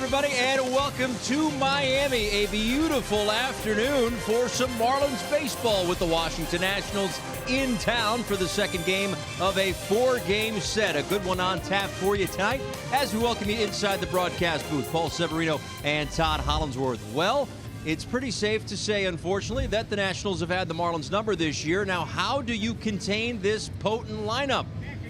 everybody, and welcome to Miami. A beautiful afternoon for some Marlins baseball with the Washington Nationals in town for the second game of a four-game set. A good one on tap for you tonight as we welcome you inside the broadcast booth. Paul Severino and Todd Hollinsworth. Well, it's pretty safe to say, unfortunately, that the Nationals have had the Marlins number this year. Now, how do you contain this potent lineup?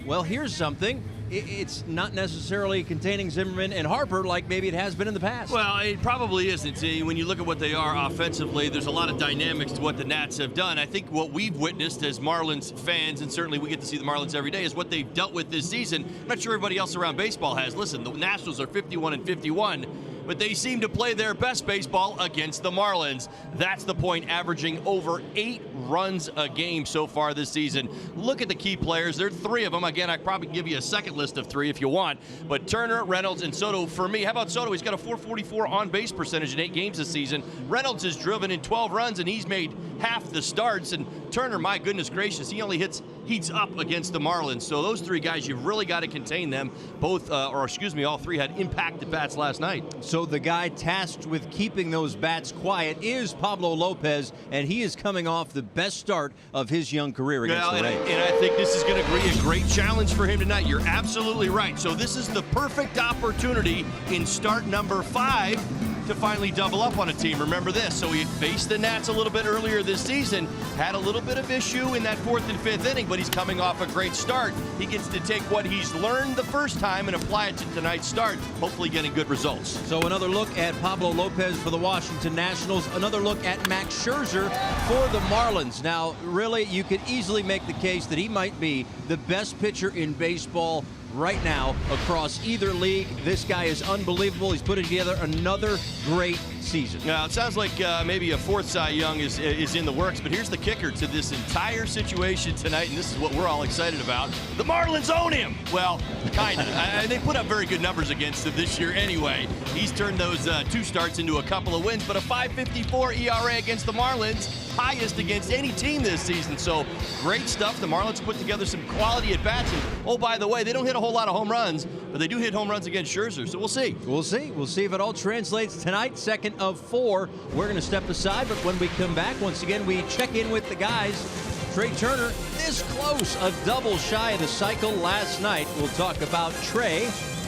Well, here's something. It's not necessarily containing Zimmerman and Harper like maybe it has been in the past. Well, it probably isn't. When you look at what they are offensively, there's a lot of dynamics to what the Nats have done. I think what we've witnessed as Marlins fans, and certainly we get to see the Marlins every day, is what they've dealt with this season. I'm not sure everybody else around baseball has. Listen, the Nationals are 51-51. But they seem to play their best baseball against the Marlins. That's the point, averaging over 8 runs a game so far this season. Look at the key players. There are 3 of them. Again, I'd probably give you a second list of 3 if you want. But Turner, Reynolds, and Soto for me. How about Soto? He's got a .444 on-base percentage in 8 games this season. Reynolds has driven in 12 runs, and he's made half the starts. And Turner, my goodness gracious, he only heats up against the Marlins. So those 3 guys, you've really got to contain them. All 3 had impact at bats last night. So the guy tasked with keeping those bats quiet is Pablo Lopez, and he is coming off the best start of his young career against the Rays. And I think this is going to be a great challenge for him tonight. You're absolutely right. So this is the perfect opportunity in start number 5 to finally double up on a team. Remember this, so he faced the Nats a little bit earlier this season, had a little bit of issue in that 4th and 5th inning, but he's coming off a great start. He gets to take what he's learned the first time and apply it to tonight's start, hopefully getting good results. So another look at Pablo Lopez for the Washington Nationals, another look at Max Scherzer for the Marlins. Now, really, you could easily make the case that he might be the best pitcher in baseball right now across either league. This guy is unbelievable. He's putting together another great season. Now, it sounds like maybe a 4th Cy Young is in the works, but here's the kicker to this entire situation tonight, and this is what we're all excited about. The Marlins own him. Well, kind of. They put up very good numbers against him this year anyway. He's turned those 2 starts into a couple of wins, but a .554 ERA against the Marlins, highest against any team this season. So great stuff. The Marlins put together some quality at-bats. And, oh, by the way, they don't hit a whole lot of home runs, but they do hit home runs against Scherzer. So we'll see. We'll see. We'll see if it all translates tonight. Second of 4. We're going to step aside, but when we come back, once again, we check in with the guys. Trey Turner, this close, a double shy of the cycle last night. We'll talk about Trey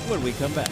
when we come back.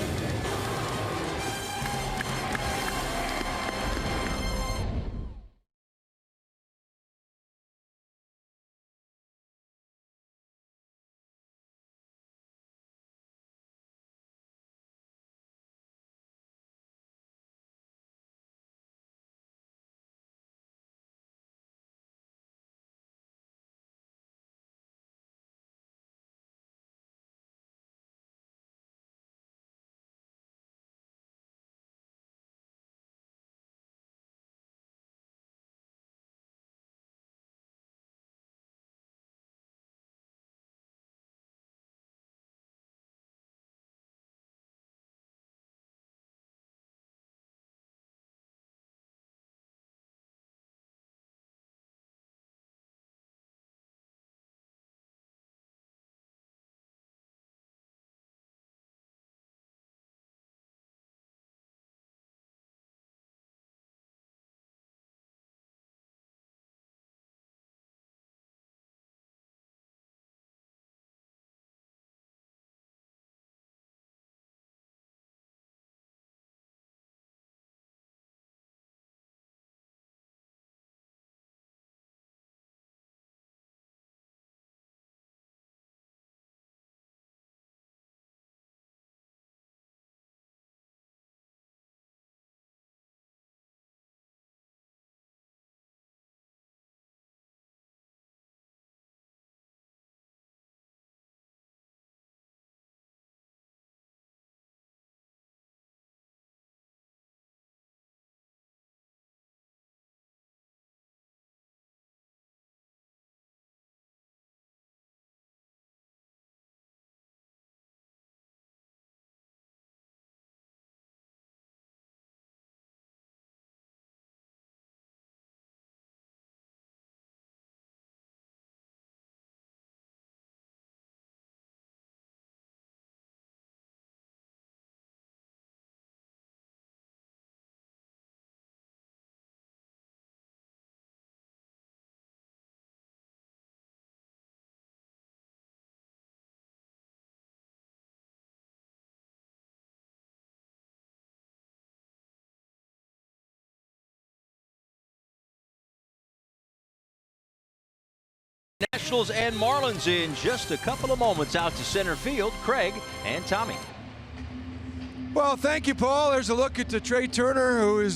Nationals and Marlins in just a couple of moments. Out to center field, Craig and Tommy. Well, thank you, Paul. There's a look at Trey Turner, who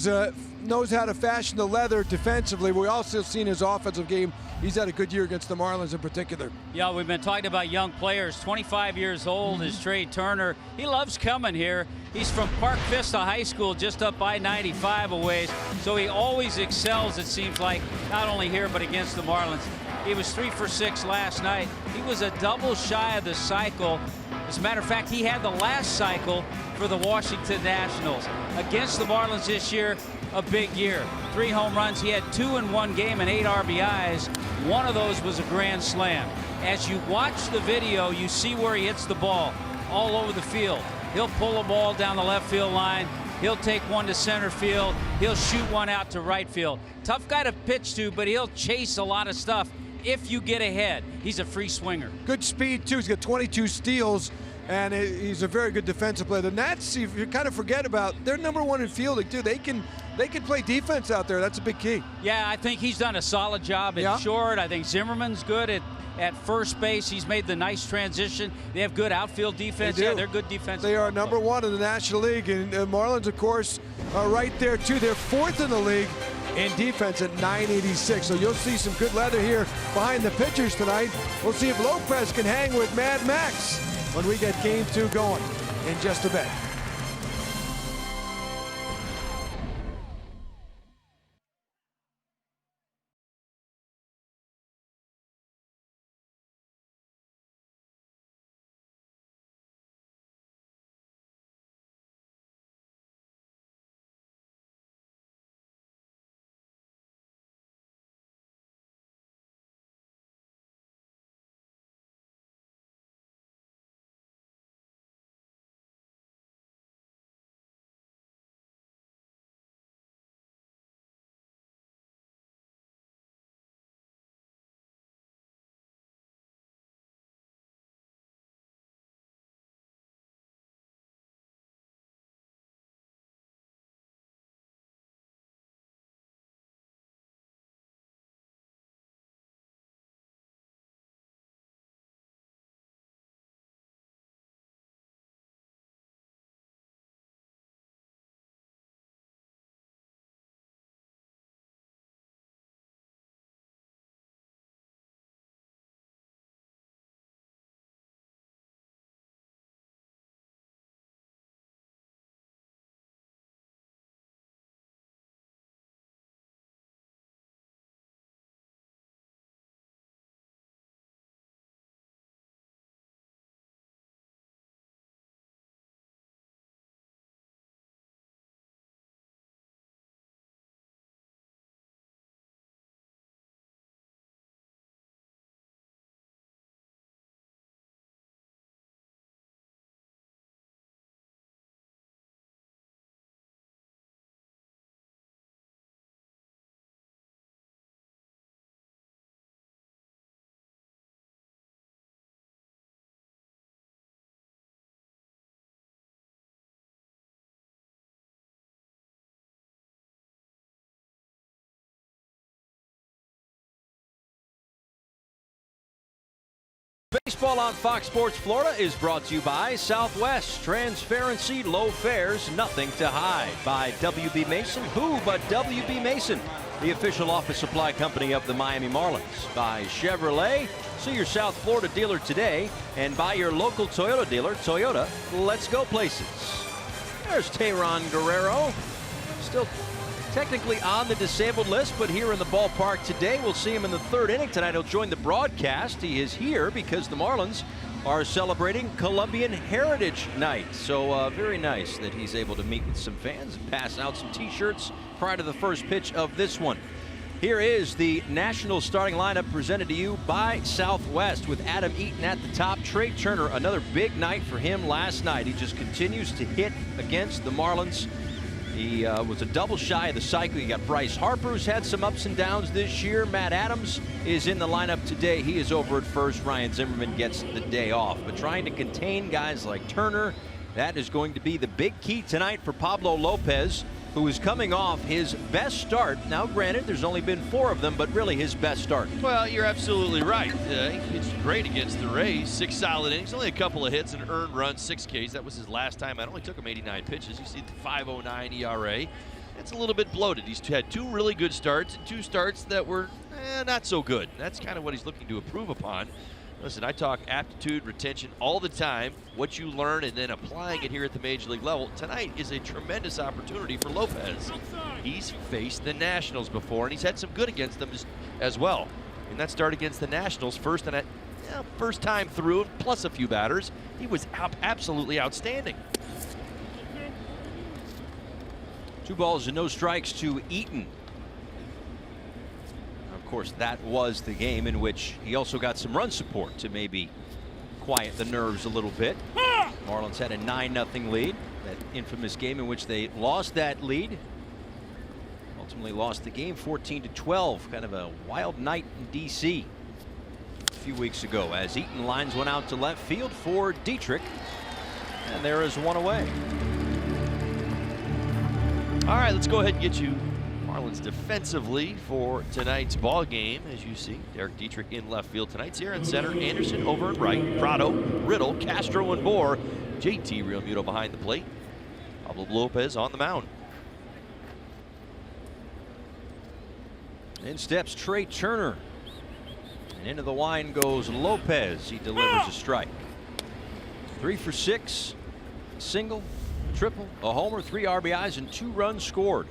knows how to fashion the leather defensively. We also seen his offensive game. He's had a good year against the Marlins in particular. Yeah, we've been talking about young players. 25 years old is Trey Turner. He loves coming here. He's from Park Vista High School, just up I-95 a ways. So he always excels, it seems like, not only here but against the Marlins. He was 3 for 6 last night. He was a double shy of the cycle. As a matter of fact, he had the last cycle for the Washington Nationals. Against the Marlins this year, a big year. 3 home runs. He had 2 in one game and 8 RBIs. One of those was a grand slam. As you watch the video, you see where he hits the ball all over the field. He'll pull a ball down the left field line. He'll take one to center field. He'll shoot one out to right field. Tough guy to pitch to, but he'll chase a lot of stuff if you get ahead. He's a free swinger. Good speed, too. He's got 22 steals, and he's a very good defensive player. The Nats, you kind of forget about, they're #1 in fielding, too. They can play defense out there. That's a big key. Yeah, I think he's done a solid job at short. I think Zimmerman's good at first base. He's made the nice transition. They have good outfield defense. Yeah, they're good defense. They are #1 in the National League, and Marlins, of course, are right there, too. They're 4th in the league in defense at 986. So you'll see some good leather here behind the pitchers tonight. We'll see if Lopez can hang with Mad Max when we get Game 2 going in just a bit. Baseball on Fox Sports Florida is brought to you by Southwest. Transparency, low fares, nothing to hide. By WB Mason. Who but WB Mason, the official office supply company of the Miami Marlins. By Chevrolet. See your South Florida dealer today. And by your local Toyota dealer, Toyota. Let's go places. There's Tayron Guerrero. Still technically on the disabled list, but here in the ballpark today. We'll see him in the 3rd inning tonight. He'll join the broadcast. He is here because the Marlins are celebrating Colombian Heritage Night. So very nice that he's able to meet with some fans and pass out some t-shirts prior to the first pitch of this one. Here is the National starting lineup presented to you by Southwest with Adam Eaton at the top. Trey Turner, another big night for him last night. He just continues to hit against the Marlins. He was a double shy of the cycle. You got Bryce Harper, who's had some ups and downs this year. Matt Adams is in the lineup today. He is over at first. Ryan Zimmerman gets the day off. But trying to contain guys like Turner, that is going to be the big key tonight for Pablo Lopez. who is coming off his best start. Now, granted, there's only been 4 of them, but really his best start. Well, you're absolutely right. It's great against the Rays. 6 solid innings, only a couple of hits, an earned run, 6 Ks. That was his last time. It only took him 89 pitches. You see the 5.09 ERA. It's a little bit bloated. He's had 2 really good starts and 2 starts that were not so good. That's kind of what he's looking to improve upon. Listen, I talk aptitude, retention all the time, what you learn and then applying it here at the major league level. Tonight is a tremendous opportunity for Lopez. He's faced the Nationals before, and he's had some good against them as well. In that start against the Nationals, first time through, plus a few batters, he was absolutely outstanding. 2 balls and no strikes to Eaton. Of course, that was the game in which he also got some run support to maybe quiet the nerves a little bit. Marlins had a 9-0 lead. That infamous game in which they lost that lead. Ultimately lost the game 14-12. Kind of a wild night in D.C. a few weeks ago as Eaton lines one out to left field for Dietrich. And there is one away. All right, let's go ahead and get you Marlins defensively for tonight's ball game. As you see, Derek Dietrich in left field tonight. Here in center, Anderson over in right, Prado, Riddle, Castro, and Bohr. JT Realmuto behind the plate. Pablo Lopez on the mound. In steps Trey Turner. And into the line goes Lopez. He delivers a strike. 3 for 6, single, triple, a homer, 3 RBIs, and 2 runs scored.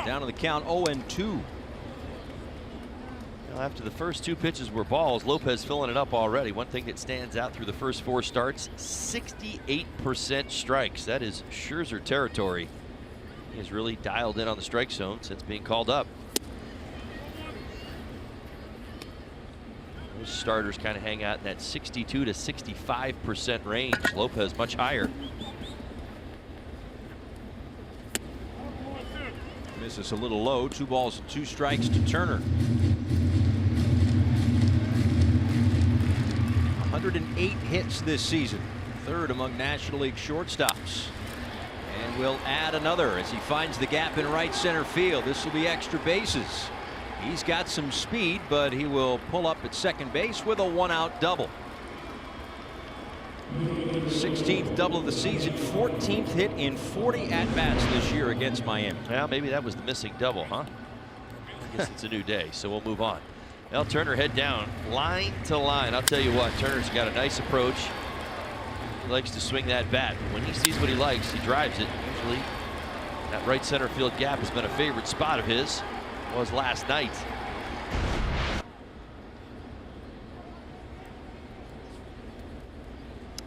Down to the count 0-2. Well, after the first 2 pitches were balls, Lopez filling it up already. One thing that stands out through the first 4 starts, 68% strikes. That is Scherzer territory. He has really dialed in on the strike zone since being called up. Those starters kind of hang out in that 62 to 65% range. Lopez much higher. Misses a little low. 2 balls and 2 strikes to Turner. 108 hits this season. 3rd among National League shortstops. And will add another as he finds the gap in right center field. This will be extra bases. He's got some speed, but he will pull up at second base with a 1-out double. 16th double of the season, 14th hit in 40 at-bats this year against Miami. Well, maybe that was the missing double, huh? I guess it's a new day, so we'll move on. Well, Turner head down, line to line. I'll tell you what, Turner's got a nice approach. He likes to swing that bat. When he sees what he likes, he drives it. Usually, that right center field gap has been a favorite spot of his. Was last night.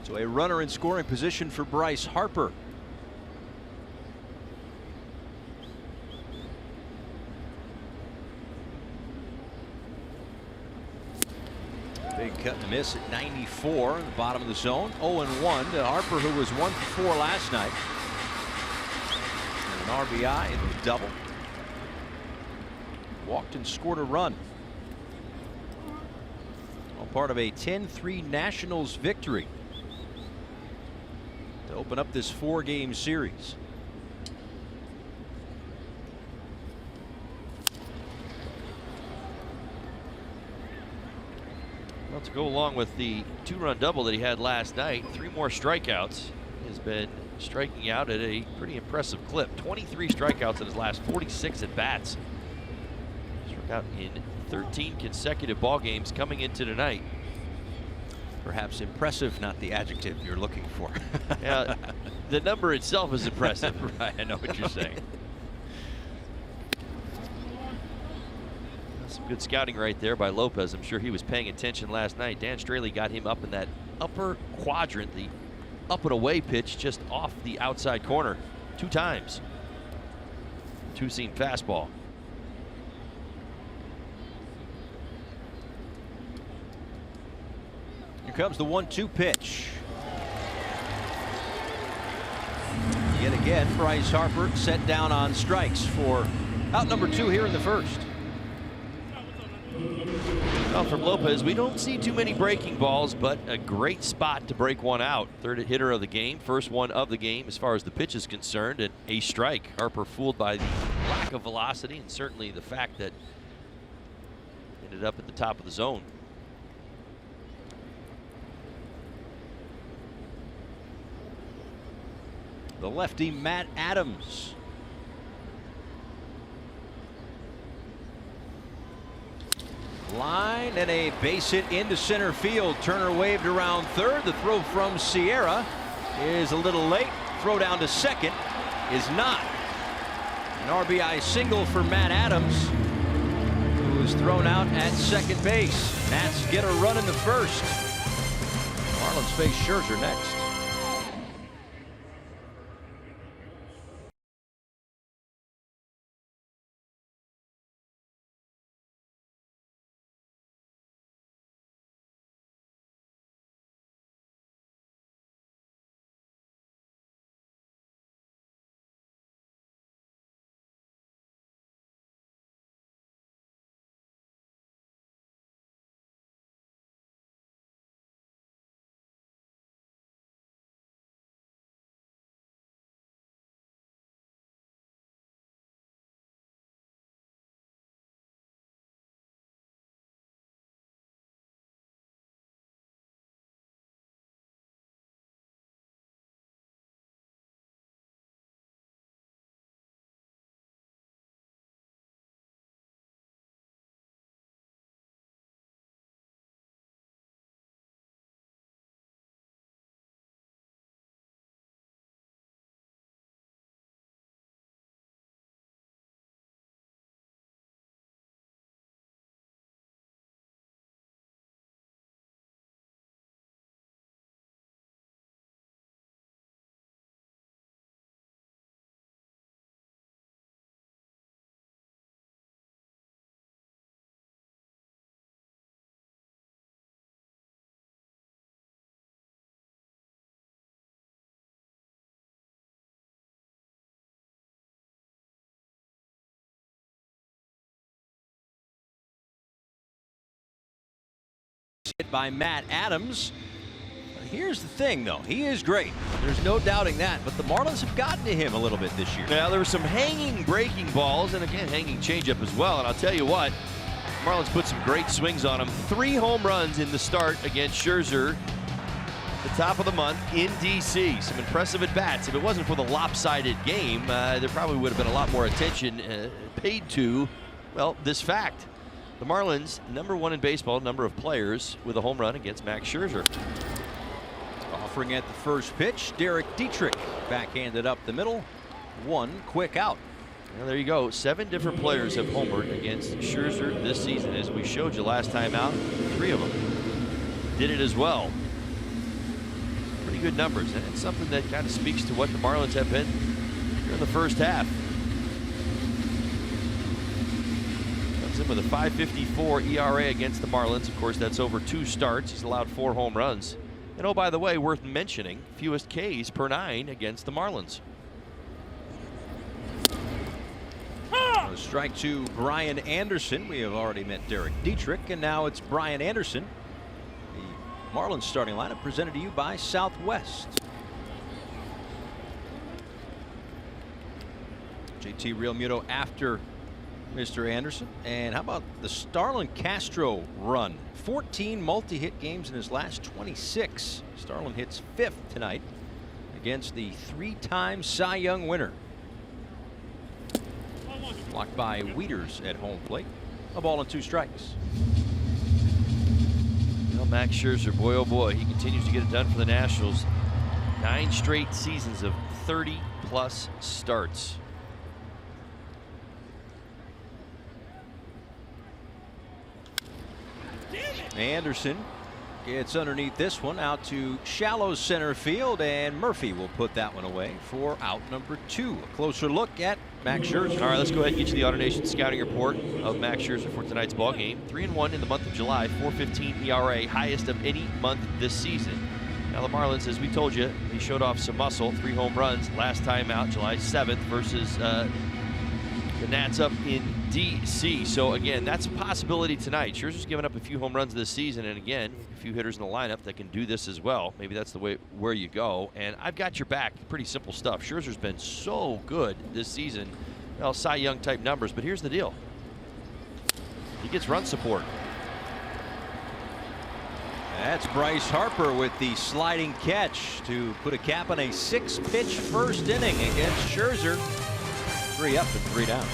So a runner in scoring position for Bryce Harper. Big cut and miss at 94 in the bottom of the zone. 0-1 to Harper, who was 1 for 4 last night. And an RBI and a double. Walked and scored a run. All part of a 10-3 Nationals victory to open up this 4-game series. Well, to go along with the 2-run double that he had last night, 3 more strikeouts. He has been striking out at a pretty impressive clip. 23 strikeouts in his last 46 at bats. Struck out in 13 consecutive ball games coming into tonight. Perhaps impressive, not the adjective you're looking for. Yeah, the number itself is impressive. Right, I know what you're saying. Some good scouting right there by Lopez. I'm sure he was paying attention last night. Dan Straley got him up in that upper quadrant, the up and away pitch just off the outside corner 2 times. 2-seam fastball. Here comes the 1-2 pitch. Yet again, Bryce Harper set down on strikes for out number 2 here in the first. Well, from Lopez, we don't see too many breaking balls, but a great spot to break one out. Third hitter of the game, first one of the game as far as the pitch is concerned, and a strike. Harper fooled by the lack of velocity and certainly the fact that ended up at the top of the zone. The lefty Matt Adams. Line and a base hit into center field. Turner waved around third. The throw from Sierra is a little late. Throw down to second is not. An RBI single for Matt Adams, who was thrown out at second base. Nats get a run in the first. Marlins face Scherzer next. Hit by Matt Adams. Here's the thing, though. He is great. There's no doubting that. But the Marlins have gotten to him a little bit this year. Now, there were some hanging breaking balls and, again, hanging changeup as well. And I'll tell you what, Marlins put some great swings on him. 3 home runs in the start against Scherzer at the top of the month in D.C. Some impressive at-bats. If it wasn't for the lopsided game, there probably would have been a lot more attention paid to, well, this fact. The Marlins, #1 in baseball, number of players with a home run against Max Scherzer. Offering at the first pitch, Derek Dietrich backhanded up the middle. 1 quick out. Well, there you go. 7 different players have homered against Scherzer this season. As we showed you last time out, 3 of them did it as well. Pretty good numbers, and it's something that kind of speaks to what the Marlins have been here in the first half. Him with a 5.54 ERA against the Marlins. Of course, that's over 2 starts. He's allowed 4 home runs. And oh, by the way, worth mentioning, fewest Ks per 9 against the Marlins. A strike to Brian Anderson. We have already met Derek Dietrich, and now it's Brian Anderson. The Marlins starting lineup presented to you by Southwest. JT Realmuto after Mr. Anderson. And how about the Starlin Castro run? 14 multi-hit games in his last 26. Starlin hits 5th tonight against the 3-time Cy Young winner. Blocked by Wieters at home plate. A ball and 2 strikes. Well, Max Scherzer, boy oh boy, he continues to get it done for the Nationals. 9 straight seasons of 30+ starts. Anderson gets underneath this one out to shallow center field, and Murphy will put that one away for out number 2. A closer look at Max Scherzer. All right, let's go ahead and get you the AutoNation scouting report of Max Scherzer for tonight's ball game. 3-1 in the month of July, 4.15 ERA, highest of any month this season. Now the Marlins, as we told you, they showed off some muscle. 3 home runs last time out, July 7th versus the Nats up in D.C. So again, that's a possibility tonight. Scherzer's given up a few home runs this season, and again, a few hitters in the lineup that can do this as well. Maybe that's the way where you go. And I've got your back. Pretty simple stuff. Scherzer's been so good this season. Well, Cy Young type numbers, but here's the deal. He gets run support. That's Bryce Harper with the sliding catch to put a cap on a 6-pitch first inning against Scherzer. 3 up and 3 down.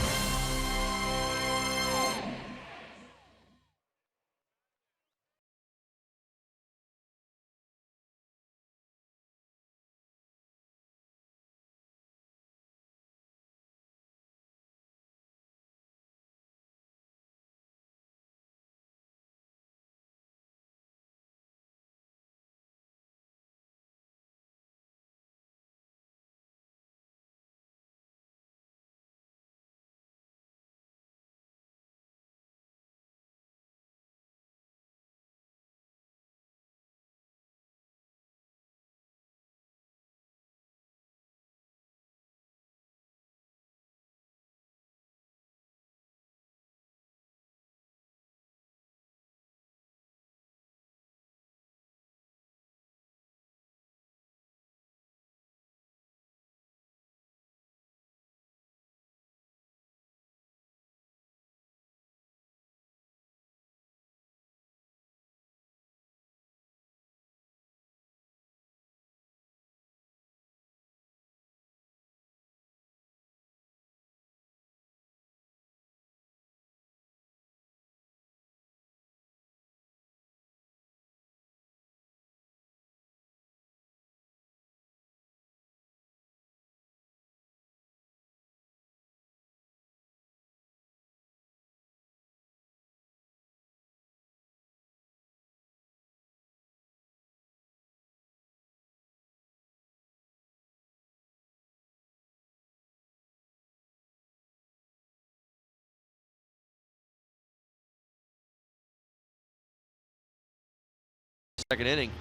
Second inning.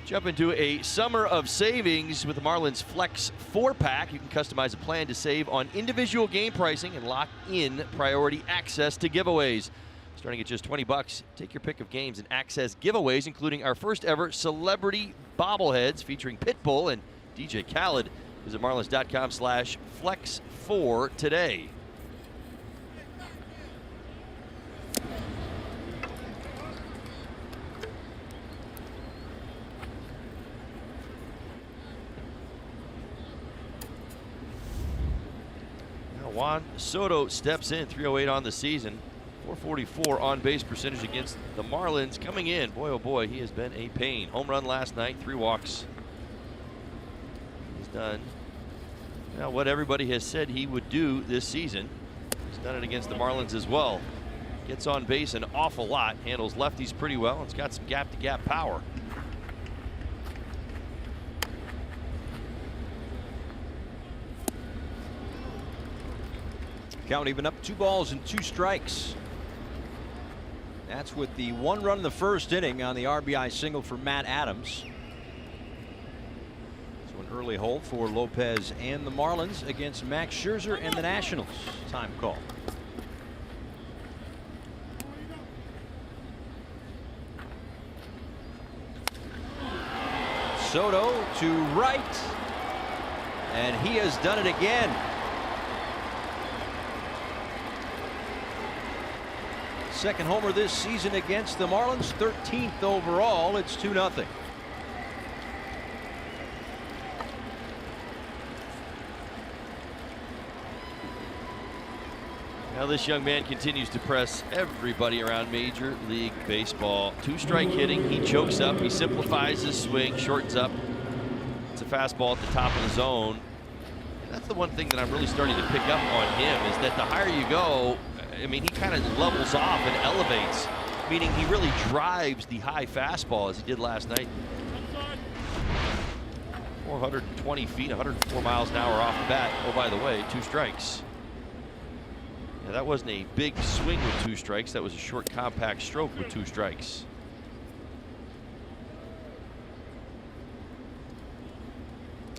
Jump into a summer of savings with the Marlins Flex 4-pack. You can customize a plan to save on individual game pricing and lock in priority access to giveaways. Starting at just 20 bucks, take your pick of games and access giveaways, including our first ever celebrity bobbleheads featuring Pitbull and DJ Khaled. Visit marlins.com/flex4 today. Juan Soto steps in, 308 on the season, 444 on base percentage against the Marlins. Coming in, boy oh boy, he has been a pain. Home run last night, 3 walks. He's done what everybody has said he would do this season. He's done it against the Marlins as well. Gets on base an awful lot, handles lefties pretty well, and it's got some gap-to-gap power. Count even up, 2 balls and 2 strikes. That's with the 1 run in the first inning on the RBI single for Matt Adams. So an early hole for Lopez and the Marlins against Max Scherzer and the Nationals. Time call. Soto to right, and he has done it again. Second homer this season against the Marlins, 13th overall. It's 2-0. Now this young man continues to press everybody around Major League Baseball. 2-strike hitting, he chokes up, he simplifies his swing, shortens up. It's a fastball at the top of the zone. And that's the one thing that I'm really starting to pick up on him, is that the higher you go, I mean, he kind of levels off and elevates, meaning he really drives the high fastball as he did last night. 420 feet, 104 miles an hour off the bat. Oh, by the way, 2 strikes. Yeah, that wasn't a big swing with 2 strikes. That was a short, compact stroke with 2 strikes.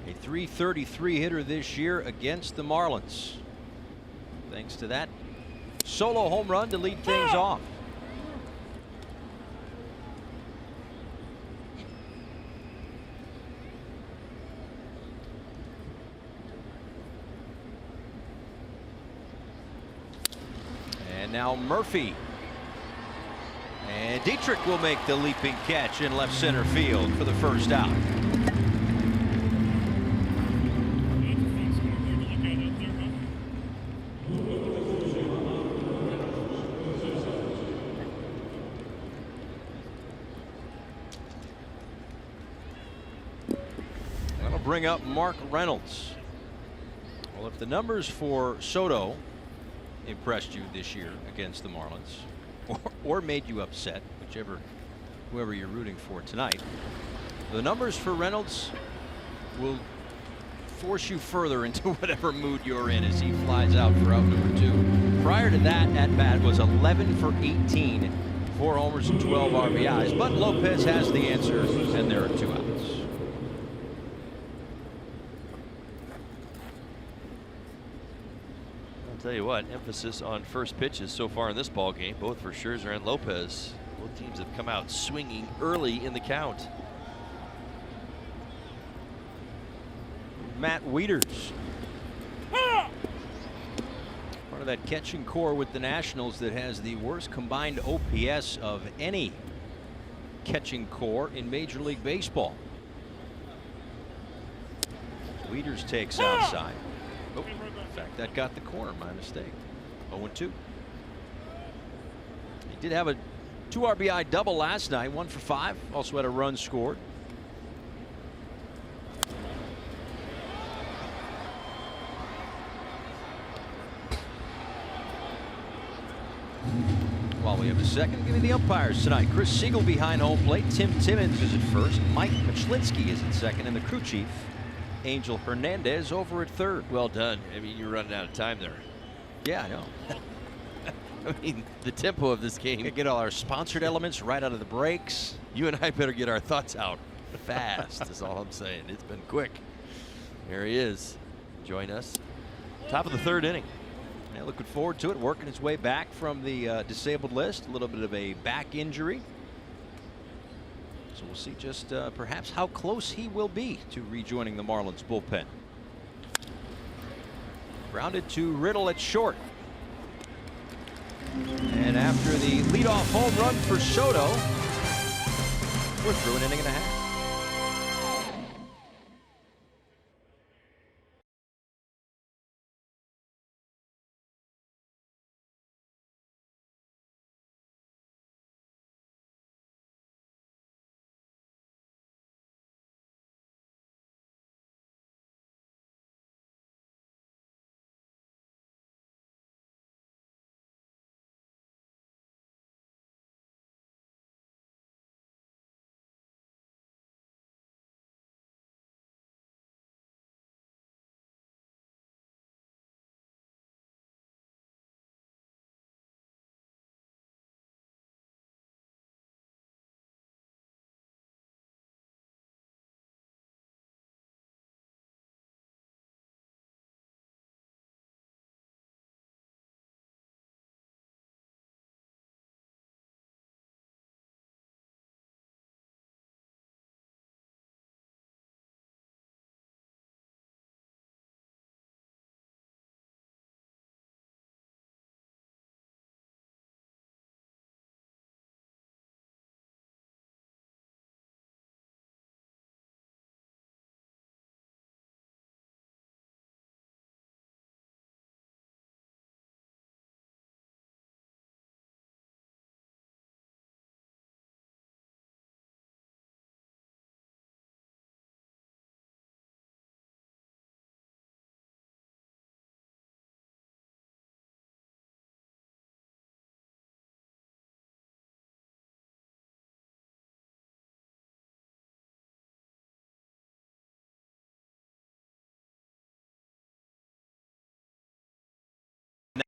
A .333 hitter this year against the Marlins. thanks to that solo home run to lead things off. And now Murphy. And Dietrich will make the leaping catch in left center field for the first out. That'll bring up Mark Reynolds. Well, if the numbers for Soto impressed you this year against the Marlins, or made you upset, whoever you're rooting for tonight, the numbers for Reynolds will force you further into whatever mood you're in as he flies out for out number 2. Prior to that at bat was 11 for 18, 4 homers and 12 RBIs, but Lopez has the answer, and there are 2 outs. Tell you what, emphasis on first pitches so far in this ball game, both for Scherzer and Lopez. Both teams have come out swinging early in the count. Matt Wieters, part of that catching core with the Nationals that has the worst combined OPS of any catching core in Major League Baseball. Wieters takes outside. Oh, in fact, that got the corner. My mistake. 0-2. He did have a 2 RBI double last night, 1 for 5. Also had a run scored. While we have a second, give me the umpires tonight. Chris Siegel behind home plate. Tim Timmons is at first. Mike Machlinski is at second, and the crew chief, Angel Hernandez, over at third. Well done. I mean, you're running out of time there. Yeah, I know. I mean, the tempo of this game. We get all our sponsored elements right out of the breaks. You and I better get our thoughts out fast, is all I'm saying. It's been quick. There he is. Join us. Top of the 3rd inning. Yeah, looking forward to it. Working his way back from the disabled list. A little bit of a back injury. So we'll see just perhaps how close he will be to rejoining the Marlins bullpen. Grounded to Riddle at short. And after the leadoff home run for Soto, we're through an inning and a half.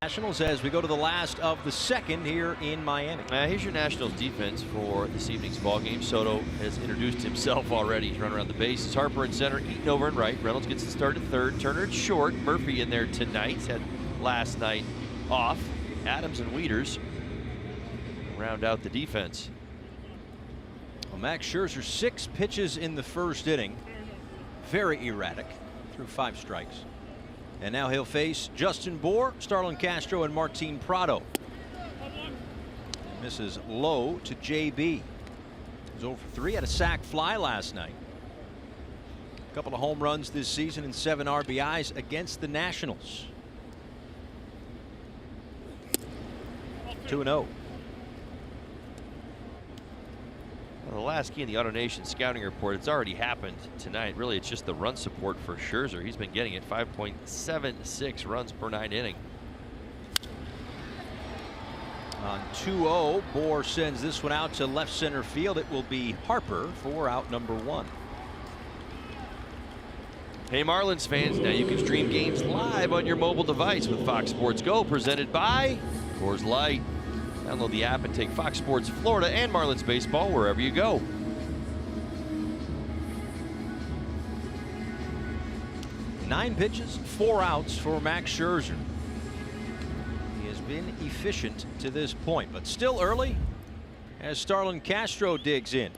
Nationals as we go to the last of the second here in Miami. Here's your Nationals defense for this evening's ball game. Soto has introduced himself already. He's running around the bases. Harper in center, Eaton over in right. Reynolds gets the start at third. Turner at short. Murphy in there tonight. Had last night off. Adams and Wieters round out the defense. Well, Max Scherzer, 6 pitches in the first inning. Very erratic, through 5 strikes. And now he'll face Justin Bour, Starlin Castro, and Martin Prado. Misses low to JB. He was 0 for 3, had a sac fly last night. A couple of home runs this season and 7 RBIs against the Nationals. 2-0. Well, the last key in the AutoNation scouting report, it's already happened tonight. Really, it's just the run support for Scherzer. He's been getting it 5.76 runs per 9 inning. On 2-0, Bour sends this one out to left center field. It will be Harper for out number 1. Hey Marlins fans, now you can stream games live on your mobile device with Fox Sports Go, presented by Coors Light. Download the app and take Fox Sports Florida and Marlins baseball wherever you go. Nine pitches, 4 outs for Max Scherzer. He has been efficient to this point, but still early as Starlin Castro digs in.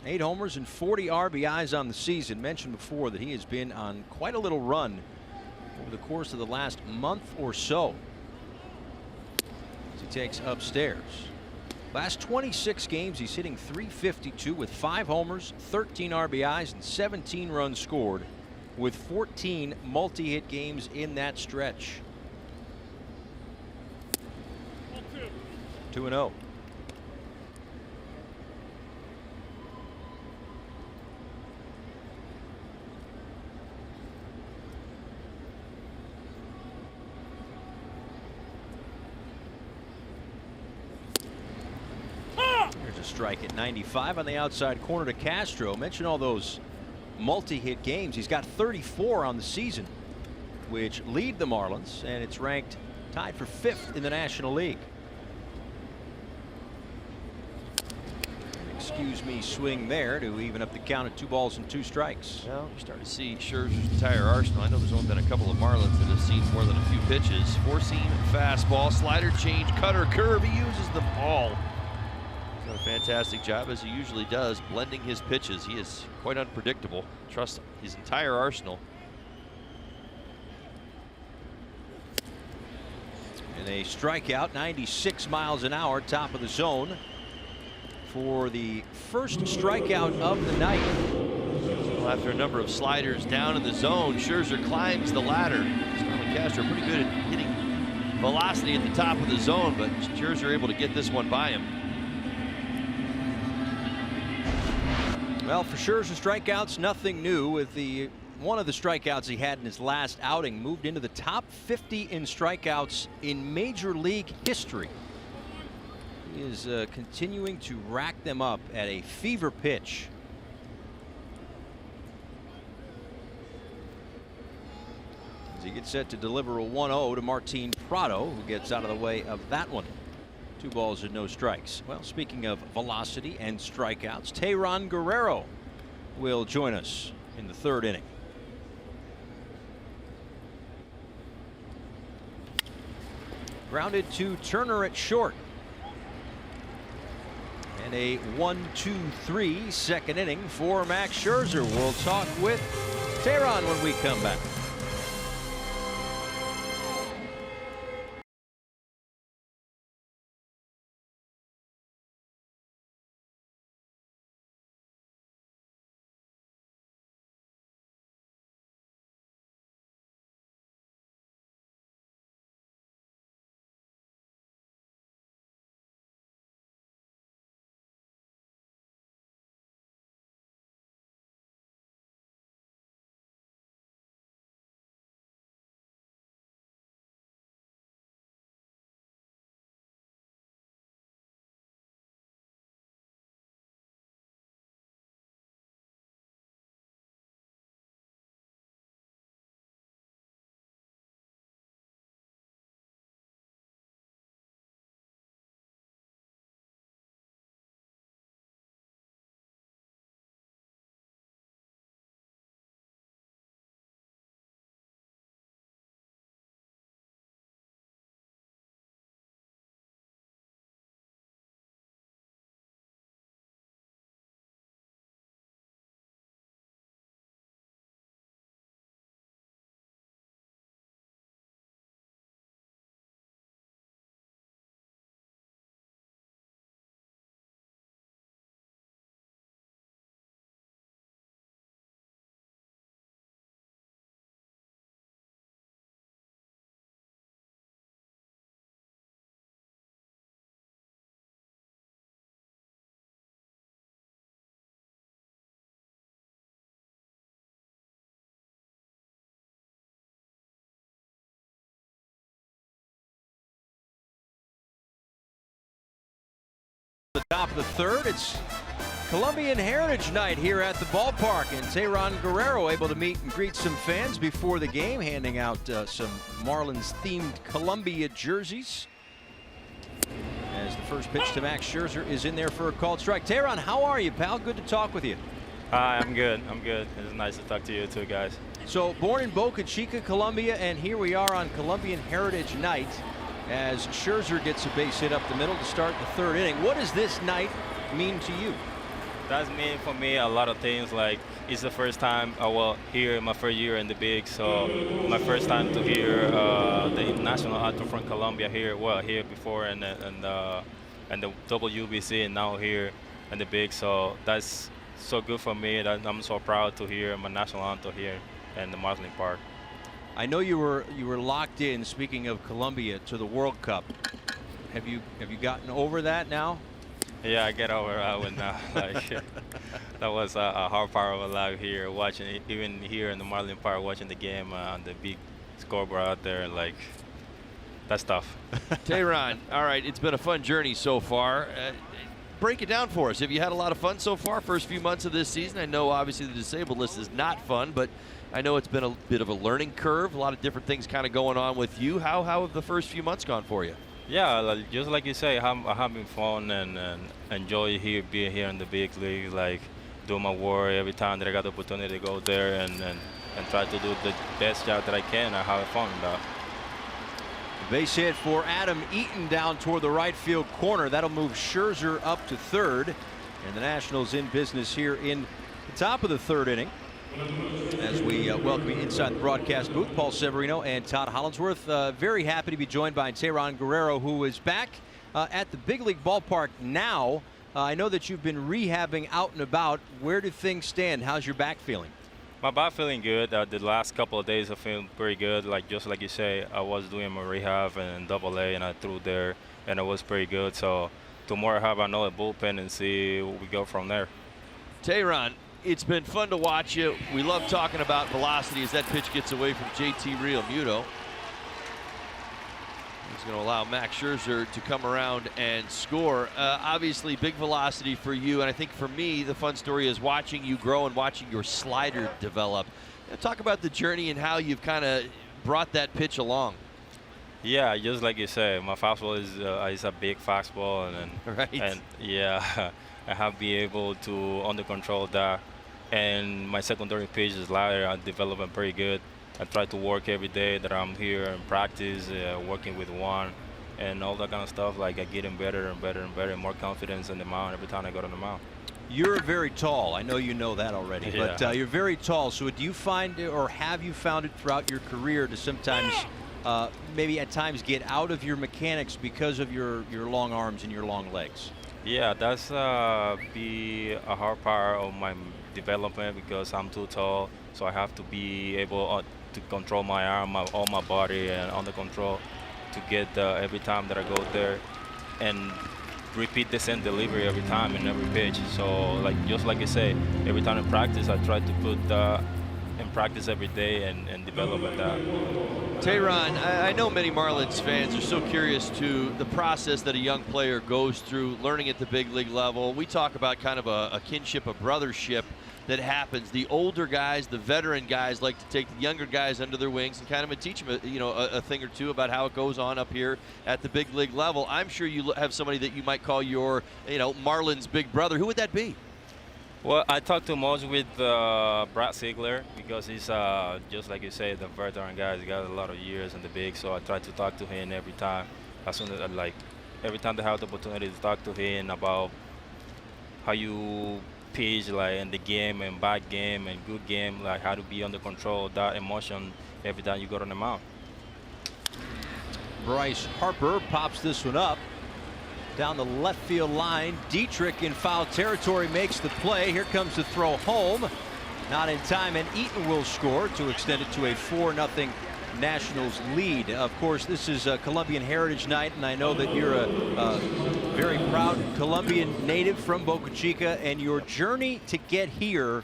8 homers and 40 RBIs on the season. Mentioned before that he has been on quite a little run over the course of the last month or so. As he takes upstairs. Last 26 games, he's hitting .352 with 5 homers, 13 RBIs, and 17 runs scored, with 14 multi-hit games in that stretch. 2-0. There's a strike at 95 on the outside corner to Castro. Mention all those multi-hit games. He's got 34 on the season, which lead the Marlins, and it's ranked tied for 5th in the National League. Excuse me, swing there to even up the count at 2 balls and 2 strikes. Well, you're starting to see Scherzer's entire arsenal. I know there's only been a couple of Marlins that have seen more than a few pitches. 4-seam fastball, slider change, cutter, curve. He uses them all. He's done a fantastic job, as he usually does, blending his pitches. He is quite unpredictable. Trust his entire arsenal. And a strikeout, 96 miles an hour, top of the zone for the first strikeout of the night. Well, after a number of sliders down in the zone, Scherzer climbs the ladder. Starlin Castro pretty good at hitting velocity at the top of the zone, but Scherzer able to get this one by him. Well, for Scherzer, strikeouts, nothing new. With one of the strikeouts he had in his last outing, moved into the top 50 in strikeouts in Major League history. He is continuing to rack them up at a fever pitch. As he gets set to deliver a 1-0 to Martin Prado, who gets out of the way of that one. 2 balls and no strikes. Well, speaking of velocity and strikeouts, Teheran Guerrero will join us in the 3rd inning. Grounded to Turner at short. And a 1-2-3 second inning for Max Scherzer. We'll talk with Teheran when we come back. Top of the third, it's Colombian Heritage Night here at the ballpark, and Tehran Guerrero able to meet and greet some fans before the game, handing out some Marlins-themed Columbia jerseys. As the first pitch to Max Scherzer is in there for a called strike. Tehran, how are you, pal? Good to talk with you. Hi, I'm good. It's nice to talk to you too, guys. So, born in Boca Chica, Colombia, and here we are on Colombian Heritage Night as Scherzer gets a base hit up the middle to start the third inning. What does this night mean to you? That's mean for me a lot of things. Like, it's the first time here my first year in the big, so my first time to hear the national anthem from Colombia here. Well, here before and the WBC, and now here in the big. So that's so good for me. That I'm so proud to hear my national anthem here in the Marlins Park. I know you were locked in, speaking of Colombia, to the World Cup. Have you gotten over that now? Yeah, I get over that one now. Like, that was a hard part of my life here, watching, even here in the Marlins Park, watching the game on the big scoreboard out there. Like, that's tough. Tehran, all right, it's been a fun journey so far. Break it down for us. Have you had a lot of fun so far, first few months of this season? I know, obviously, the disabled list is not fun, but I know it's been a bit of a learning curve, a lot of different things kind of going on with you. How have the first few months gone for you? Yeah, just like you say, I'm having fun and enjoy being here in the big league. Like, do my work every time that I got the opportunity to go there and try to do the best job that I can and have fun with that. Base hit for Adam Eaton down toward the right field corner. That'll move Scherzer up to third, and the Nationals in business here in the top of the third inning. As we welcome you inside the broadcast booth, Paul Severino and Todd Hollinsworth. Very happy to be joined by Tehran Guerrero, who is back at the big league ballpark now. I know that you've been rehabbing out and about. Where do things stand? How's your back feeling? My back feeling good. The last couple of days I feel pretty good. Like, just like you say, I was doing my rehab in AA and I threw there, and it was pretty good. So tomorrow I have another bullpen and see where we go from there. Tehran, it's been fun to watch you. We love talking about velocity as that pitch gets away from JT Realmuto. He's going to allow Max Scherzer to come around and score. Obviously, big velocity for you, and I think for me, the fun story is watching you grow and watching your slider develop. Talk about the journey and how you've kind of brought that pitch along. Yeah, just like you say, my fastball is a big fastball, right. And yeah, I have been able to under control that. And my secondary pitch is slider. I'm developing pretty good. I try to work every day that I'm here in practice, working with one, and all that kind of stuff. Like, I getting better and better and better, more confidence in the mound every time I go to the mound. You're very tall. I know you know that already, yeah. But you're very tall. So do you find, or have you found it throughout your career to sometimes, maybe at times, get out of your mechanics because of your long arms and your long legs? Yeah, that's be a hard part of my development because I'm too tall. So I have to be able to control my arm, all my body, and under control to get every time that I go there and repeat the same delivery every time in every pitch. So, like, just like I say, every time in practice, I try to put in practice every day and develop that. Tehran, I know many Marlins fans are so curious to the process that a young player goes through learning at the big league level. We talk about kind of a kinship, a brothership that happens. The older guys, the veteran guys, like to take the younger guys under their wings and kind of teach them, a thing or two about how it goes on up here at the big league level. I'm sure you have somebody that you might call your, Marlins big brother. Who would that be? Well, I talk too much with Brad Ziegler because he's just like you say, the veteran guy. He's got a lot of years in the big, so I try to talk to him every time. As soon as every time they have the opportunity to talk to him about how you pitch, like, in the game and bad game and good game, like how to be under control, that emotion every time you go on the mound. Bryce Harper pops this one up down the left field line. Dietrich in foul territory makes the play. Here comes the throw home. Not in time, and Eaton will score to extend it to a 4-0 Nationals lead. Of course, this is a Colombian Heritage Night, and I know that you're a very proud Colombian native from Boca Chica, and your journey to get here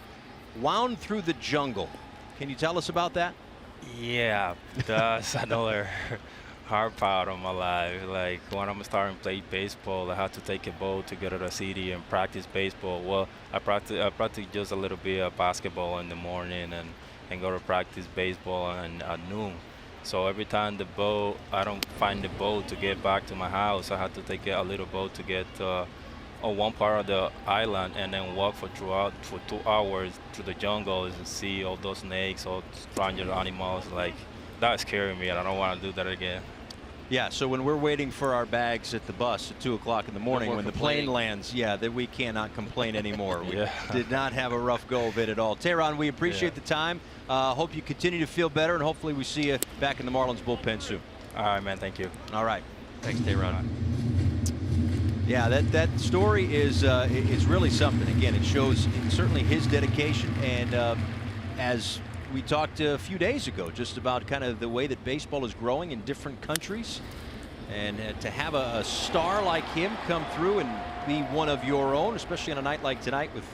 wound through the jungle. Can you tell us about that? Yeah, that's another hard part of my life. Like when I'm starting to play baseball, I have to take a boat to go to the city and practice baseball. Well, I practice just a little bit of basketball in the morning and go to practice baseball at noon. So every time I don't find the boat to get back to my house, I have to take a little boat to get on one part of the island and then walk for 2 hours through the jungle and see all those snakes, all strange animals. Like, that's scaring me, and I don't want to do that again. Yeah, so when we're waiting for our bags at the bus at 2 o'clock in the morning, when the plane lands, that we cannot complain anymore. We did not have a rough go of it at all. Tehran, we appreciate the time. Hope you continue to feel better, and hopefully we see you back in the Marlins bullpen soon. All right, man. Thank you. All right. Thanks, Tehran. Yeah, that story is really something. Again, it shows certainly his dedication, and as we talked a few days ago just about kind of the way that baseball is growing in different countries, and to have a star like him come through and be one of your own, especially on a night like tonight with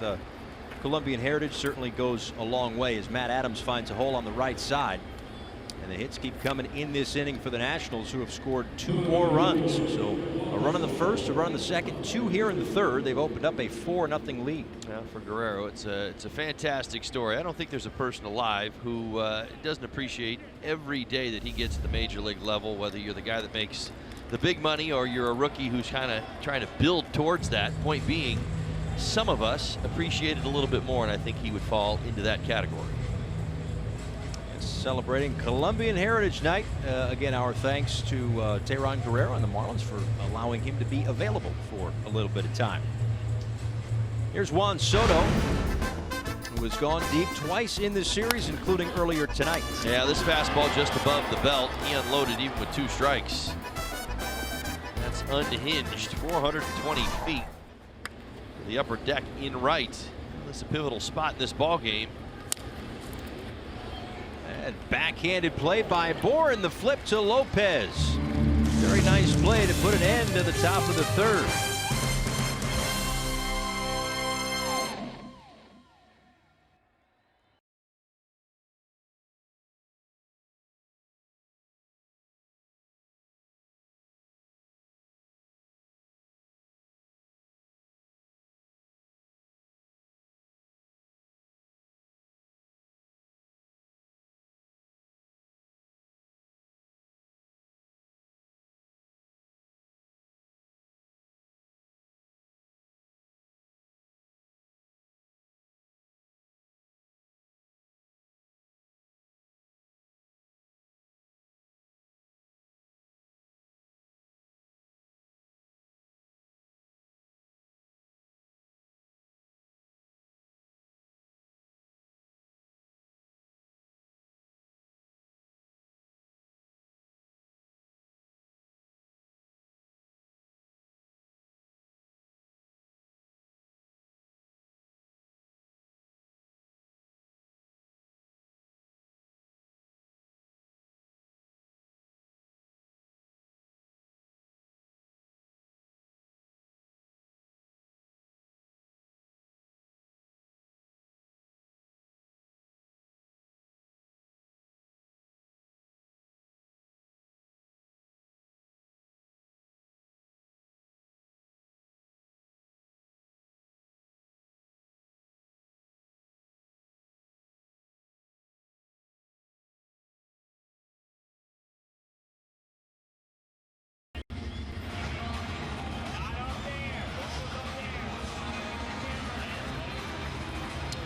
Colombian heritage, certainly goes a long way as Matt Adams finds a hole on the right side. And the hits keep coming in this inning for the Nationals, who have scored 2 more runs. So a run in the first, a run in the second, 2 here in the third. They've opened up a 4-0 lead. Yeah, for Guerrero, it's a fantastic story. I don't think there's a person alive who doesn't appreciate every day that he gets at the major league level, whether you're the guy that makes the big money or you're a rookie who's kind of trying to build towards that. Point being, some of us appreciate it a little bit more, and I think he would fall into that category. Celebrating Colombian Heritage Night. Again, our thanks to Tehran Guerrero and the Marlins for allowing him to be available for a little bit of time. Here's Juan Soto, who has gone deep twice in this series, including earlier tonight. Yeah, this fastball just above the belt. He unloaded even with 2 strikes. That's unhinged. 420 feet. The upper deck in right. This is a pivotal spot in this ball game. And backhanded play by Bourne, the flip to Lopez. Very nice play to put an end to the top of the third.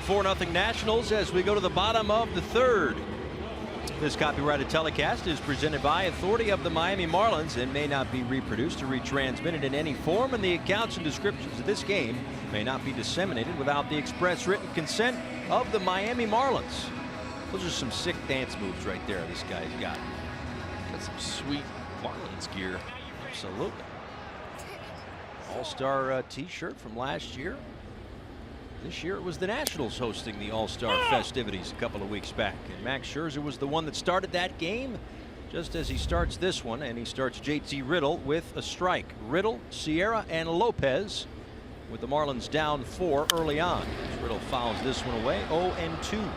"4-0 Nationals" as we go to the bottom of the third. This copyrighted telecast is presented by authority of the Miami Marlins and may not be reproduced or retransmitted in any form, and the accounts and descriptions of this game may not be disseminated without the express written consent of the Miami Marlins. Those are some sick dance moves right there this guy's got. Got some sweet Marlins gear. Absolutely. All-Star t-shirt from last year. This year it was the Nationals hosting the All-Star festivities a couple of weeks back. And Max Scherzer was the one that started that game, just as he starts this one. And he starts JT Riddle with a strike. Riddle, Sierra, and Lopez with the Marlins down 4 early on. Riddle fouls this one away, 0-2.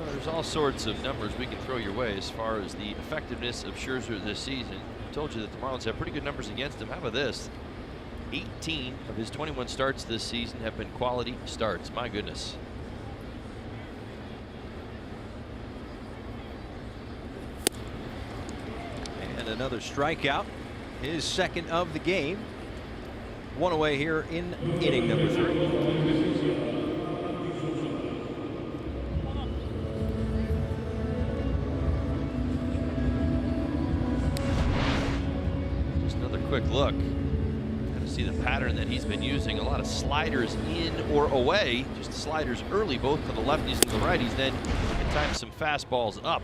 There's There's all sorts of numbers we can throw your way as far as the effectiveness of Scherzer this season. I told you that the Marlins have pretty good numbers against him. How about this? 18 of his 21 starts this season have been quality starts. My goodness. And another strikeout, his second of the game. One away here in inning number 3. Quick look. Kind of see the pattern that he's been using. A lot of sliders in or away. Just sliders early, both to the lefties and the righties. Then at times some fastballs up.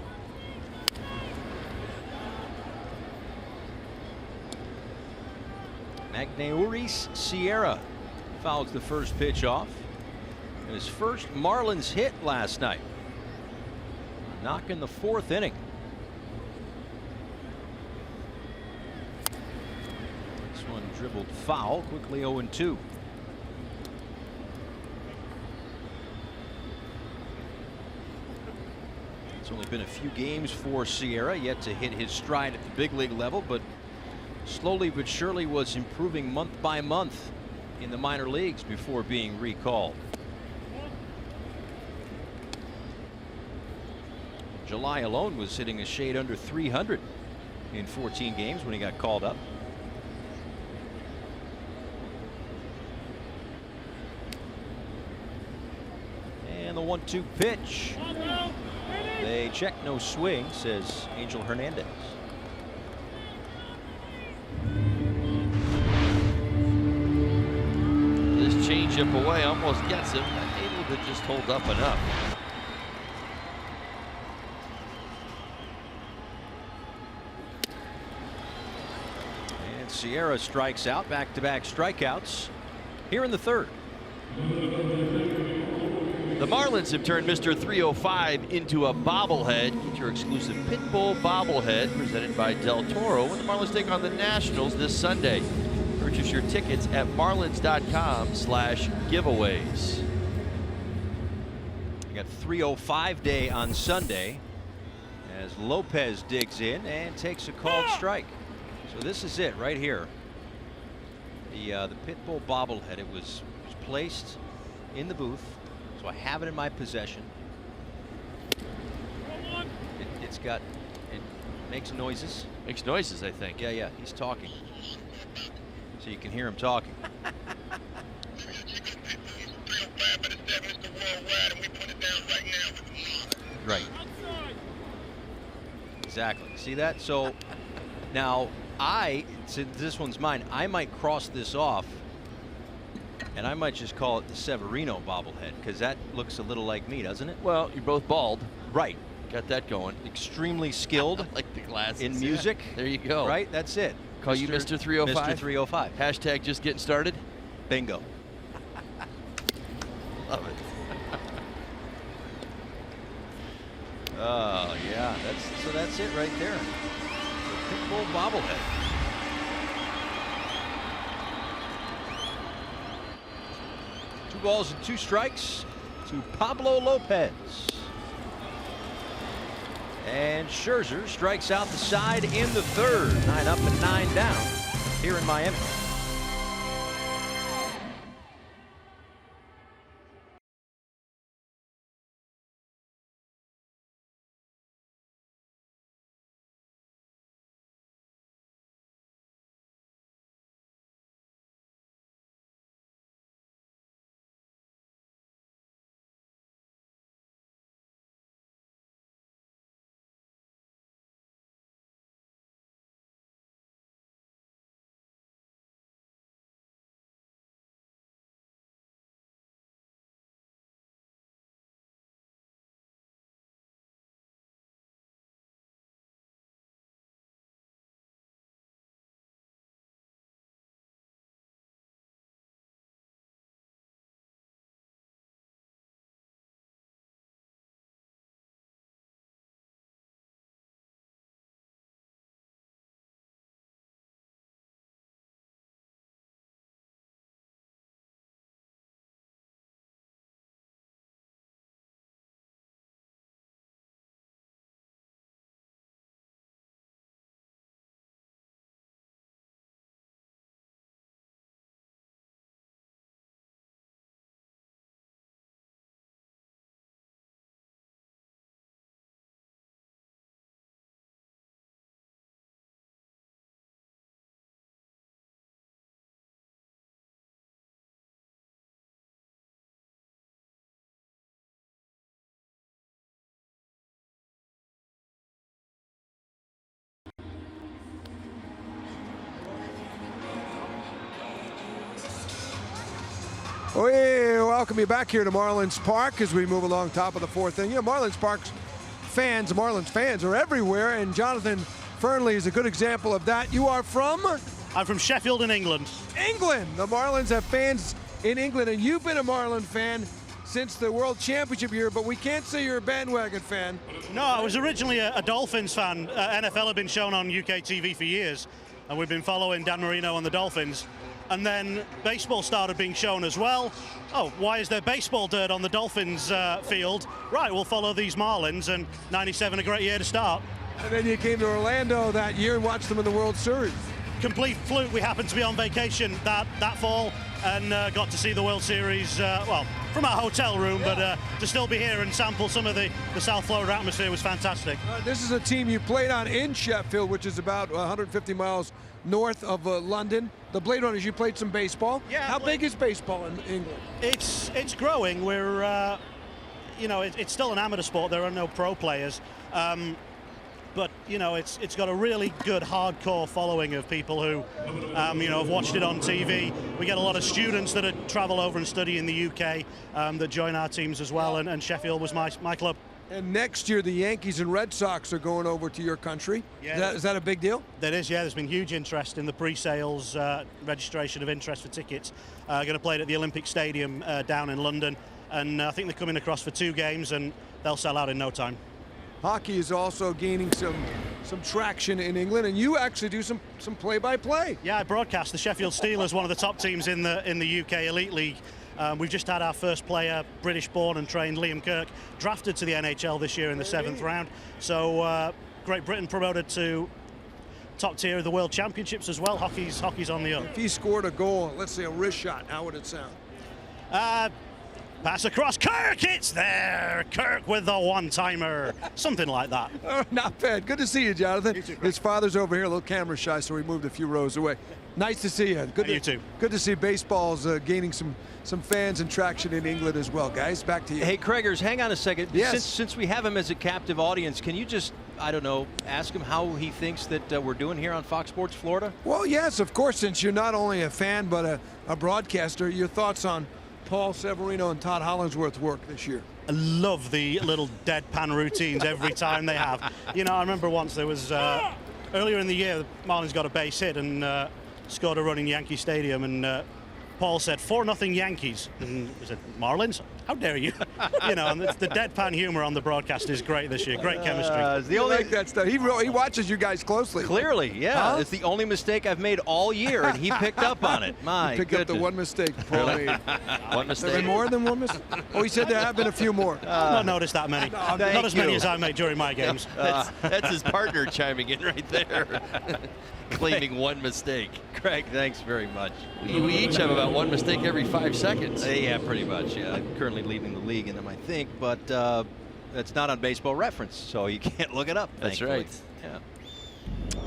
Magneuris Sierra fouls the first pitch off. And his first Marlins hit last night. Knock in the 4th inning. Dribbled foul, quickly 0-2. It's only been a few games for Sierra, yet to hit his stride at the big league level, but slowly but surely was improving month by month in the minor leagues before being recalled. July alone was hitting a shade under 300 in 14 games when he got called up. And the 1-2 pitch. They check, no swing, says Angel Hernandez. This changeup away almost gets him, not able to just hold up enough. And Sierra strikes out, back-to-back strikeouts here in the 3rd. The Marlins have turned Mr. 305 into a bobblehead. Get your exclusive Pitbull bobblehead presented by Del Toro when the Marlins take on the Nationals this Sunday. Purchase your tickets at marlins.com/giveaways. We got 305 day on Sunday as Lopez digs in and takes a called strike. So this is it right here. The Pitbull bobblehead. It was placed in the booth. So I have it in my possession. It makes noises. Makes noises, I think. Yeah, he's talking. So you can hear him talking. Right. Exactly. See that? So now since this one's mine, I might cross this off. And I might just call it the Severino bobblehead because that looks a little like me, doesn't it? Well, you're both bald. Right. Got that going. Extremely skilled like the glasses. in music. Yeah. There you go. Right. That's it. Call you Mr. 305. Mr. 305. Hashtag just getting started. Bingo. Love it. Oh yeah. That's it right there. The Pitbull bobblehead. Two balls and 2 strikes to Pablo Lopez. And Scherzer strikes out the side in the 3rd. 9 up and 9 down here in Miami. We welcome you back here to Marlins Park as we move along top of the fourth inning. You know, Marlins fans are everywhere, and Jonathan Fernley is a good example of that. You are from? I'm from Sheffield in England. England. The Marlins have fans in England, and you've been a Marlin fan since the World Championship year, but we can't say you're a bandwagon fan. No, I was originally a Dolphins fan. NFL had been shown on UK TV for years, and we've been following Dan Marino and the Dolphins. And then baseball started being shown as well. Oh, why is there baseball dirt on the Dolphins field? Right, we'll follow these Marlins, and 97, a great year to start. And then you came to Orlando that year and watched them in the World Series. Complete fluke. We happened to be on vacation that fall and got to see the World Series, well, from our hotel room, but to still be here and sample some of the South Florida atmosphere was fantastic. This is a team you played on in Sheffield, which is about 150 miles north of London. The Blade Runners, you played some baseball. Yeah. How big is baseball in England? It's growing. We're, you know, it's still an amateur sport. There are no pro players. But you know, it's got a really good hardcore following of people who, you know, have watched it on TV. We get a lot of students that travel over and study in the UK that join our teams as well. And Sheffield was my club. And next year, the Yankees and Red Sox are going over to your country. Yeah. Is that a big deal? That is, yeah. There's been huge interest in the pre-sales registration of interest for tickets. Going to play it at the Olympic Stadium down in London, and I think they're coming across for 2 games, and they'll sell out in no time. Hockey is also gaining some traction in England, and you actually do some play-by-play. Yeah, I broadcast the Sheffield Steelers, one of the top teams in the UK Elite League. We've just had our first player, British-born and trained Liam Kirk, drafted to the NHL this year in the 7th round. So Great Britain promoted to top tier of the World Championships as well. Hockey's on the up. If he scored a goal, let's say a wrist shot, how would it sound? Pass across, Kirk, it's there! Kirk with the one-timer. Something like that. Oh, not bad. Good to see you, Jonathan. You too, Craig. His father's over here, a little camera shy, so we moved a few rows away. Nice to see you. You too. Good to see baseball's gaining some fans and traction in England as well, guys. Back to you. Hey, Craigers, hang on a second. Yes. Since we have him as a captive audience, can you just, I don't know, ask him how he thinks that we're doing here on Fox Sports Florida? Well, yes, of course, since you're not only a fan but a broadcaster, your thoughts on Paul Severino and Todd Hollingsworth's work this year? I love the little deadpan routines every time they have. You know, I remember once there was, earlier in the year, the Marlins got a base hit and scored a run in Yankee Stadium, and Paul said, 4-0 Yankees. And we said, Marlins? How dare you? You know, and the deadpan humor on the broadcast is great this year. Great chemistry. It's the I only like that stuff. He watches you guys closely. Clearly, yeah. Huh? It's the only mistake I've made all year, and he picked up on it. My Pick up the goodness. one mistake Paul made. One There been mistake. more than one mistake? Oh, he said there have been a few more. I've not noticed that many. thank Not as many you. as I make during my games. That's his partner chiming in right there, claiming one mistake. Craig, thanks very much. We each have about one mistake every 5 seconds. Yeah, pretty much. Yeah, I'm currently leading the league in them, I think, but it's not on Baseball Reference, so you can't look it up. That's thankfully. right. Yeah.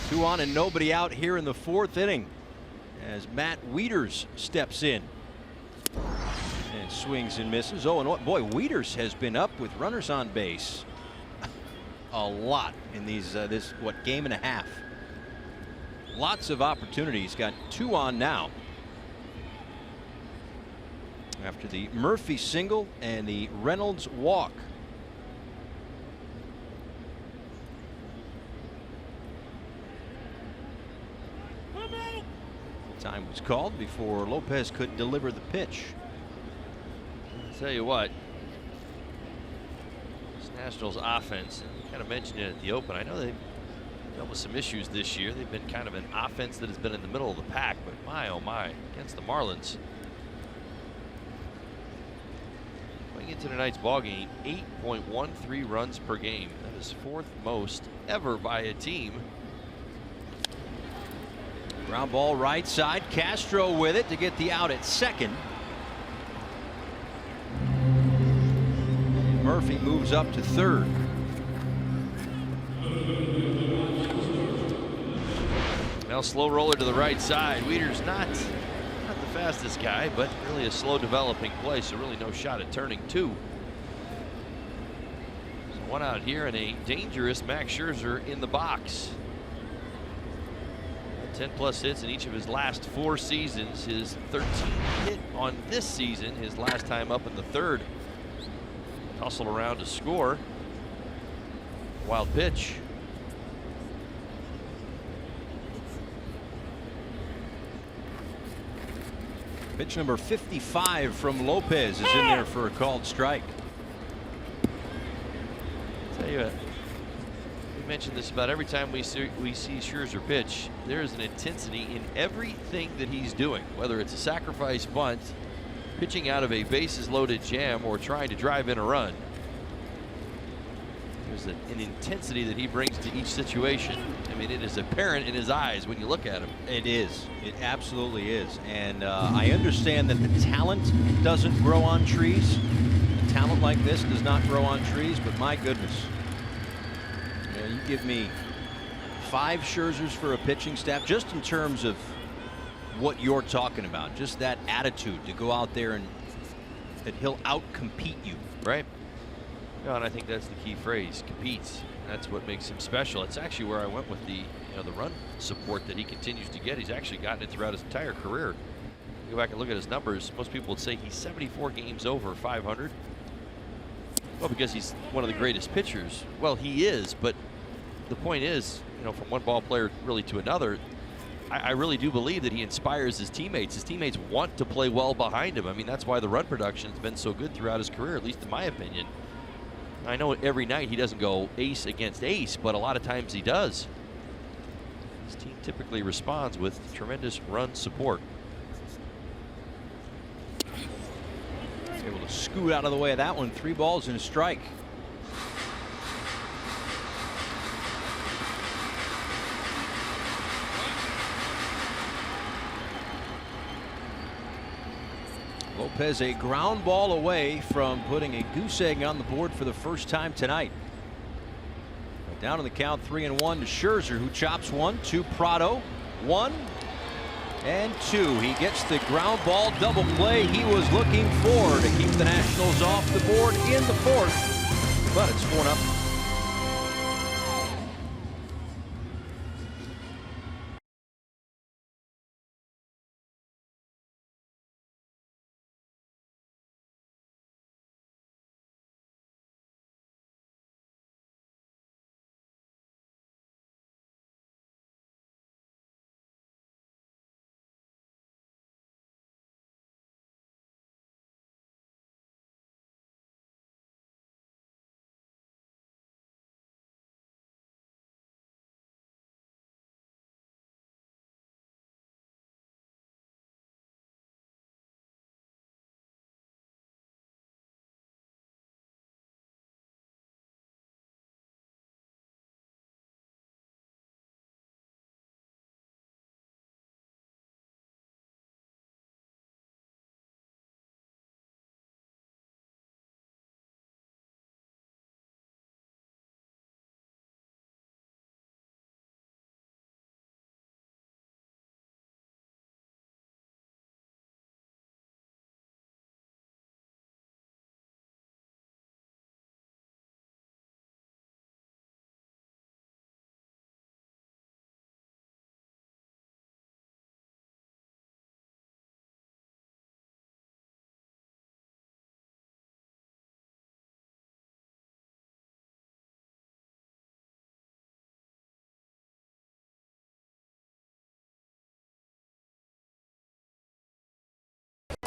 2 on and nobody out here in the 4th inning as Matt Wieters steps in and swings and misses. Oh, and what, boy, Wieters has been up with runners on base a lot in these this game and a half. Lots of opportunities. Got 2 on now after the Murphy single and the Reynolds walk. Time was called before Lopez could deliver the pitch. I'll tell you what, this Nationals offense, and we kind of mentioned it at the open. I know they've dealt with some issues this year. They've been kind of an offense that has been in the middle of the pack, but my, oh my, against the Marlins. Going into tonight's ballgame, 8.13 runs per game. That is 4th most ever by a team. Ground ball right side. Castro with it to get the out at second. Murphy moves up to third. Now slow roller to the right side. Wieters not the fastest guy, but really a slow developing play, so really no shot at turning 2. So 1 out here and a dangerous Max Scherzer in the box. 10+ hits in each of his last 4 seasons. His 13th hit on this season, his last time up in the 3rd. Hustle around to score. Wild pitch. Pitch number 55 from Lopez is in there for a called strike. Tell you what, we mentioned this about every time we see Scherzer pitch. There is an intensity in everything that he's doing, whether it's a sacrifice bunt, pitching out of a bases loaded jam, or trying to drive in a run. There's an intensity that he brings to each situation. I mean, it is apparent in his eyes when you look at him. It is. It absolutely is. And I understand that the talent doesn't grow on trees. A talent like this does not grow on trees, but my goodness. You know, you give me 5 Scherzers for a pitching staff, just in terms of what you're talking about, just that attitude to go out there and that he'll out-compete you. Right. Yeah, and I think that's the key phrase, competes. That's what makes him special. It's actually where I went with the the run support that he continues to get. He's actually gotten it throughout his entire career. Go back and look at his numbers. Most people would say he's 74 games over 500. Well, because he's one of the greatest pitchers. Well, he is, but the point is, from one ball player really to another, I really do believe that he inspires his teammates. His teammates want to play well behind him. I mean, that's why the run production has been so good throughout his career, at least in my opinion. I know every night he doesn't go ace against ace, but a lot of times he does. His team typically responds with tremendous run support. Able to scoot out of the way of that one. 3 balls and a strike. Lopez a ground ball away from putting a goose egg on the board for the first time tonight. Down in the count, 3-1 to Scherzer, who chops 1, 2 Prado, 1 and 2. He gets the ground ball double play he was looking for to keep the Nationals off the board in the 4th, but it's 4-0.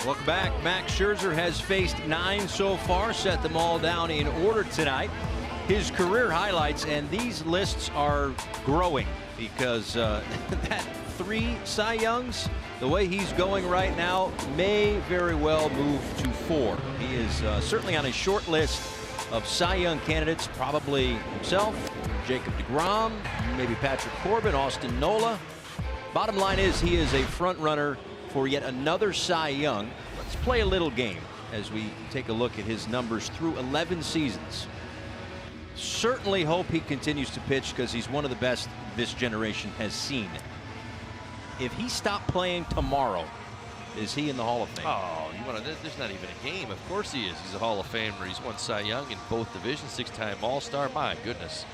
Welcome back. Max Scherzer has faced 9 so far, set them all down in order tonight. His career highlights, and these lists are growing because that 3 Cy Youngs, the way he's going right now, may very well move to 4. He is certainly on a short list of Cy Young candidates, probably himself, Jacob deGrom, maybe Patrick Corbin, Austin Nola. Bottom line is he is a front runner for yet another Cy Young. Let's play a little game as we take a look at his numbers through 11 seasons. Certainly hope he continues to pitch because he's one of the best this generation has seen. If he stopped playing tomorrow, is he in the Hall of Fame? Oh, there's not even a game. Of course he is. He's a Hall of Famer. He's won Cy Young in both divisions, 6-time All-Star. My goodness.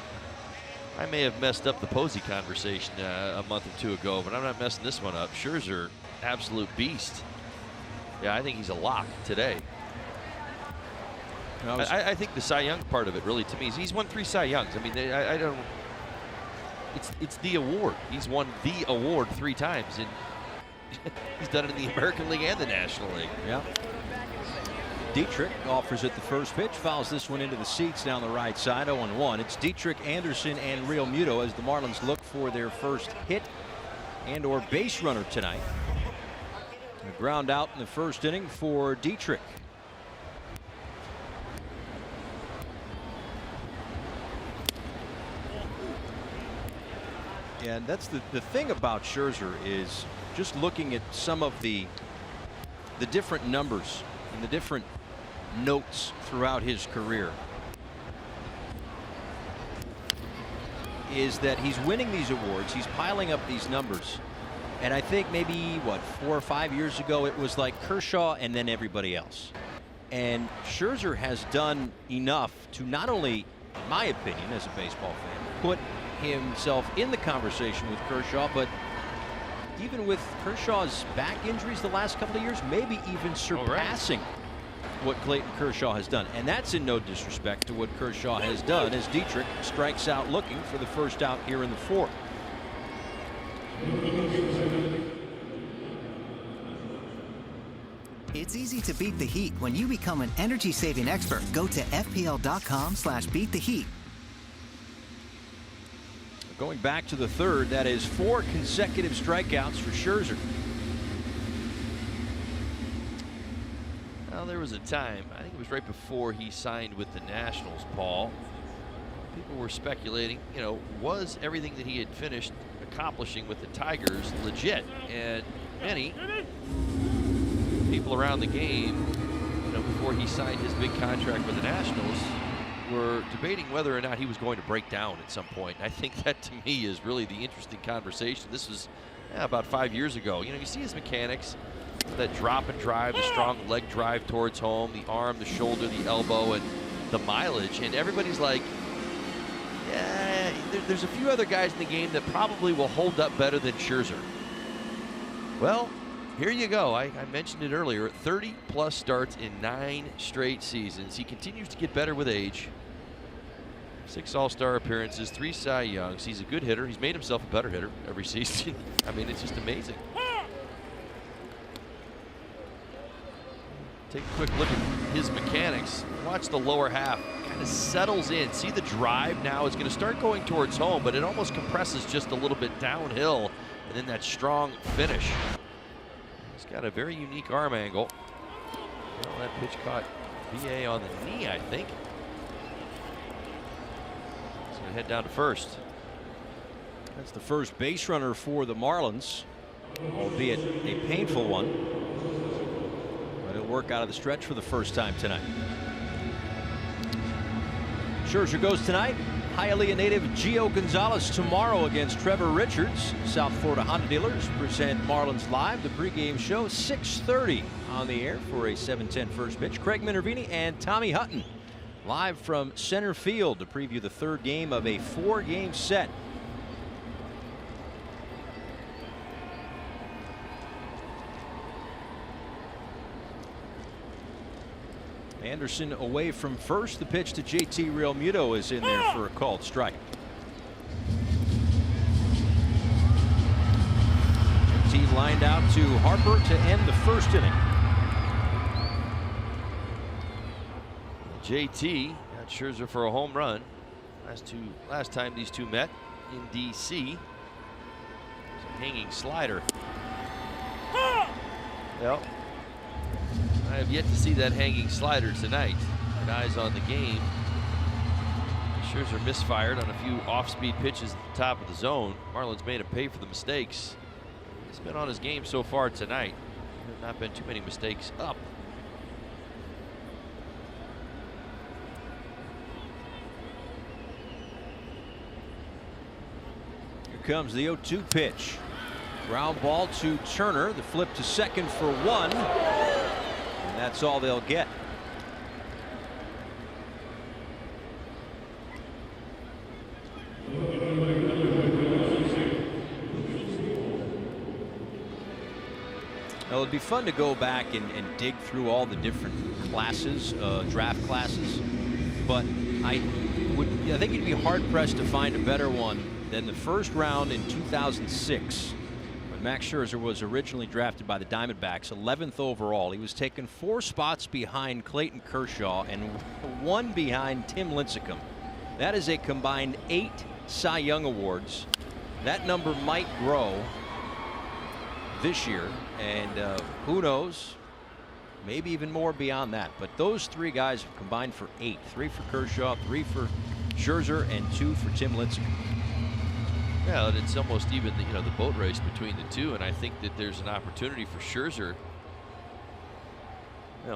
I may have messed up the Posey conversation a month or two ago, but I'm not messing this one up. Scherzer, absolute beast. Yeah, I think he's a lock today. I think the Cy Young part of it, really, to me, is he's won 3 Cy Youngs. I mean, I don't. It's the award. He's won the award 3 times, and he's done it in the American League and the National League. Yeah. Dietrich offers it the first pitch, fouls this one into the seats down the right side, 0-1. It's Dietrich, Anderson, and Realmuto as the Marlins look for their first hit and or base runner tonight. A ground out in the first inning for Dietrich. And that's the thing about Scherzer is just looking at some of the different numbers and the different notes throughout his career is that he's winning these awards, he's piling up these numbers, and I think maybe what 4 or 5 years ago it was like Kershaw and then everybody else, and Scherzer has done enough to not only, in my opinion as a baseball fan, put himself in the conversation with Kershaw, but even with Kershaw's back injuries the last couple of years, maybe even surpassing what Clayton Kershaw has done. And that's in no disrespect to what Kershaw has done as Dietrich strikes out looking for the first out here in the 4th. It's easy to beat the heat when you become an energy saving expert. Go to FPL.com/beattheheat. Going back to the 3rd, that is 4 consecutive strikeouts for Scherzer. Well, there was a time, I think it was right before he signed with the Nationals, Paul. People were speculating, you know, was everything that he had finished accomplishing with the Tigers legit? And many people around the game, you know, before he signed his big contract with the Nationals, were debating whether or not he was going to break down at some point. I think that, to me, is really the interesting conversation. This was about 5 years ago. You know, you see his mechanics, that drop and drive, the strong leg drive towards home, the arm, the shoulder, the elbow, and the mileage. And everybody's like, yeah, there's a few other guys in the game that probably will hold up better than Scherzer. Well, here you go. I mentioned it earlier. 30-plus starts in 9 straight seasons. He continues to get better with age. 6 All-Star appearances, 3 Cy Youngs. He's a good hitter. He's made himself a better hitter every season. I mean, it's just amazing. Take a quick look at his mechanics. Watch the lower half. Kind of settles in. See the drive now is going to start going towards home, but it almost compresses just a little bit downhill. And then that strong finish. He's got a very unique arm angle. Well, that pitch caught VA on the knee, I think. He's going to head down to first. That's the first base runner for the Marlins, albeit a painful one. But it'll work out of the stretch for the first time tonight. Scherzer goes tonight. Hialeah native Gio Gonzalez tomorrow against Trevor Richards. South Florida Honda dealers present Marlins Live, the pregame show, 6:30 on the air for a 7:10 first pitch. Craig Minervini and Tommy Hutton live from center field to preview the 3rd game of a 4-game set. Anderson away from first. The pitch to JT Realmuto is in there for a called strike. JT lined out to Harper to end the first inning. JT got Scherzer for a home run. Last time these two met in D.C. It's a hanging slider. Well, I have yet to see that hanging slider tonight. Got eyes on the game. Scherzer misfired on a few off-speed pitches at the top of the zone. Marlins made him pay for the mistakes. He's been on his game so far tonight. There have not been too many mistakes up. Here comes the 0-2 pitch. Ground ball to Turner. The flip to second for 1. And that's all they'll get. Well, it'd be fun to go back and dig through all the different classes, draft classes, but I think you'd be hard-pressed to find a better one than the first round in 2006. Max Scherzer was originally drafted by the Diamondbacks, 11th overall. He was taken 4 spots behind Clayton Kershaw and 1 behind Tim Lincecum. That is a combined 8 Cy Young awards. That number might grow this year, and who knows, maybe even more beyond that. But those 3 guys have combined for 8. 3 for Kershaw, 3 for Scherzer, and 2 for Tim Lincecum. Yeah, and it's almost even the boat race between the two, and I think that there's an opportunity for Scherzer.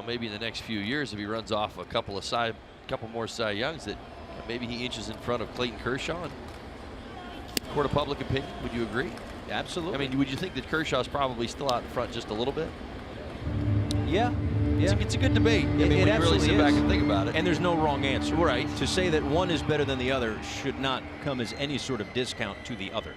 Maybe in the next few years, if he runs off a couple more Cy Youngs, that maybe he inches in front of Clayton Kershaw. In court of public opinion, would you agree? Absolutely. I mean, would you think that Kershaw's probably still out in front just a little bit? Yeah. It's a good debate. When you really sit back and think about it. And there's no wrong answer. Right. To say that one is better than the other should not come as any sort of discount to the other.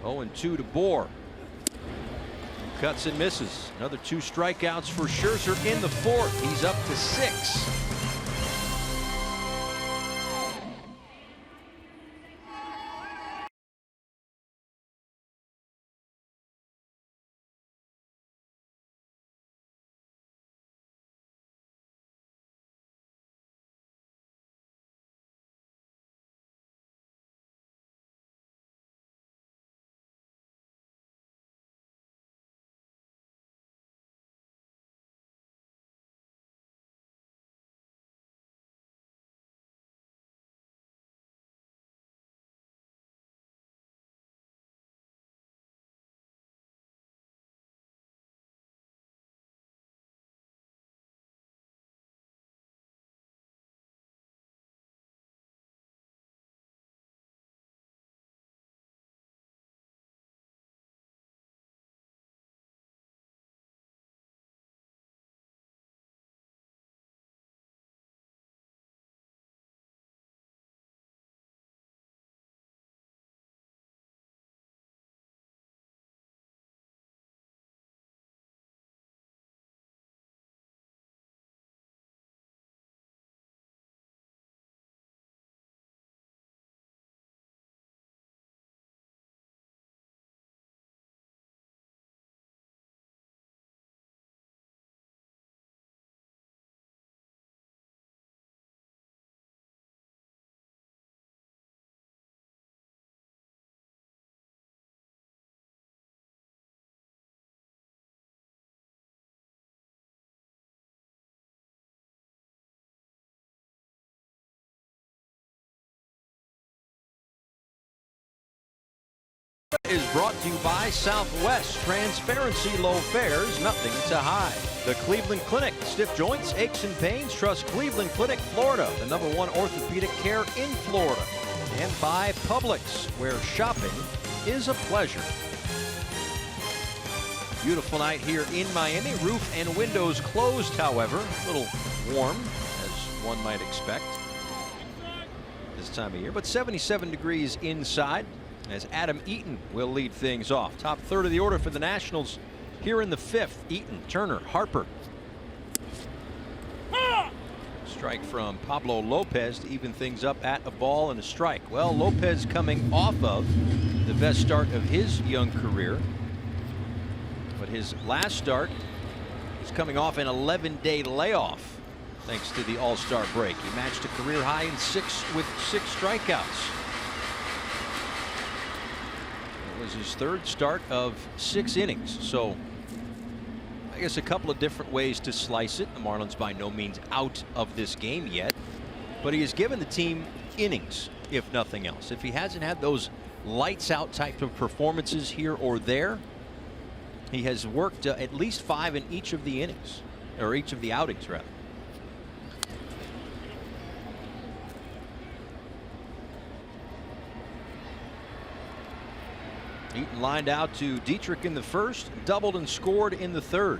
Oh, and 2 to Bohr. Cuts and misses. Another 2 strikeouts for Scherzer in the 4th. He's up to 6. Is brought to you by Southwest. Transparency, low fares, nothing to hide. The Cleveland Clinic. Stiff joints, aches and pains. Trust Cleveland Clinic, Florida, the #1 orthopedic care in Florida. And by Publix, where shopping is a pleasure. Beautiful night here in Miami. Roof and windows closed, however. A little warm, as one might expect this time of year. But 77 degrees inside, as Adam Eaton will lead things off. Top third of the order for the Nationals here in the 5th. Eaton, Turner, Harper. Strike from Pablo Lopez to even things up at a ball and a strike. Well, Lopez coming off of the best start of his young career. But his last start is coming off an 11-day layoff thanks to the All-Star break. He matched a career high in 6 strikeouts. It was his 3rd start of 6 innings. So I guess a couple of different ways to slice it. The Marlins by no means out of this game yet, but he has given the team innings, if nothing else. If he hasn't had those lights out type of performances here or there, he has worked at least 5 in each of the innings, or each of the outings rather. Eaton lined out to Dietrich in the 1st, doubled and scored in the 3rd.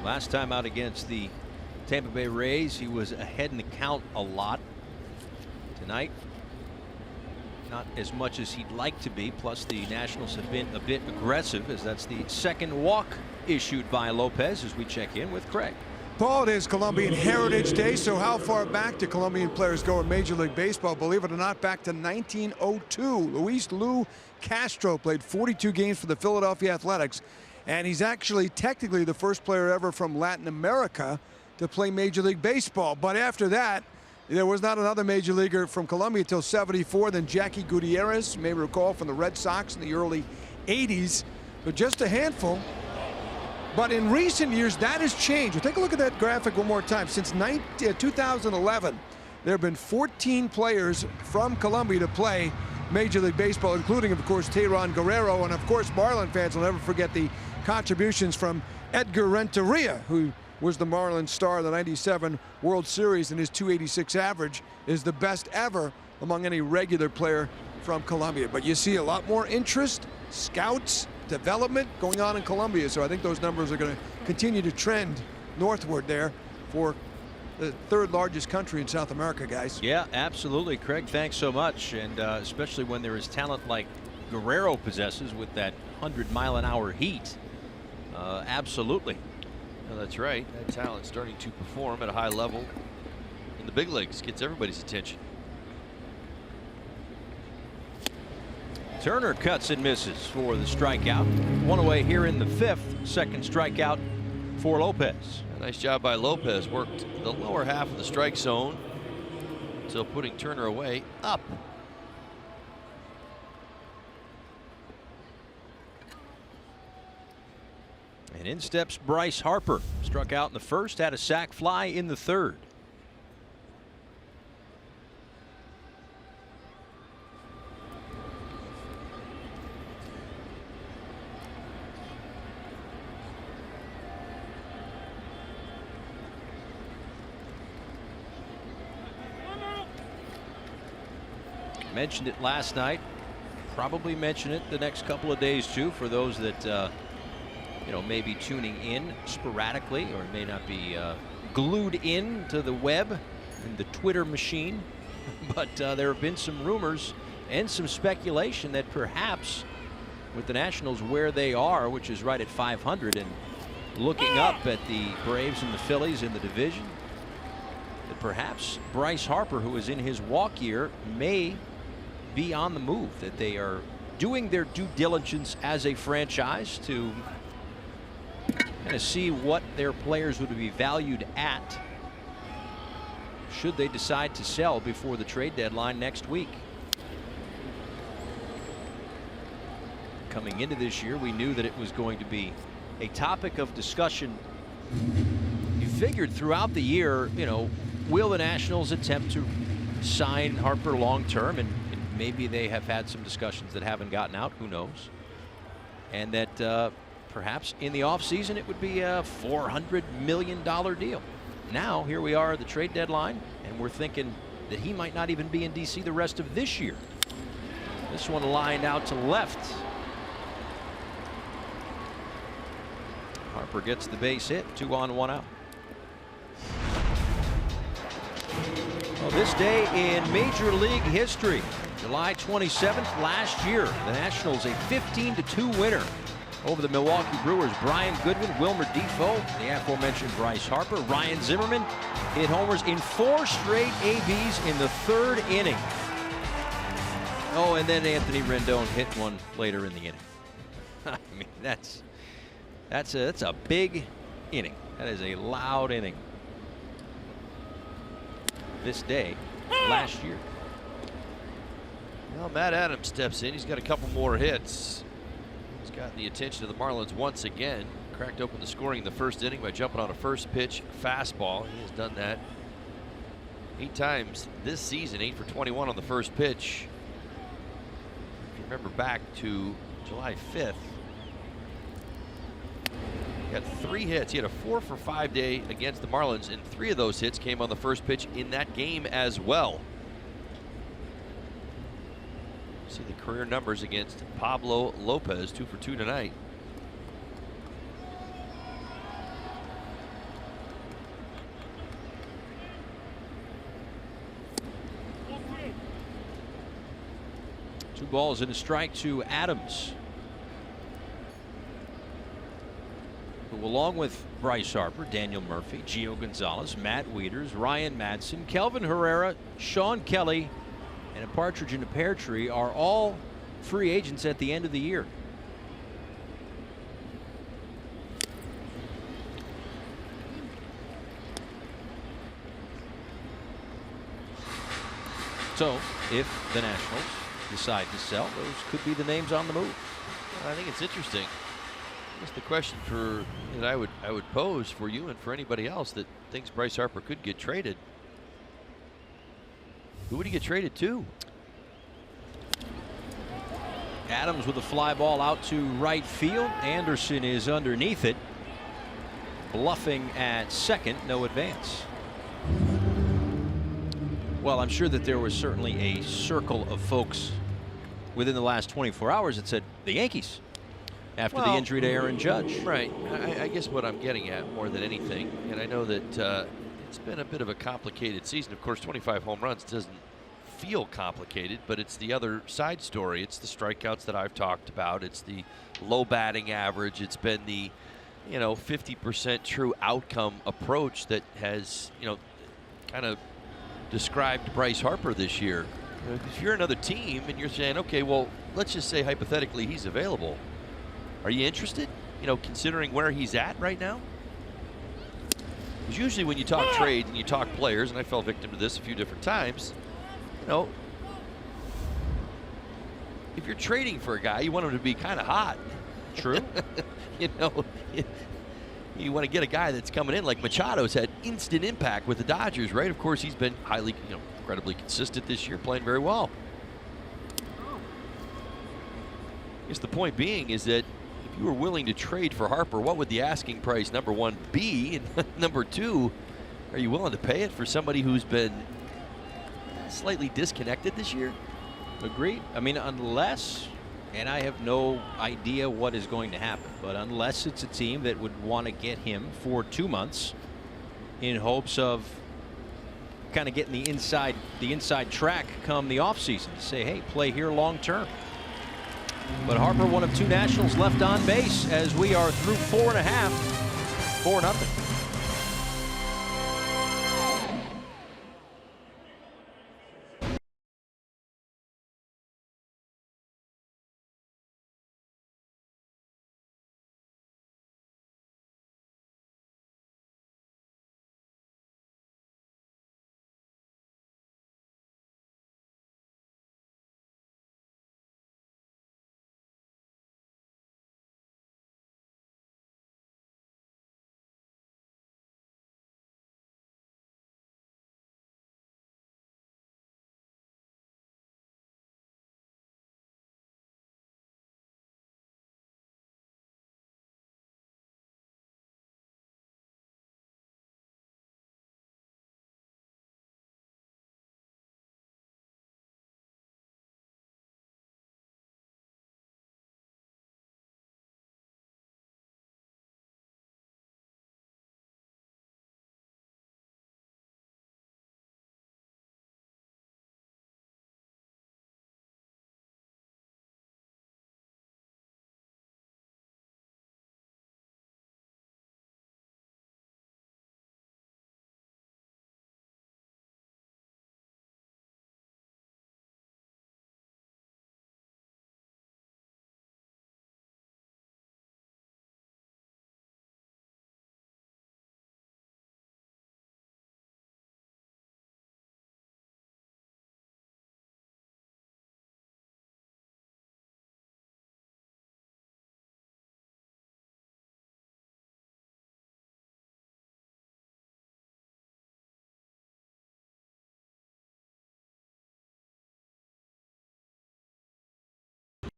Last time out against the Tampa Bay Rays, he was ahead in the count a lot. Tonight, not as much as he'd like to be. Plus, the Nationals have been a bit aggressive, as that's the second walk issued by Lopez as we check in with Craig. Paul, it is Colombian Heritage Day, so how far back do Colombian players go in Major League Baseball? Believe it or not, back to 1902. Luis Lou Castro played 42 games for the Philadelphia Athletics, and he's actually technically the first player ever from Latin America to play Major League Baseball. But after that, there was not another major leaguer from Colombia until '74. Then Jackie Gutierrez, you may recall, from the Red Sox in the early '80s. But just a handful. But in recent years, that has changed. Well, take a look at that graphic one more time. Since 2011, there have been 14 players from Colombia to play Major League Baseball, including, of course, Teheran Guerrero. And, of course, Marlin fans will never forget the contributions from Edgar Renteria, who was the Marlins star of the '97 World Series, and his .286 average is the best ever among any regular player from Colombia. But you see a lot more interest, scouts, development going on in Colombia, so I think those numbers are going to continue to trend northward there for the third largest country in South America, guys. Yeah, absolutely, Craig. Thanks so much, and especially when there is talent like Guerrero possesses with that 100-mile-an-hour heat. Absolutely. No, that's right. That talent starting to perform at a high level in the big leagues gets everybody's attention. Turner cuts and misses for the strikeout. One away here in the fifth. Second strikeout for Lopez. A nice job by Lopez. Worked the lower half of the strike zone until putting Turner away up. And in steps Bryce Harper. Struck out in the first, had a sac fly in the third. Mentioned it last night. Probably mention it the next couple of days too, for those that you know, may be tuning in sporadically or may not be glued in to the web and the Twitter machine. But there have been some rumors and some speculation that perhaps with the Nationals where they are, which is right at 500, and looking up at the Braves and the Phillies in the division, that perhaps Bryce Harper, who is in his walk year, may be on the move, that they are doing their due diligence as a franchise to kind of see what their players would be valued at should they decide to sell before the trade deadline next week. Coming into this year, we knew that it was going to be a topic of discussion. You figured throughout the year, you know, will the Nationals attempt to sign Harper long term, and maybe they have had some discussions that haven't gotten out, who knows, and that perhaps in the offseason it would be a $400 million deal. Now here we are at the trade deadline, and we're thinking that he might not even be in DC the rest of this year. This one lined out to left. Harper gets the base hit, 2 on 1 out. Well, this day in Major League history, July 27th last year, the Nationals a 15-2 winner over the Milwaukee Brewers. Brian Goodwin, Wilmer Defoe, the aforementioned Bryce Harper, Ryan Zimmerman hit homers in 4 straight ABs in the 3rd inning. Oh, and then Anthony Rendon hit one later in the inning. I mean, that's a big inning. That is a loud inning. This day last year. Well, Matt Adams steps in. He's got a couple more hits. He's got the attention of the Marlins once again. Cracked open the scoring in the first inning by jumping on a first pitch fastball. He has done that 8 times this season, 8 for 21 on the first pitch. If you remember back to July 5th, he had 3 hits. He had a 4 for 5 day against the Marlins, and 3 of those hits came on the first pitch in that game as well. See the career numbers against Pablo Lopez, 2 for 2 tonight. 2 balls and a strike to Adams, who, along with Bryce Harper, Daniel Murphy, Gio Gonzalez, Matt Wieters, Ryan Madsen, Kelvin Herrera, Sean Kelly, and a partridge in a pear tree, are all free agents at the end of the year. So, if the Nationals decide to sell, those could be the names on the move. I think it's interesting. I guess the question that I would pose for you and for anybody else that thinks Bryce Harper could get traded, who would he get traded to? Adams with a fly ball out to right field. Anderson is underneath it, bluffing at second. No advance. Well, I'm sure that there was certainly a circle of folks within the last 24 hours that said the Yankees after the injury to Aaron Judge. Right. I guess what I'm getting at more than anything, and I know that it's been a bit of a complicated season. Of course, 25 home runs doesn't feel complicated, but it's the other side story. It's the strikeouts that I've talked about. It's the low batting average. It's been the 50% true outcome approach that has kind of described Bryce Harper this year. If you're another team and you're saying, okay, well, let's just say hypothetically he's available, are you interested? Considering where he's at right now? Because usually when you talk trades and you talk players, and I fell victim to this a few different times, if you're trading for a guy, you want him to be kind of hot. True. You want to get a guy that's coming in like Machado's had instant impact with the Dodgers, right? Of course, he's been highly, incredibly consistent this year, playing very well. I guess the point being is that if you were willing to trade for Harper, what would the asking price, number one, be? And number two, are you willing to pay it for somebody who's been slightly disconnected this year? Agreed. I mean, unless, and I have no idea what is going to happen, but unless it's a team that would want to get him for 2 months in hopes of kind of getting the inside track come the offseason to say, hey, play here long term. But Harper, one of 2 Nationals left on base as we are through 4.5, 4-0.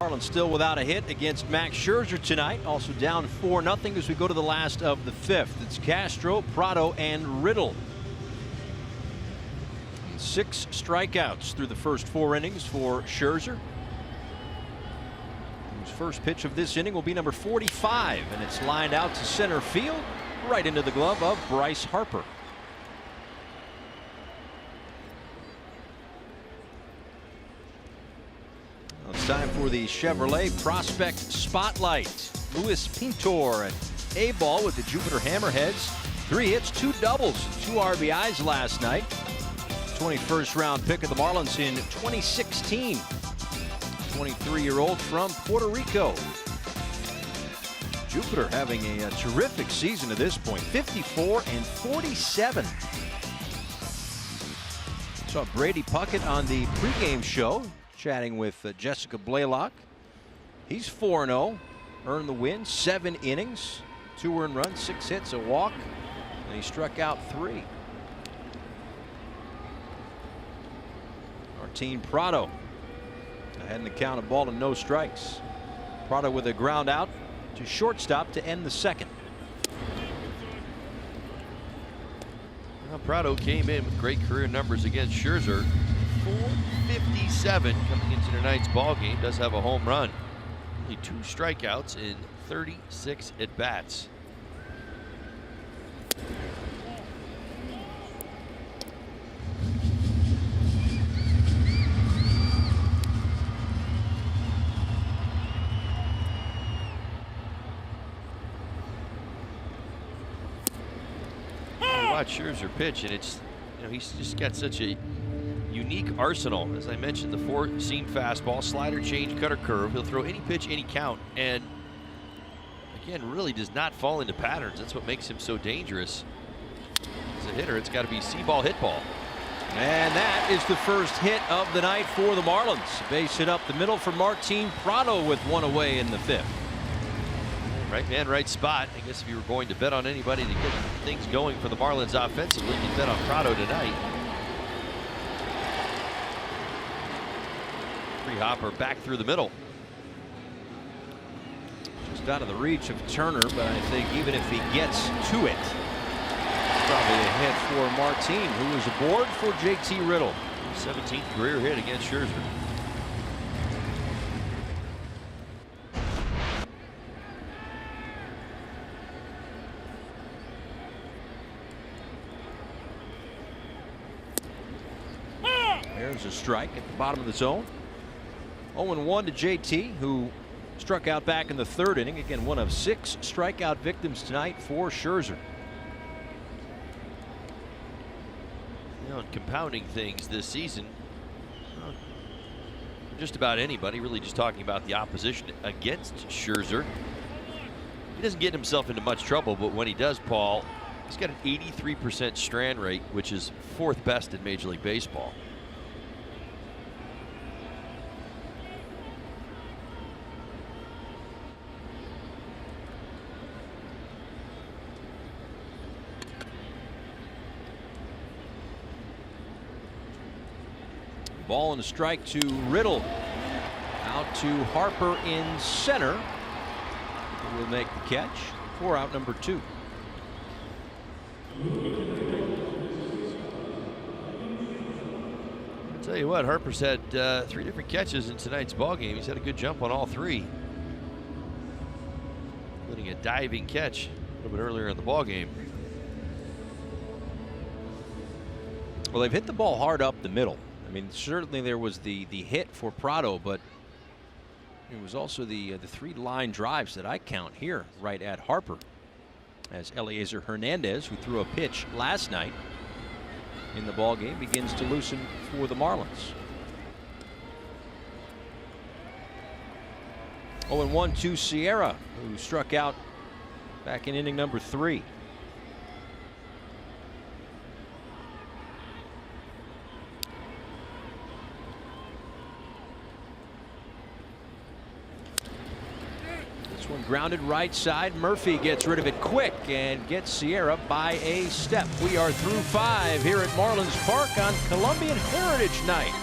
Marlins still without a hit against Max Scherzer tonight. Also down 4-0 as we go to the last of the 5th. It's Castro, Prado, and Riddle. And 6 strikeouts through the first 4 innings for Scherzer, whose first pitch of this inning will be number 45, and it's lined out to center field, right into the glove of Bryce Harper. Well, it's time for the Chevrolet Prospect Spotlight. Luis Pintor at A-ball with the Jupiter Hammerheads. 3 hits, 2 doubles, 2 RBIs last night. 21st round pick of the Marlins in 2016. 23-year-old from Puerto Rico. Jupiter having a terrific season to this point. 54 and 47. Saw Brady Puckett on the pregame show chatting with Jessica Blaylock. He's 4-0. Earned the win, 7 innings, 2 earned runs, 6 hits, a walk, and he struck out 3. Martin Prado ahead in the count, of 1 and no strikes. Prado with a ground out to shortstop to end the second. Well, Prado came in with great career numbers against Scherzer. 457 coming into tonight's ball game. Does have a home run. Only 2 strikeouts in 36 at-bats. Watch Scherzer pitch, and it's, he's just got such a unique arsenal. As I mentioned, the 4-seam fastball, slider, change, cutter, curve. He'll throw any pitch, any count, and again, really does not fall into patterns. That's what makes him so dangerous. As a hitter, it's got to be see-ball, hit ball. And that is the first hit of the night for the Marlins. Base hit up the middle for Martin Prado with 1 away in the 5th. Right man, right spot. I guess if you were going to bet on anybody to get things going for the Marlins offensively, you can bet on Prado tonight. Free hopper back through the middle. Just out of the reach of Turner, but I think even if he gets to it, probably a hit for Martin, who is aboard for JT Riddle. 17th career hit against Scherzer. There's a strike at the bottom of the zone. 0-1 to JT, who struck out back in the 3rd inning. Again, one of 6 strikeout victims tonight for Scherzer. And compounding things this season, just about anybody, really just talking about the opposition against Scherzer. He doesn't get himself into much trouble, but when he does, Paul, he's got an 83% strand rate, which is 4th best in Major League Baseball. Ball and a strike to Riddle. Out to Harper in center. Who will make the catch for out number 2. I'll tell you what, Harper's had 3 different catches in tonight's ball game. He's had a good jump on all 3, including a diving catch a little bit earlier in the ball game. Well, they've hit the ball hard up the middle. I mean, certainly there was the hit for Prado, but it was also the 3 line drives that I count here right at Harper, as Eliezer Hernandez, who threw a pitch last night in the ball game, begins to loosen for the Marlins. 0-1 to Sierra, who struck out back in inning number 3. One grounded right side. Murphy gets rid of it quick and gets Sierra by a step. We are through 5 here at Marlins Park on Colombian Heritage Night.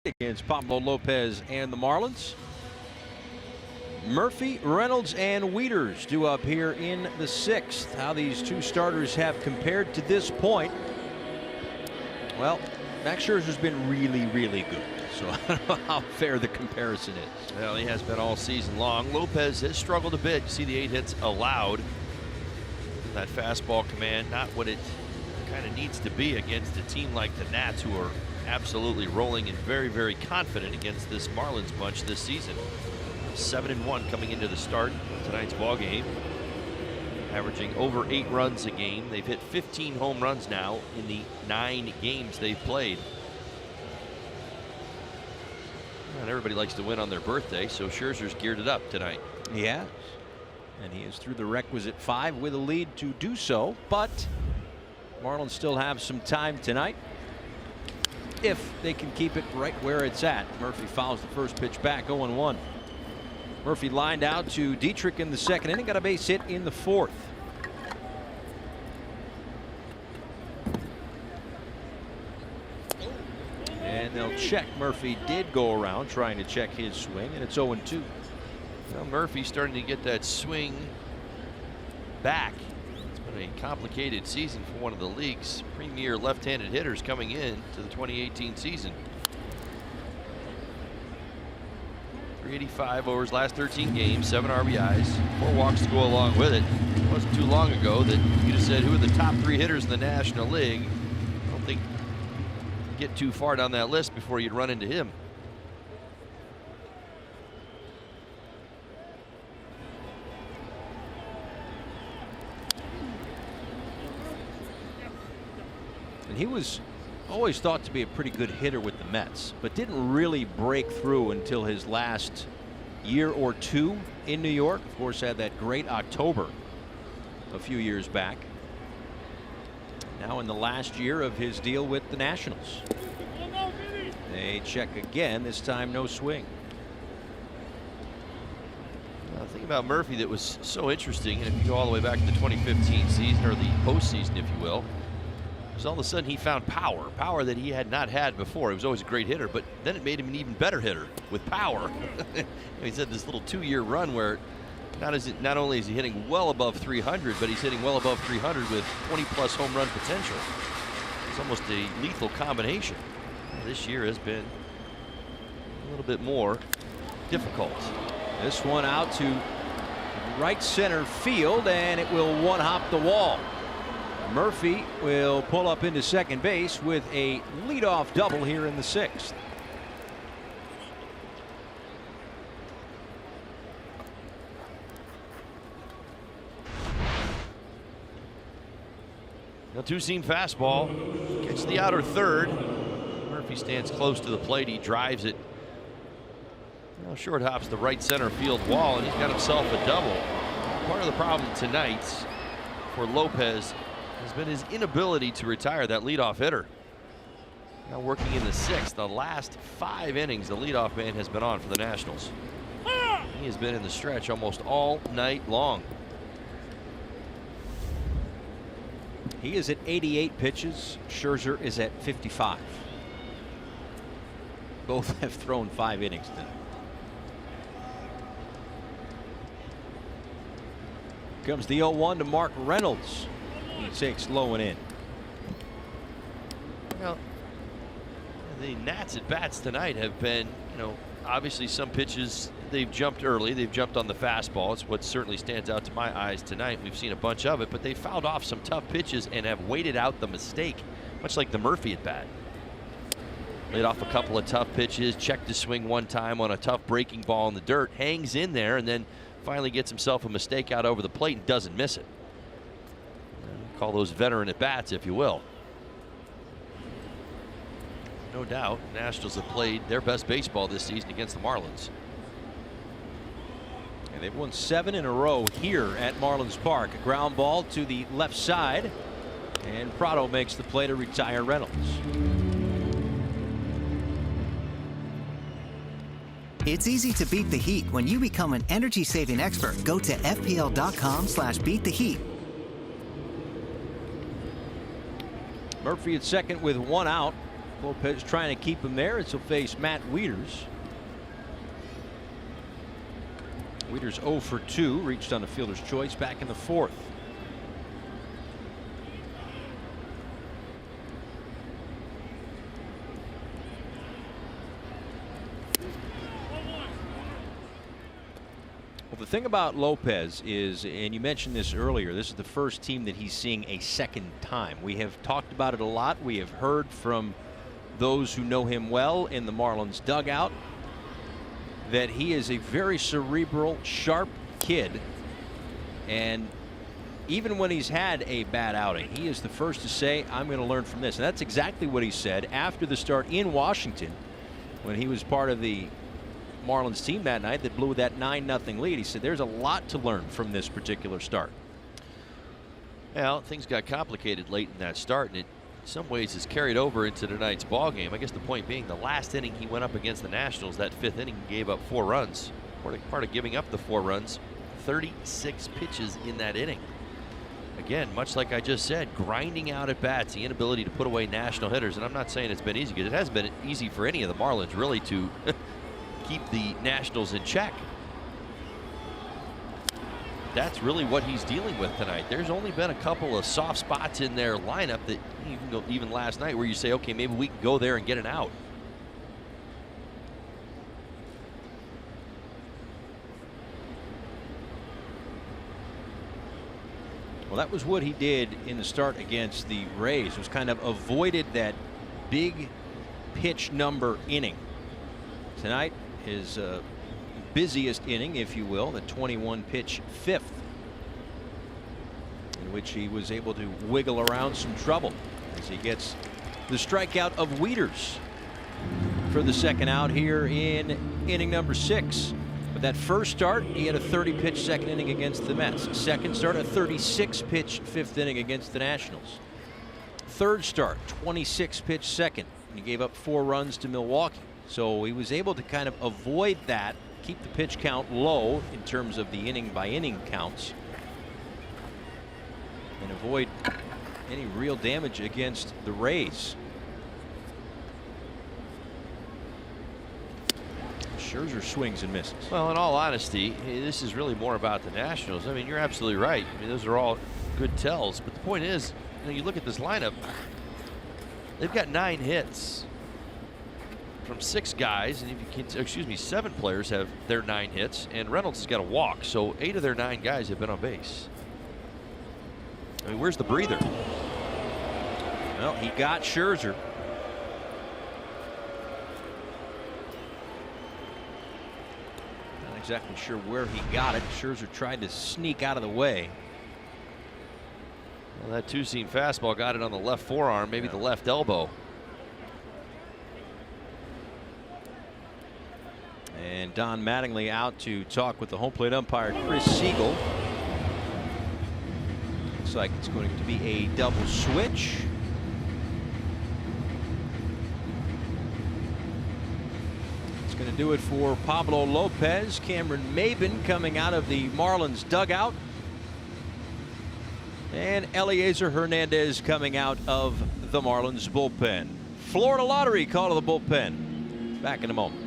against Pablo Lopez and the Marlins. Murphy, Reynolds, and Wieters due up here in the 6th. How these two starters have compared to this point. Well, Max Scherzer's been really, really good. So I don't know how fair the comparison is. Well, he has been all season long. Lopez has struggled a bit. You see the 8 hits allowed. That fastball command, not what it kind of needs to be against a team like the Nats, who are absolutely rolling and very, very confident against this Marlins bunch this season. 7-1 coming into the start of tonight's ball game, averaging over 8 runs a game. They've hit 15 home runs now in the 9 games they've played. And everybody likes to win on their birthday, so Scherzer's geared it up tonight. Yeah, and he is through the requisite 5 with a lead to do so, but Marlins still have some time tonight if they can keep it right where it's at. Murphy fouls the first pitch back, 0-1. Murphy lined out to Dietrich in the 2nd inning, got a base hit in the 4th. And they'll check. Murphy did go around trying to check his swing, and it's 0-2. Well, Murphy's starting to get that swing back. It's been a complicated season for one of the league's premier left-handed hitters coming in to the 2018 season. 385 over his last 13 games, 7 RBIs, 4 walks to go along with it. It wasn't too long ago that you'd have said, who are the top 3 hitters in the National League? I don't think you'd get too far down that list before you'd run into him. And he was always thought to be a pretty good hitter with the Mets, but didn't really break through until his last year or 2 in New York. Of course, had that great October a few years back. Now in the last year of his deal with the Nationals. They check again, this time no swing. The thing about Murphy that was so interesting, and if you go all the way back to the 2015 season, or the postseason, if you will, was all of a sudden he found power that he had not had before. He was always a great hitter, but then it made him an even better hitter with power. He's had this little 2-year run where not only is he hitting well above 300, but he's hitting well above 300 with 20+ home run potential. It's almost a lethal combination. This year has been a little bit more difficult. This one out to right center field, and it will one-hop the wall. Murphy will pull up into second base with a leadoff double here in the 6th. Now, 2-seam fastball gets the outer third. Murphy stands close to the plate. He drives it. Now short hops the right center field wall, and he's got himself a double. Part of the problem tonight for Lopez has been his inability to retire that leadoff hitter. Now working in the 6th, the last 5 innings the leadoff man has been on for the Nationals. He has been in the stretch almost all night long. He is at 88 pitches. Scherzer is at 55. Both have thrown 5 innings tonight. Comes the 0-1 to Mark Reynolds. He takes low and in. Well, the Nats at bats tonight have been, obviously some pitches they've jumped early. They've jumped on the fastball. It's what certainly stands out to my eyes tonight. We've seen a bunch of it, but they fouled off some tough pitches and have waited out the mistake, much like the Murphy at bat. Laid off a couple of tough pitches, checked the swing one time on a tough breaking ball in the dirt, hangs in there, and then finally gets himself a mistake out over the plate and doesn't miss it. Call those veteran at bats, if you will. No doubt, Nationals have played their best baseball this season against the Marlins. And they've won 7 in a row here at Marlins Park. A ground ball to the left side, and Prado makes the play to retire Reynolds. It's easy to beat the heat when you become an energy-saving expert. Go to fpl.com/beattheheat. Murphy at second with 1 out. Lopez trying to keep him there as he'll face Matt Wieters. Wieters 0 for 2, reached on a fielder's choice back in the 4th. Well, the thing about Lopez is, and you mentioned this earlier, this is the first team that he's seeing a second time. We have talked about it a lot. We have heard from those who know him well in the Marlins dugout that he is a very cerebral, sharp kid. And even when he's had a bad outing, he is the first to say, I'm going to learn from this. And that's exactly what he said after the start in Washington when he was part of the Marlins team that night that blew that 9-0 lead. He said there's a lot to learn from this particular start. Well, things got complicated late in that start, and it in some ways is carried over into tonight's ball game. I guess the point being, the last inning he went up against the Nationals, that 5th inning, gave up 4 runs. Part of giving up the 4 runs, 36 pitches in that inning. Again, much like I just said, grinding out at bats, the inability to put away National hitters. And I'm not saying it's been easy, because it hasn't been easy for any of the Marlins really to keep the Nationals in check. That's really what he's dealing with tonight. There's only been a couple of soft spots in their lineup that you can go, even last night, where you say, okay, maybe we can go there and get an out. Well, that was what he did in the start against the Rays. Was kind of avoided that big pitch number inning. Tonight, his busiest inning, if you will, the 21 pitch 5th, in which he was able to wiggle around some trouble as he gets the strikeout of Wieters for the second out here in inning number 6. But that first start, he had a 30 pitch second inning against the Mets. Second start, a 36 pitch 5th inning against the Nationals. Third start, 26 pitch second, and he gave up 4 runs to Milwaukee. So he was able to kind of avoid that, keep the pitch count low in terms of the inning by inning counts, and avoid any real damage against the Rays. Scherzer swings and misses. Well, in all honesty, this is really more about the Nationals. I mean, you're absolutely right. I mean, those are all good tells. But the point is, you look at this lineup, they've got 9 hits from 6 guys, and if you can, excuse me, 7 players have their 9 hits, and Reynolds has got a walk. So 8 of their 9 guys have been on base. I mean, where's the breather? Well, he got Scherzer. Not exactly sure where he got it. Scherzer tried to sneak out of the way. Well, that 2-seam fastball got it on the left forearm, maybe the left elbow. And Don Mattingly out to talk with the home plate umpire, Chris Siegel. Looks like it's going to be a double switch. It's going to do it for Pablo Lopez. Cameron Maben coming out of the Marlins dugout. And Eliezer Hernandez coming out of the Marlins bullpen. Florida Lottery call to the bullpen. Back in a moment.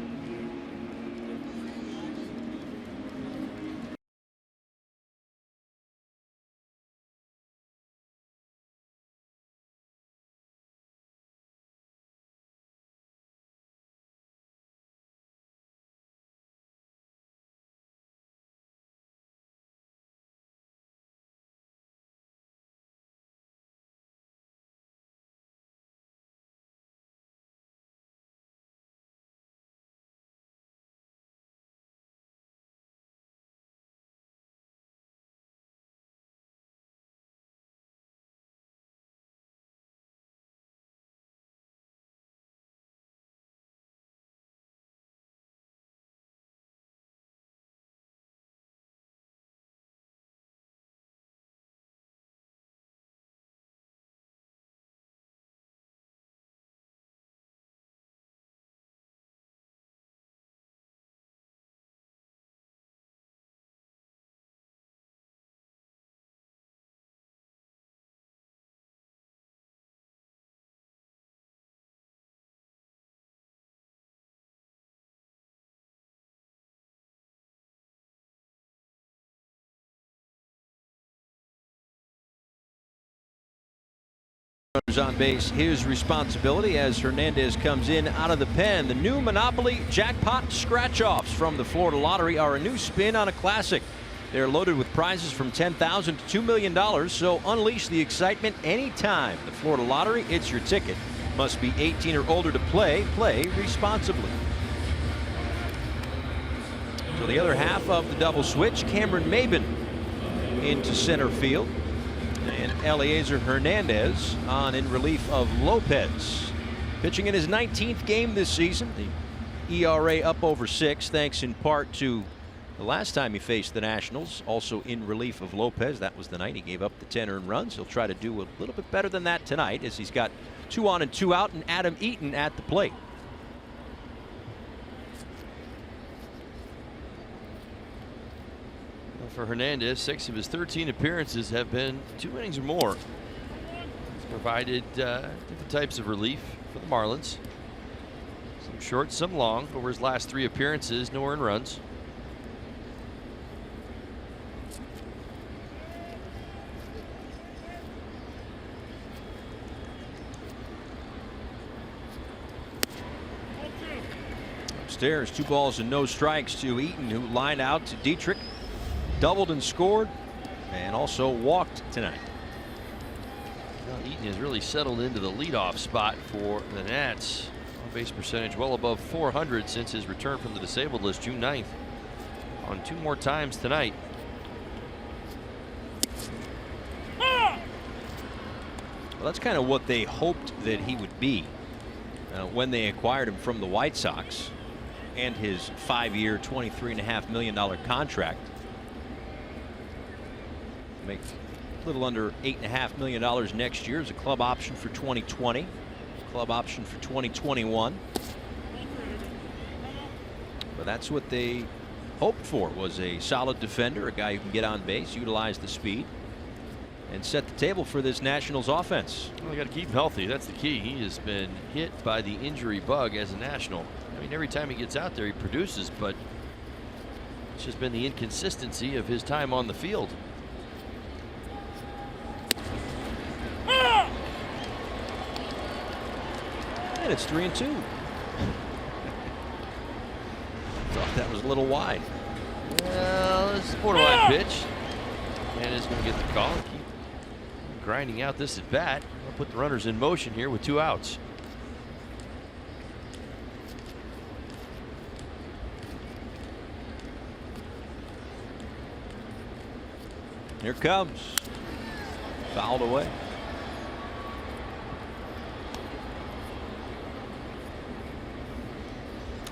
runners on base, his responsibility as Hernandez comes in out of the pen. The new Monopoly Jackpot Scratch-Offs from the Florida Lottery are a new spin on a classic. They're loaded with prizes from $10,000 to $2 million, so unleash the excitement anytime. The Florida Lottery, it's your ticket. Must be 18 or older to play. Play responsibly. So the other half of the double switch, Cameron Maybin into center field. And Eliezer Hernandez on in relief of Lopez. Pitching in his 19th game this season. The ERA up over 6, thanks in part to the last time he faced the Nationals, also in relief of Lopez. That was the night he gave up the 10 earned runs. He'll try to do a little bit better than that tonight, as he's got 2 on and 2 out, and Adam Eaton at the plate. For Hernandez, 6 of his 13 appearances have been 2 innings or more. He's provided different types of relief for the Marlins. Some short, some long. Over his last 3 appearances, no earned runs. Upstairs, 2 balls and no strikes to Eaton, who lined out to Dietrich. Doubled and scored, and also walked tonight. Well, Eaton has really settled into the leadoff spot for the Nats. On-base percentage well above 400 since his return from the disabled list June 9th. On 2 more times tonight. Well, that's kind of what they hoped that he would be when they acquired him from the White Sox and his 5-year, $23.5 million contract. Make a little under $8.5 million next year as a club option for 2020, club option for 2021. But that's what they hoped for, was a solid defender, a guy who can get on base, utilize the speed, and set the table for this Nationals offense. Well, they got to keep him healthy. That's the key. He has been hit by the injury bug as a National. I mean, every time he gets out there, he produces, but it's just been the inconsistency of his time on the field. And it's 3-2. Thought that was a little wide. Well, it's a borderline pitch. And is going to get the call and keep grinding out this at bat. We'll put the runners in motion here with 2 outs. Here comes. Fouled away.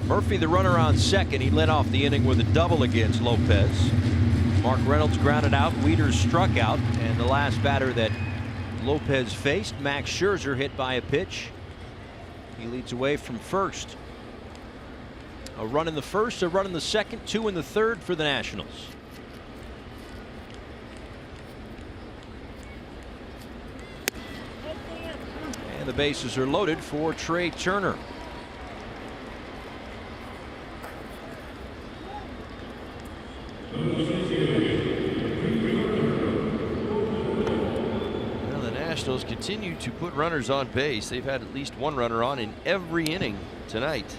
Murphy, the runner on second. He led off the inning with a double against Lopez. Mark Reynolds grounded out. Wieters struck out. And the last batter that Lopez faced, Max Scherzer, hit by a pitch. He leads away from first. A run in the first, a run in the second, 2 in the third for the Nationals. And the bases are loaded for Trey Turner. Well, the Nationals continue to put runners on base. They've had at least 1 runner on in every inning tonight.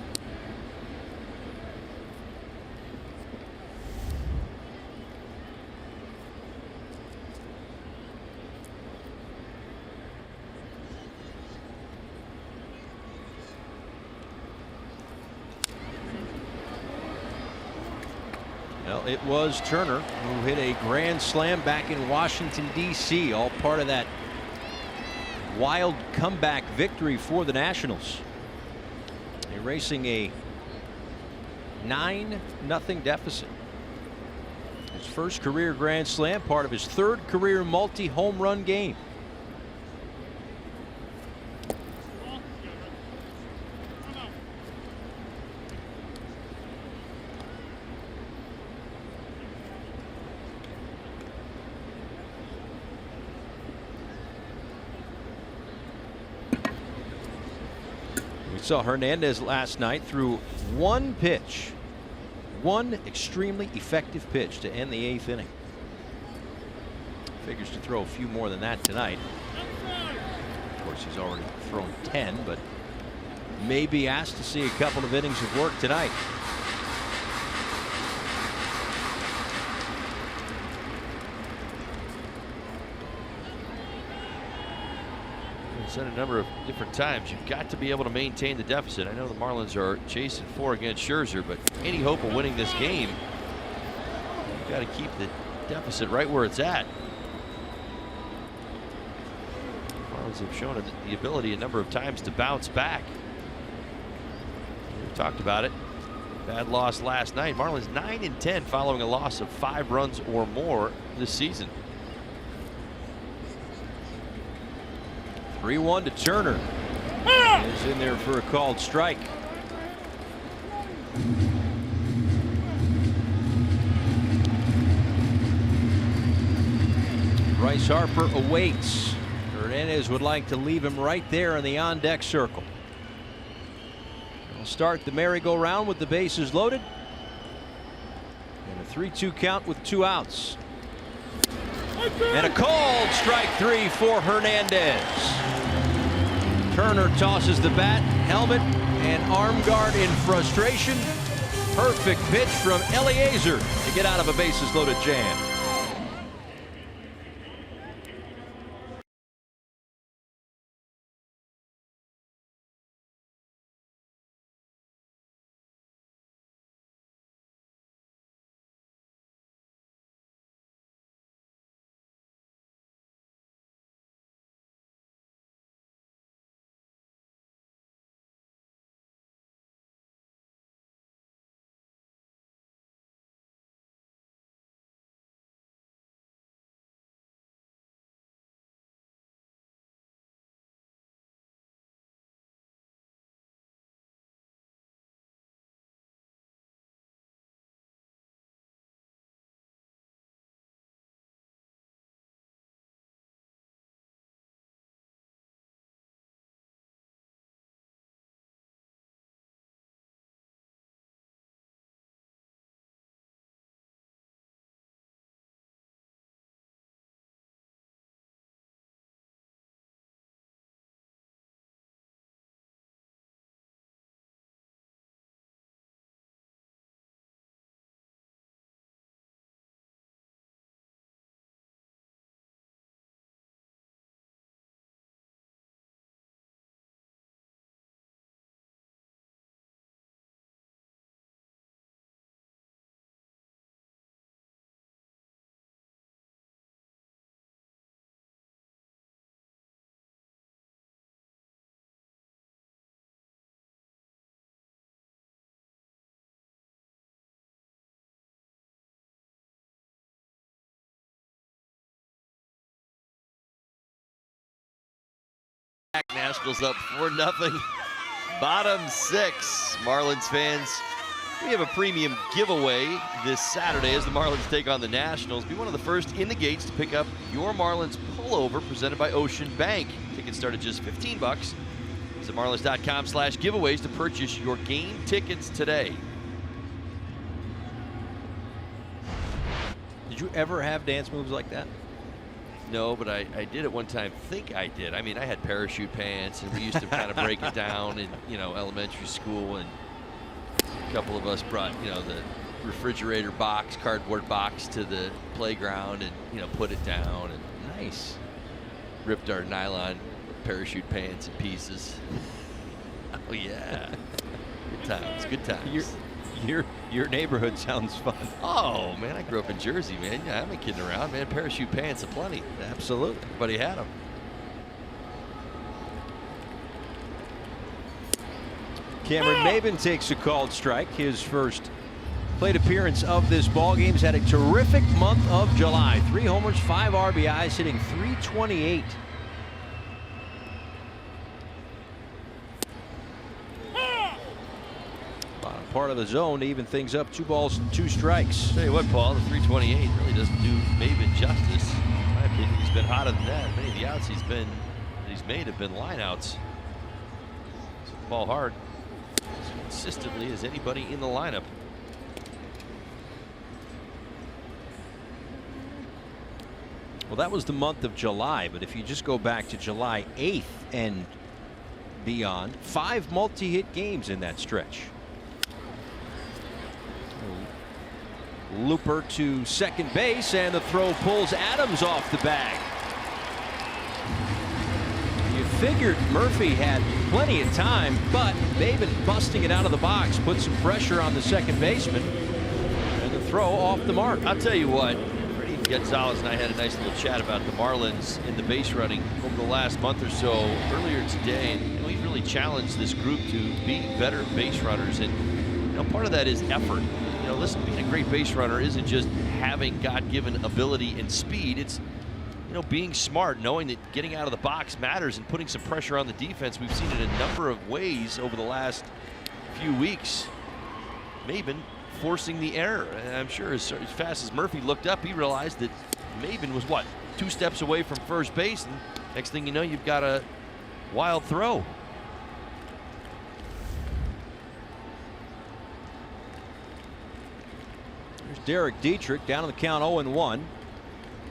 Well, it was Turner who hit a grand slam back in Washington, D.C., all part of that wild comeback victory for the Nationals, erasing a 9-0 deficit. His first career grand slam, part of his 3rd career multi-home run game. Saw Hernandez last night threw 1 pitch, 1 extremely effective pitch to end the 8th inning. Figures to throw a few more than that tonight. Of course, he's already thrown 10, but may be asked to see a couple of innings of work tonight. Said a number of different times, you've got to be able to maintain the deficit. I know the Marlins are chasing 4 against Scherzer, but any hope of winning this game, you've got to keep the deficit right where it's at. The Marlins have shown the ability a number of times to bounce back. We talked about it. Bad loss last night. Marlins 9-10 following a loss of 5 runs or more this season. 3-1 to Turner. Is in there for a called strike. Bryce Harper awaits. Hernandez would like to leave him right there in the on-deck circle. We'll start the merry-go-round with the bases loaded. And a 3-2 count with 2 outs. And a called strike 3 for Hernandez. Turner tosses the bat, helmet, and arm guard in frustration. Perfect pitch from Eliezer to get out of a bases loaded jam. Nationals up 4-0. Bottom 6. Marlins fans, we have a premium giveaway this Saturday as the Marlins take on the Nationals. Be one of the first in the gates to pick up your Marlins pullover presented by Ocean Bank. Tickets start at just $15. Visit marlins.com/giveaways to purchase your game tickets today. Did you ever have dance moves like that? No, but I did at one time think I did. I mean, I had parachute pants, and we used to kind of break it down in, elementary school, and a couple of us brought, the refrigerator box, cardboard box to the playground and, put it down. And Nice. Ripped our nylon parachute pants in pieces. Oh, yeah. Good times, good times. Your neighborhood sounds fun. Oh, man, I grew up in Jersey, man. Yeah, I'm not kidding around, man. Parachute pants aplenty. Absolutely. Everybody had them. Cameron Maben takes a called strike. His first plate appearance of this ballgame. He's had a terrific month of July. 3 homers, 5 RBIs, hitting .328. Bottom part of the zone to even things up. 2 balls and 2 strikes. Tell you what, Paul, the .328 really doesn't do Maben justice. In my opinion, he's been hotter than that. Many of the outs he's made have been line outs. He's hit the ball hard as consistently as anybody in the lineup. Well, that was the month of July, but if you just go back to July 8th and beyond, 5 multi-hit games in that stretch. Looper to second base, and the throw pulls Adams off the bag. You figured Murphy had plenty of time, but Maben busting it out of the box put some pressure on the second baseman, and the throw off the mark. I'll tell you what, Freddie Gonzalez and I had a nice little chat about the Marlins in the base running over the last month or so earlier today, and we've really challenged this group to be better base runners, and part of that is effort. Listen, being a great base runner isn't just having God-given ability and speed. It's, being smart, knowing that getting out of the box matters and putting some pressure on the defense. We've seen it in a number of ways over the last few weeks. Maben forcing the error. And I'm sure as fast as Murphy looked up, he realized that Maben was, 2 steps away from first base. And next thing you know, you've got a wild throw. Derek Dietrich down on the count 0-1.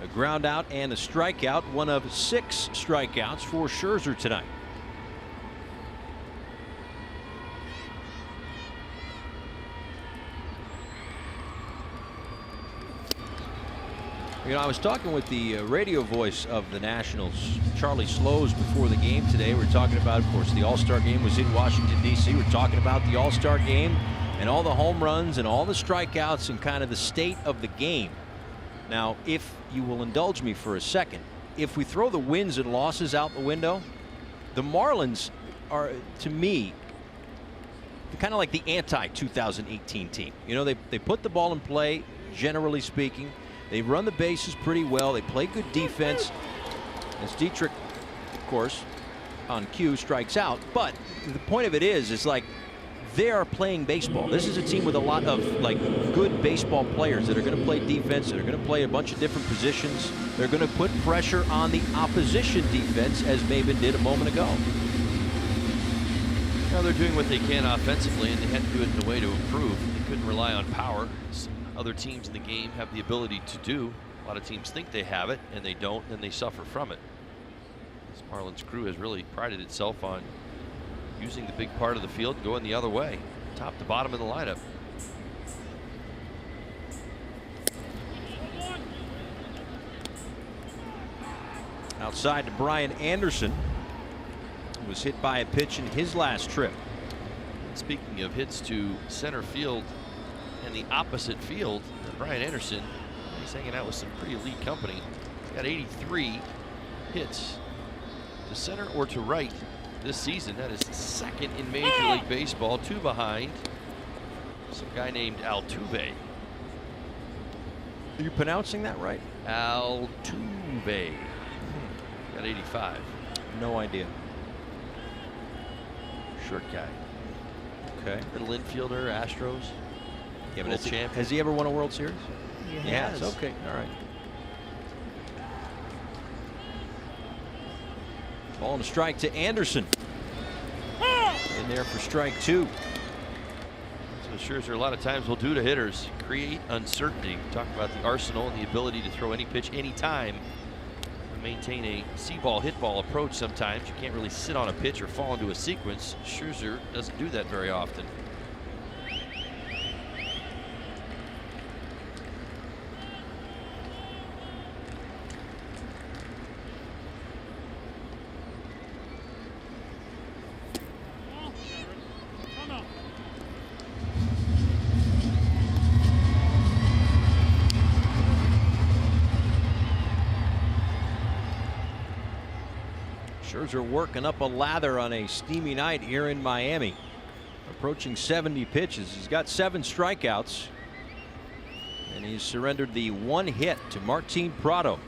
A ground out and a strikeout, one of 6 strikeouts for Scherzer tonight. I was talking with the radio voice of the Nationals, Charlie Slows, before the game today. We're talking about, of course, the All-Star game was in Washington, D.C. We're talking about the All-Star game and all the home runs and all the strikeouts and kind of the state of the game. Now, if you will indulge me for a second, if we throw the wins and losses out the window, the Marlins are, to me, kind of like the anti-2018 team. They put the ball in play, generally speaking. They run the bases pretty well. They play good defense. As Dietrich, of course, on cue, strikes out. But the point of it is like, they are playing baseball. This is a team with a lot of good baseball players that are going to play defense, that are going to play a bunch of different positions. They're going to put pressure on the opposition defense, as Maben did a moment ago. They're doing what they can offensively, and they had to do it in a way to improve. They couldn't rely on power. Other teams in the game have the ability to do. A lot of teams think they have it, and they don't, and they suffer from it. This Marlins crew has really prided itself on using the big part of the field, going the other way, top to bottom of the lineup. Outside to Brian Anderson, who was hit by a pitch in his last trip. Speaking of hits to center field and the opposite field, Brian Anderson, he's hanging out with some pretty elite company. He's got 83 hits to center or to right this season. That is second in Major League Baseball, 2 behind some guy named Altuve. Are you pronouncing that right? Altuve. Got 85. No idea. Short guy. Okay. Middle infielder, Astros. Yeah, but has he ever won a World Series? He has. Okay. All right. Ball and a strike to Anderson. In there for strike 2. So Scherzer a lot of times will do to hitters, create uncertainty. Talk about the arsenal and the ability to throw any pitch anytime. Maintain a see ball, hit ball approach sometimes. You can't really sit on a pitch or fall into a sequence. Scherzer doesn't do that very often. Scherzer working up a lather on a steamy night here in Miami. Approaching 70 pitches. He's got 7 strikeouts. And he's surrendered the 1 hit to Martin Prado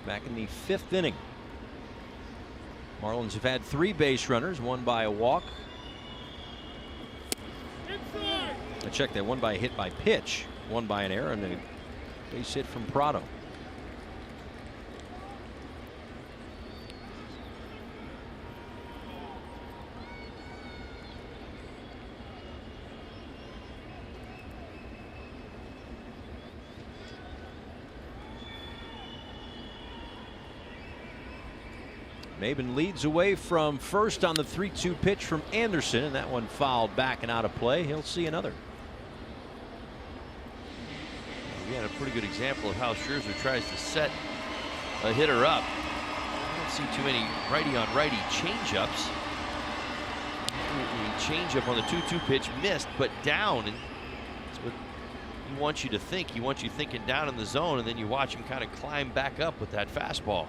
back in the 5th inning. Marlins have had 3 base runners, 1 by a walk. I checked that, 1 by a hit by pitch, 1 by an error, and a base hit from Prado. Maben leads away from first on the 3-2 pitch from Anderson, and that one fouled back and out of play. He'll see another. Again, a pretty good example of how Scherzer tries to set a hitter up. I don't see too many righty on righty changeups. The changeup on the 2-2 pitch missed, but down, and that's what he wants you to think. He wants you thinking down in the zone, and then you watch him kind of climb back up with that fastball.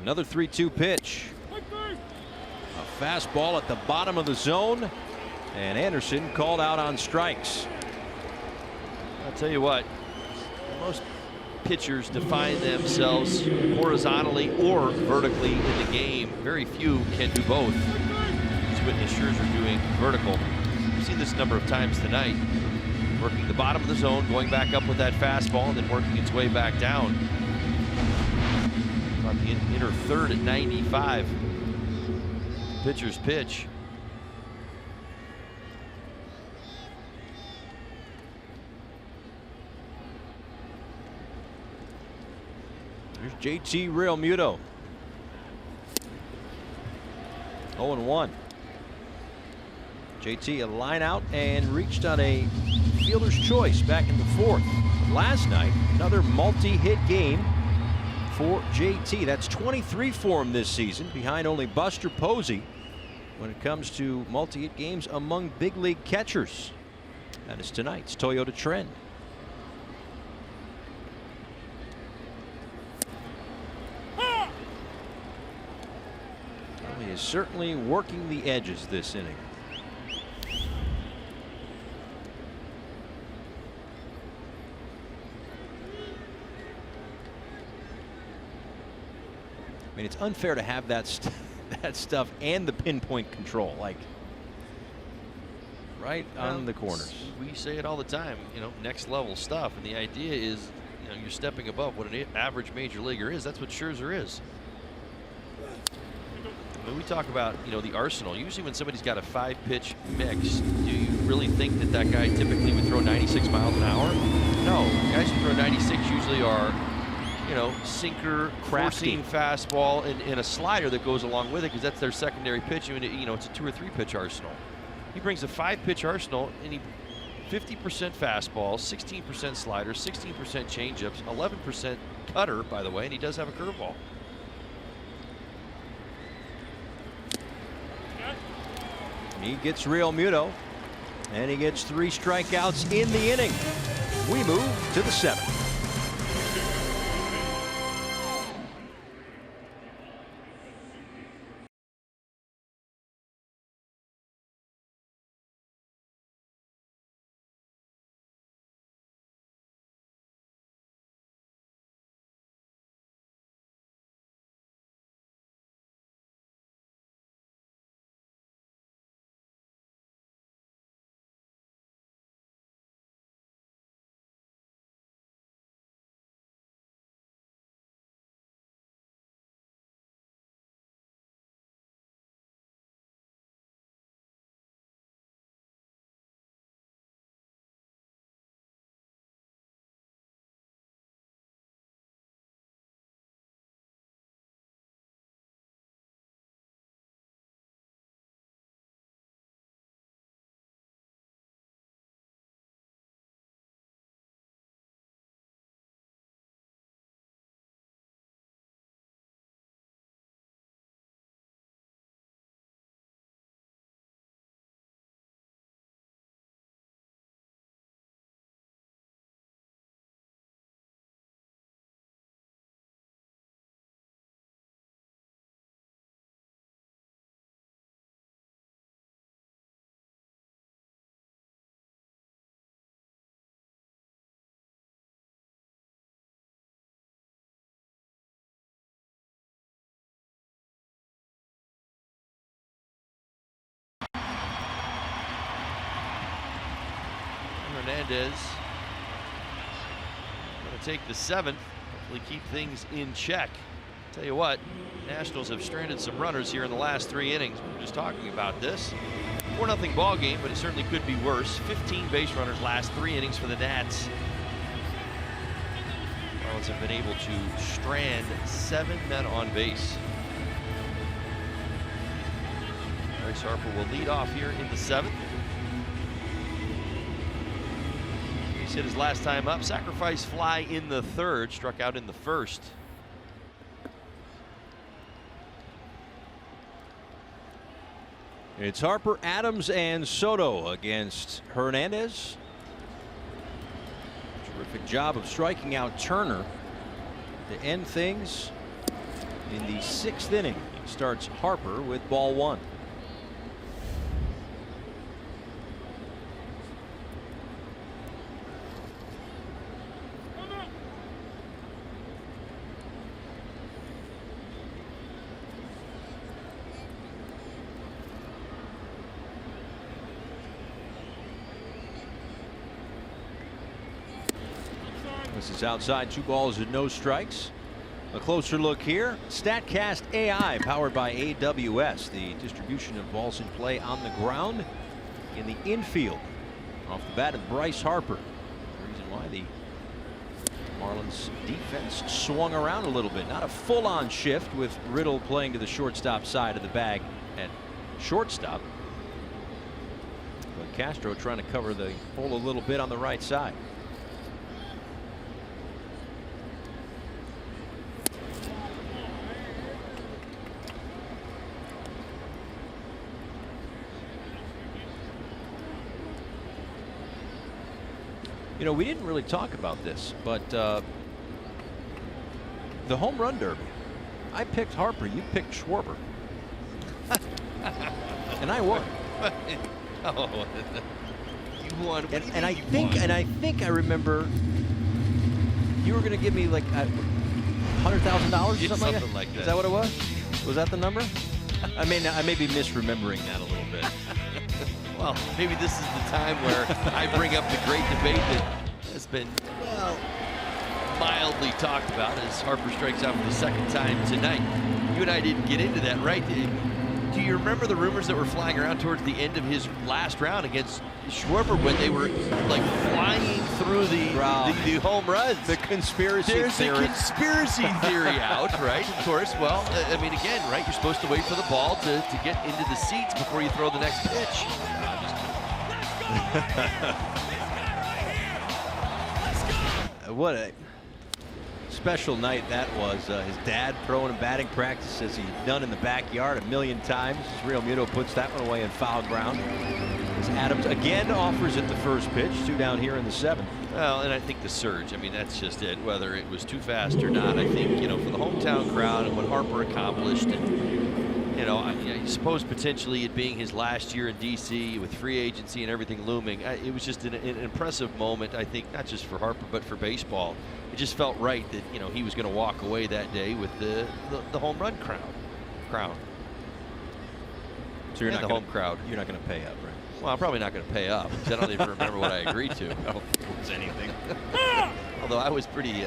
Another 3-2 pitch. A fastball at the bottom of the zone, and Anderson called out on strikes. I'll tell you what, most pitchers define themselves horizontally or vertically in the game. Very few can do both. Just witness Scherzer doing vertical. We've seen this a number of times tonight. Working the bottom of the zone, going back up with that fastball, and then working its way back down. About the inner third at 95. Pitcher's pitch. There's JT Realmuto. 0-1. JT a line out and reached on a fielder's choice back in the fourth. Last night, another multi-hit game for JT. That's 23 for him this season, behind only Buster Posey when it comes to multi-hit games among big league catchers. That is tonight's Toyota trend. Well, he is certainly working the edges this inning. I mean, it's unfair to have that stuff and the pinpoint control, like right on the corners. We say it all the time, you know, next level stuff, and the idea is, you know, you're stepping above what an average major leaguer is. That's what Scherzer is. When we talk about, you know, the arsenal, usually when somebody's got a 5-pitch mix, do you really think that that guy typically would throw 96 miles an hour? No, guys who throw 96 usually are, you know, sinker, crafting fastball, and a slider that goes along with it, because that's their secondary pitch. I mean, you know, it's a 2 or 3 pitch arsenal. He brings a 5-pitch arsenal, and he 50% fastball, 16% slider, 16% changeups, 11% cutter, by the way, and he does have a curveball. He gets Realmuto, and he gets 3 strikeouts in the inning. We move to the 7th. Hernandez going to take the 7th, hopefully keep things in check. Tell you what, Nationals have stranded some runners here in the last 3 innings. We were just talking about this. 4-0 ball game, but it certainly could be worse. 15 base runners last 3 innings for the Nats. Marlins have been able to strand 7 men on base. Bryce Harper will lead off here in the 7th. He's hit his last time up. Sacrifice fly in the 3rd, struck out in the 1st. It's Harper, Adams, and Soto against Hernandez. Terrific job of striking out Turner to end things in the 6th inning. He starts Harper with ball 1. This is outside, 2 balls and no strikes. A closer look here. StatCast AI powered by AWS. The distribution of balls in play on the ground in the infield. Off the bat of Bryce Harper. The reason why the Marlins defense swung around a little bit. Not a full-on shift with Riddle playing to the shortstop side of the bag at shortstop. But Castro trying to cover the hole a little bit on the right side. You know, we didn't really talk about this, but the home run derby. I picked Harper, you picked Schwarber. And I won. Oh, you won. And I think I remember you were going to give me like $100,000 or something like that. Is that what it was? Was that the number? I may be misremembering that a little bit. Well, maybe this is the time where I bring up the great debate that has been, well, mildly talked about as Harper strikes out for the 2nd time tonight. You and I didn't get into that, right? Do you remember the rumors that were flying around towards the end of his last round against Schwarber when they were like flying through the home runs? The conspiracy theory. There's a conspiracy theory out, right? Of course. Well, I mean, again, right? You're supposed to wait for the ball to get into the seats before you throw the next pitch. What a special night that was. His dad throwing and batting practice as he's done in the backyard 1,000,000 times. Realmuto puts that one away in foul ground. As Adams again offers it the first pitch. 2 down here in the 7th. Well, and I think the surge, I mean, that's just it. Whether it was too fast or not, I think, you know, for the hometown crowd and what Harper accomplished, and, you know, I suppose potentially it being his last year in D.C. with free agency and everything looming, it was just an impressive moment, I think, not just for Harper, but for baseball. It just felt right that, you know, he was going to walk away that day with the home run crown. So you're not the home crowd. You're not going to pay up, right? Well, I'm probably not going to pay up because I don't even remember what I agreed to. I don't think it was anything. Although I was pretty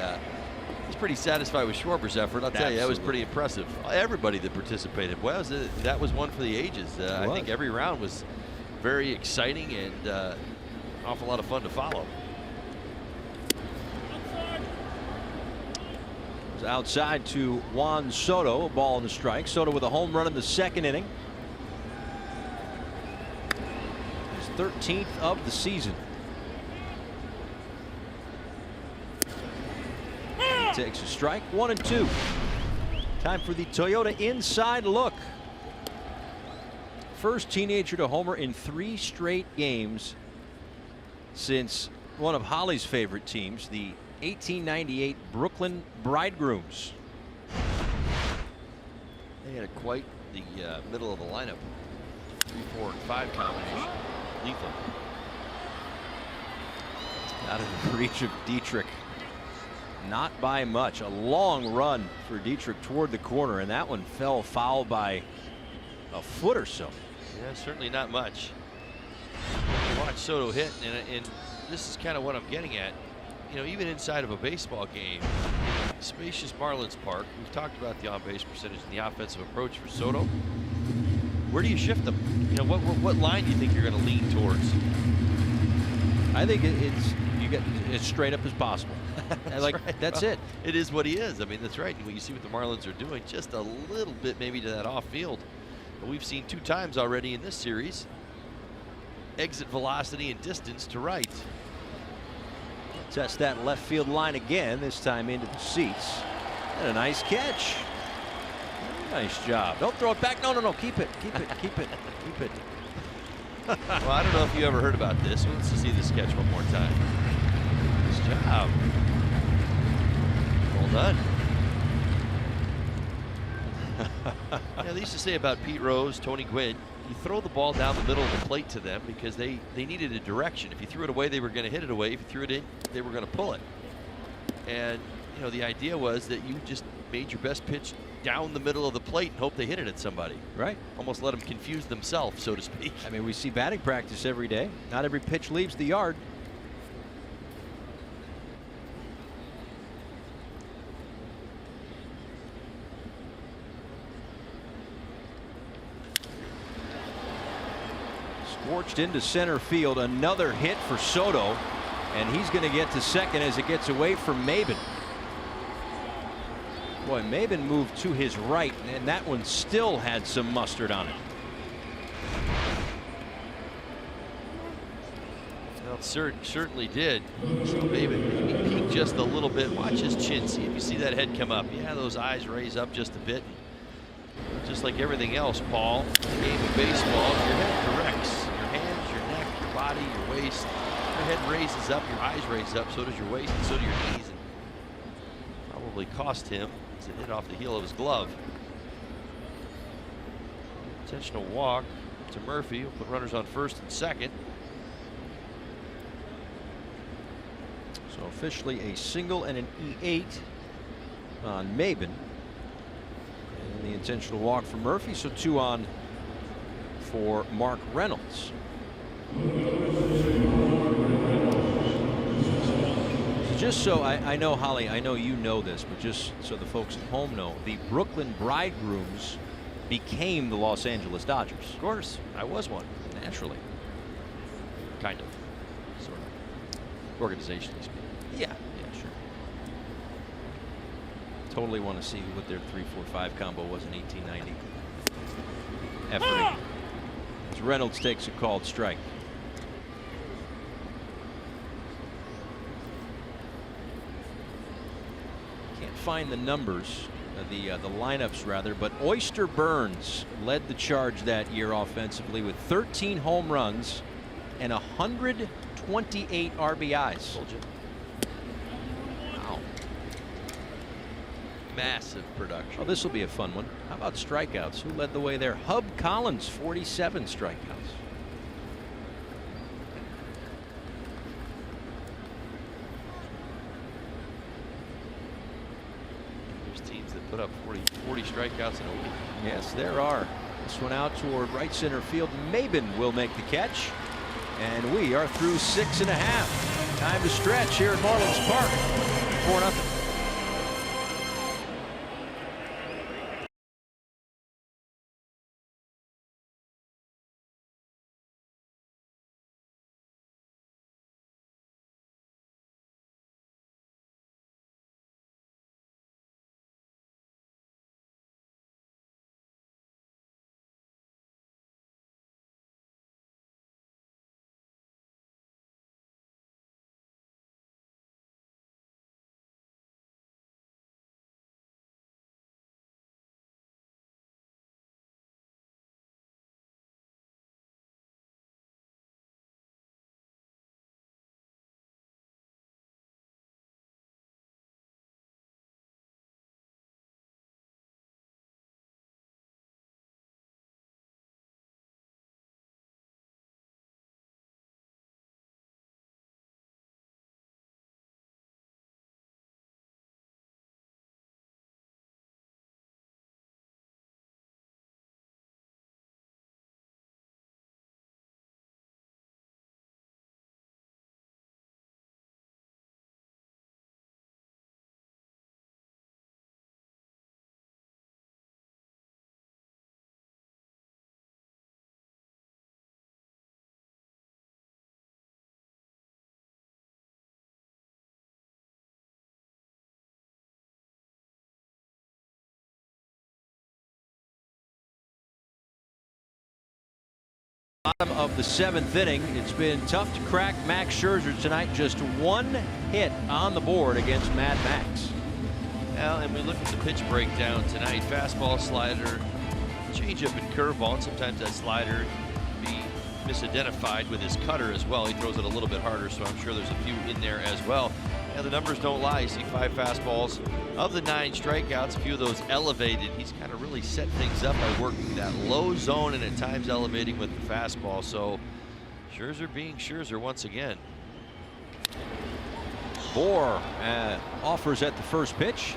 satisfied with Schwarber's effort. I'll tell you, that was pretty impressive. Everybody that participated, well, that was one for the ages. I think every round was very exciting and an awful lot of fun to follow. Outside to Juan Soto, a ball and a strike. Soto with a home run in the 2nd inning. His 13th of the season. He takes a strike, 1-2. Time for the Toyota inside look. First teenager to homer in 3 straight games since one of Holly's favorite teams, the 1898 Brooklyn Bridegrooms. They had quite the middle of the lineup. 3, 4, and 5 combination. Lethal. Out of the reach of Dietrich. Not by much. A long run for Dietrich toward the corner, and that one fell foul by a foot or so. Yeah, certainly not much. Watch Soto hit, and this is kind of what I'm getting at. You know, even inside of a baseball game, spacious Marlins Park, we've talked about the on-base percentage and the offensive approach for Soto. where do you shift them? You know, what line do you think you're going to lean towards? I think it's you get as straight up as possible. That's it. It is what he is. I mean, that's right. When you see what the Marlins are doing, just a little bit maybe to that off field. But we've seen 2 times already in this series. Exit velocity and distance to right. Test that left field line again, this time into the seats. And a nice catch. Nice job. Don't throw it back. No. Keep it. Keep it. Well, I don't know if you ever heard about this. Let's just see this catch one more time. Nice job. Well done. Yeah, they used to say about Pete Rose, Tony Gwynn, you throw the ball down the middle of the plate to them because they needed a direction. If you threw it away, they were going to hit it away. If you threw it in, they were going to pull it. And, you know, the idea was that you just made your best pitch down the middle of the plate and hope they hit it at somebody. Right. Almost let them confuse themselves, so to speak. I mean, we see batting practice every day. Not every pitch leaves the yard. Scorched into center field. Another hit for Soto. And he's going to get to second as it gets away from Maben. Boy, Maben moved to his right, and that one still had some mustard on it. Well, it certainly did. So Maben maybe peeked just a little bit. Watch his chin. See if you see that head come up. Yeah, those eyes raise up just a bit. Just like everything else, Paul, in the game of baseball, if your head corrects, your hands, your neck, your body, your waist, your head raises up, your eyes raise up, so does your waist, and so do your knees. And probably cost him as it hit off the heel of his glove. Intentional walk to Murphy. Will put runners on first and second. So officially a single and an E8 on Maben. And the intentional walk for Murphy, so 2 on for Mark Reynolds. So just so I know, Holly, I know you know this, but just so the folks at home know, the Brooklyn Bridegrooms became the Los Angeles Dodgers. Of course, I was one. Naturally. Kind of. Sort of. Organizationally speaking. Yeah, sure. Totally want to see what their 3-4-5 combo was in 1890. Efforting. As Reynolds takes a called strike. Can't find the numbers, the lineups rather, but Oyster Burns led the charge that year offensively with 13 home runs and 128 RBIs. Told you. Wow. Massive production. Oh, this will be a fun one. How about strikeouts? Who led the way there? Hub Collins, 47 strikeouts. There's teams that put up 40 strikeouts in a week. Yes, there are. This one out toward right center field. Maben will make the catch. And we are through 6.5. Time to stretch here at Marlins Park. 4-0. Bottom of the 7th inning. It's been tough to crack Max Scherzer tonight. Just one hit on the board against Mad Max. Well, and we look at the pitch breakdown tonight. Fastball, slider, changeup, and curveball. And sometimes that slider be misidentified with his cutter as well. He throws it a little bit harder, so I'm sure there's a few in there as well. And the numbers don't lie. You see 5 fastballs. Of the 9 strikeouts, a few of those elevated. He's kind of really set things up by working that low zone and at times elevating with the fastball. So Scherzer being Scherzer once again. Bohr offers at the first pitch,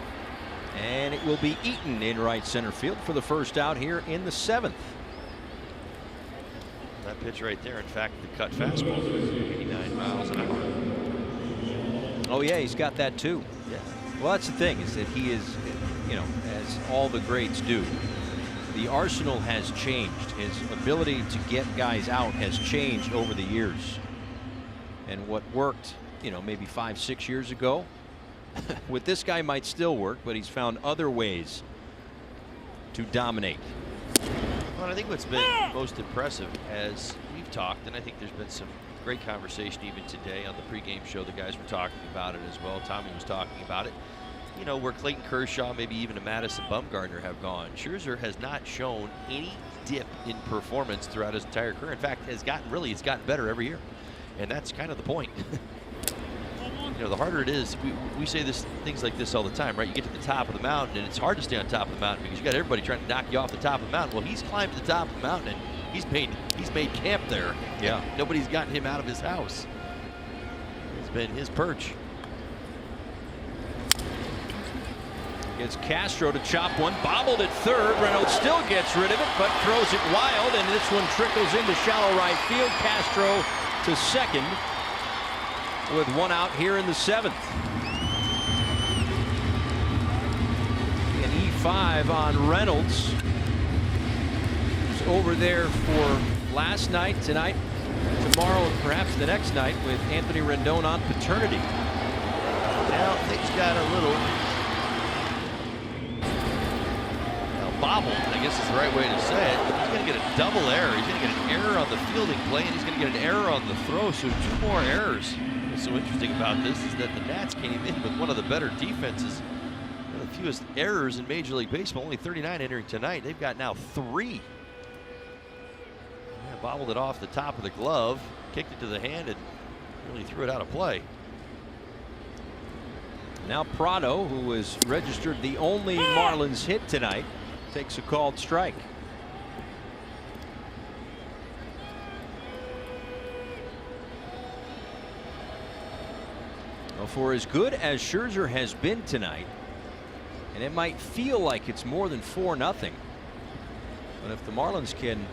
and it will be Eaton in right center field for the first out here in the 7th. That pitch right there, in fact, the cut fastball, 89 miles an hour. Oh yeah, he's got that too. Yeah. Well, that's the thing, is that he is, you know, as all the greats do, the arsenal has changed. His ability to get guys out has changed over the years. And what worked, you know, maybe 5-6 years ago, with this guy might still work, but he's found other ways to dominate. Well, I think what's been most impressive as we've talked, and I think there's been some great conversation even today on the pregame show. The guys were talking about it as well. Tommy was talking about it. You know, where Clayton Kershaw, maybe even a Madison Bumgarner have gone. Scherzer has not shown any dip in performance throughout his entire career. In fact, it's gotten better every year. And that's kind of the point. You know, the harder it is, we say things like this all the time, right? You get to the top of the mountain, and it's hard to stay on top of the mountain because you got everybody trying to knock you off the top of the mountain. Well, he's climbed to the top of the mountain, and he's made camp there. Yeah. Nobody's gotten him out of his house. It's been his perch. Gets Castro to chop one, bobbled at third. Reynolds still gets rid of it, but throws it wild, and this one trickles into shallow right field. Castro to second with one out here in the 7th. An E5 on Reynolds. He's over there for last night, tonight, tomorrow, and perhaps the next night with Anthony Rendon on paternity. Now things got a little bobbled, I guess is the right way to say it. He's going to get a double error. He's going to get an error on the fielding play, and he's going to get an error on the throw. So 2 more errors. What's so interesting about this is that the Nats came in with one of the better defenses. The fewest errors in Major League Baseball, only 39 entering tonight. They've got now 3. Yeah, bobbled it off the top of the glove, kicked it to the hand, and really threw it out of play. Now Prado, who has registered the only Marlins hit tonight, takes a called strike. Well, for as good as Scherzer has been tonight, and it might feel like it's more than 4-0, but if the Marlins can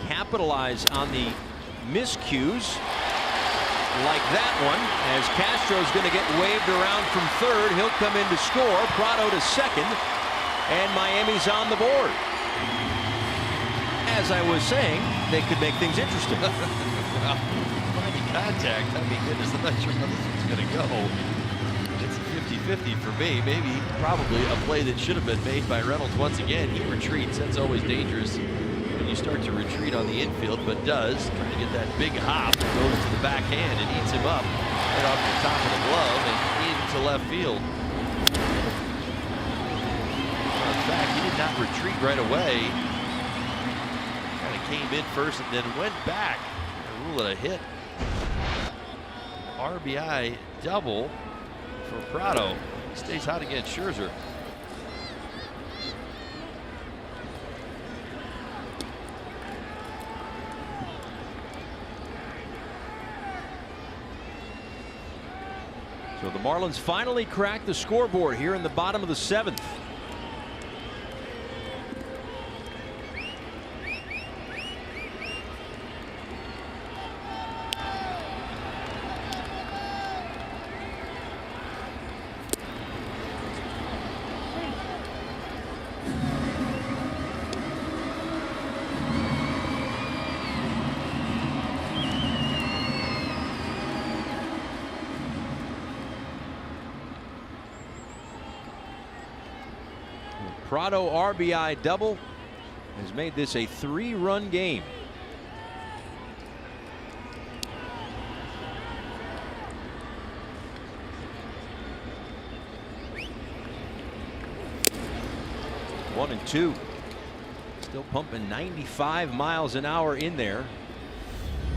capitalize on the miscues like that one, as Castro's going to get waved around from third, he'll come in to score. Prado to second, and Miami's on the board. As I was saying, they could make things interesting. Well, finding contact, I mean, goodness, I'm not sure how this one's going to go. It's a 50-50 for me. Maybe, probably a play that should have been made by Reynolds once again. He retreats. That's always dangerous when you start to retreat on the infield, but does. Trying to get that big hop, goes to the backhand and eats him up right off the top of the glove and into left field. In fact, he did not retreat right away. Kind of came in first and then went back. Rule it a hit. RBI double for Prado. He stays hot against Scherzer. So the Marlins finally cracked the scoreboard here in the bottom of the 7th. Prado RBI double has made this a 3-run game. 1-2. Still pumping 95 miles an hour in there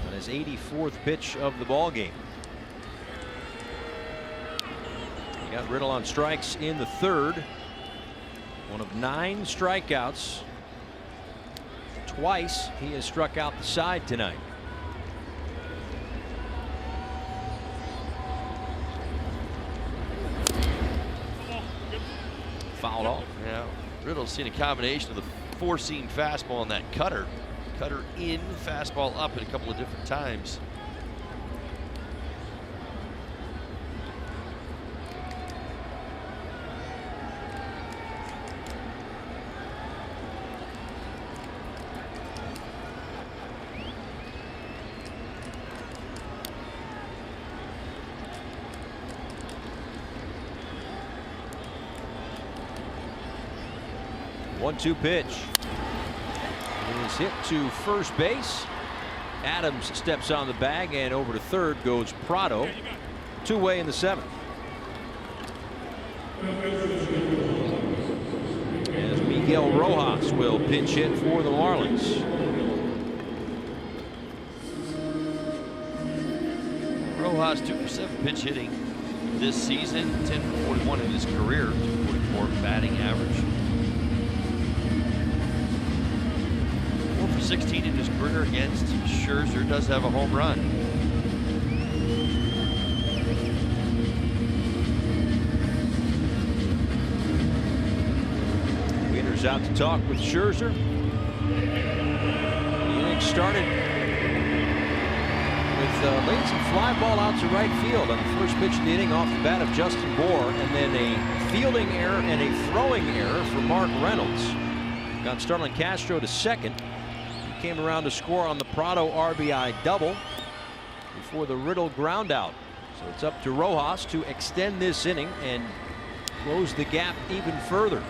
on his 84th pitch of the ball game. He got Riddle on strikes in the third. One of 9 strikeouts. Twice he has struck out the side tonight. Fouled off. Yeah, Riddle's seen a combination of the four-seam fastball and that cutter. Cutter in, fastball up at a couple of different times. One-two pitch. It is hit to first base. Adams steps on the bag, and over to third goes Prado. Two-way in the 7th. As Miguel Rojas will pinch hit for the Marlins. Rojas 2 for 7 pitch hitting this season, 10 for 41 in his career, 244 batting average. 4 for 16 in his career against Scherzer. Does have a home run. Wiener's out to talk with Scherzer. The inning started with laying some fly ball out to right field on the first pitch of the inning off the bat of Justin Bohr, and then a fielding error and a throwing error for Mark Reynolds. Got Starlin Castro to second. He came around to score on the Prado RBI double before the Riddle ground out. So it's up to Rojas to extend this inning and close the gap even further.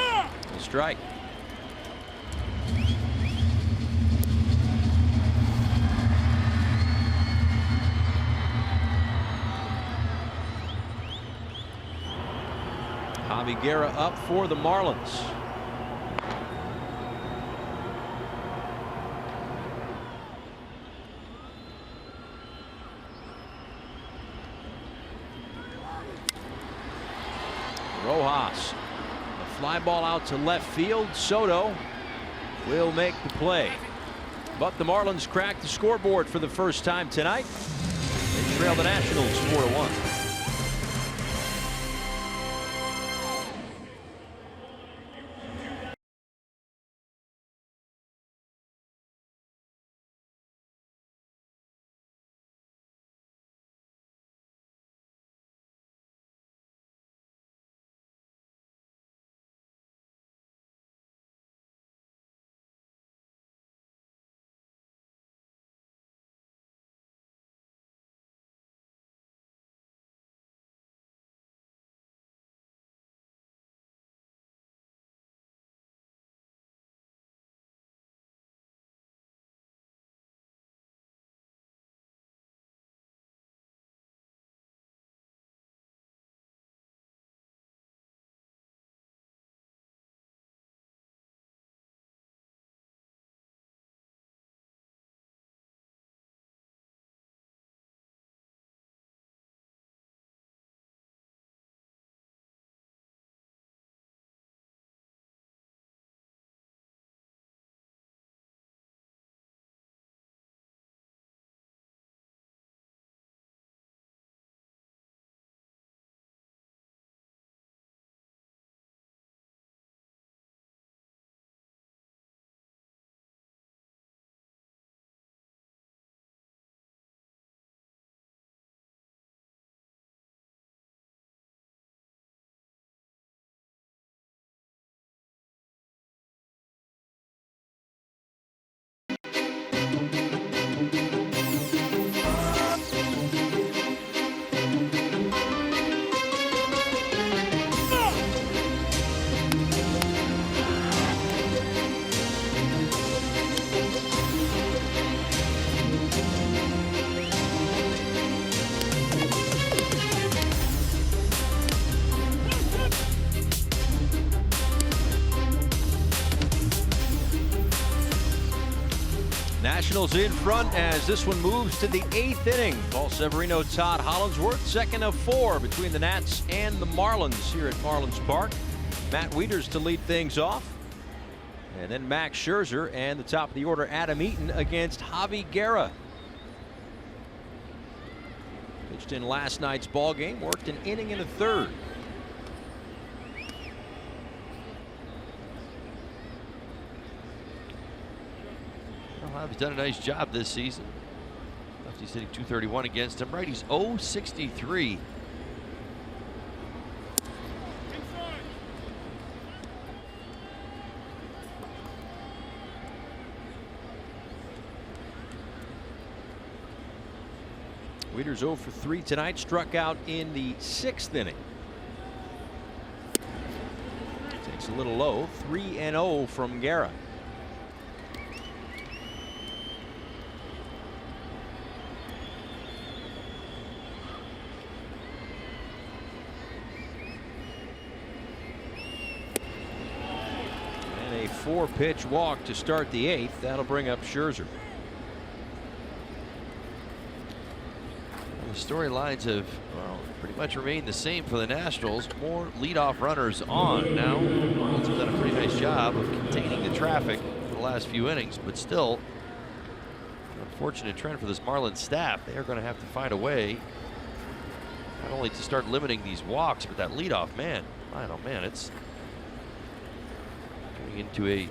A strike. Javi Guerra up for the Marlins. Rojas, a fly ball out to left field. Soto will make the play, but the Marlins crack the scoreboard for the first time tonight. They trail the Nationals 4-1. Nationals in front as this one moves to the 8th inning. Paul Severino, Todd Hollingsworth, second of 4 between the Nats and the Marlins here at Marlins Park. Matt Wieters to lead things off. And then Max Scherzer and the top of the order, Adam Eaton against Javi Guerra. Pitched in last night's ball game, worked an inning and a third. Well, he's done a nice job this season. Lefty's hitting .231 against him. Righty's .063. Wieters 0 for 3 tonight, struck out in the 6th inning. Takes a little low, 3-0 from Guerra. And a 4-pitch walk to start the 8th. That'll bring up Scherzer. Storylines have, well, pretty much remained the same for the Nationals. More leadoff runners on. Now, Marlins have done a pretty nice job of containing the traffic for the last few innings, but still, an unfortunate trend for this Marlins staff. They are going to have to find a way not only to start limiting these walks, but that leadoff man. Oh man, it's going into a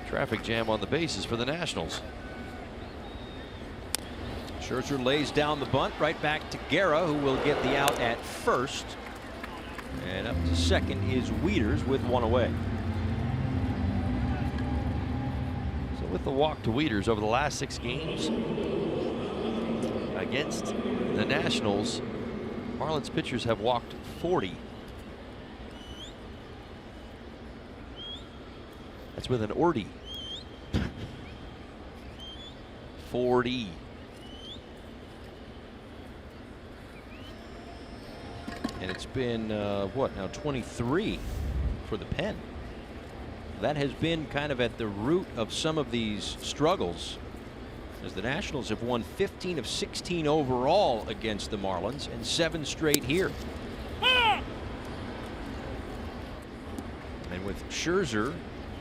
traffic jam on the bases for the Nationals. Scherzer lays down the bunt, right back to Guerra, who will get the out at first. And up to second is Wieters with one away. So with the walk to Wieters over the last 6 games against the Nationals, Marlins pitchers have walked 40. That's with an ordy. 40. And it's been, what, now 23 for the pen. That has been kind of at the root of some of these struggles, as the Nationals have won 15 of 16 overall against the Marlins and 7 straight here. And with Scherzer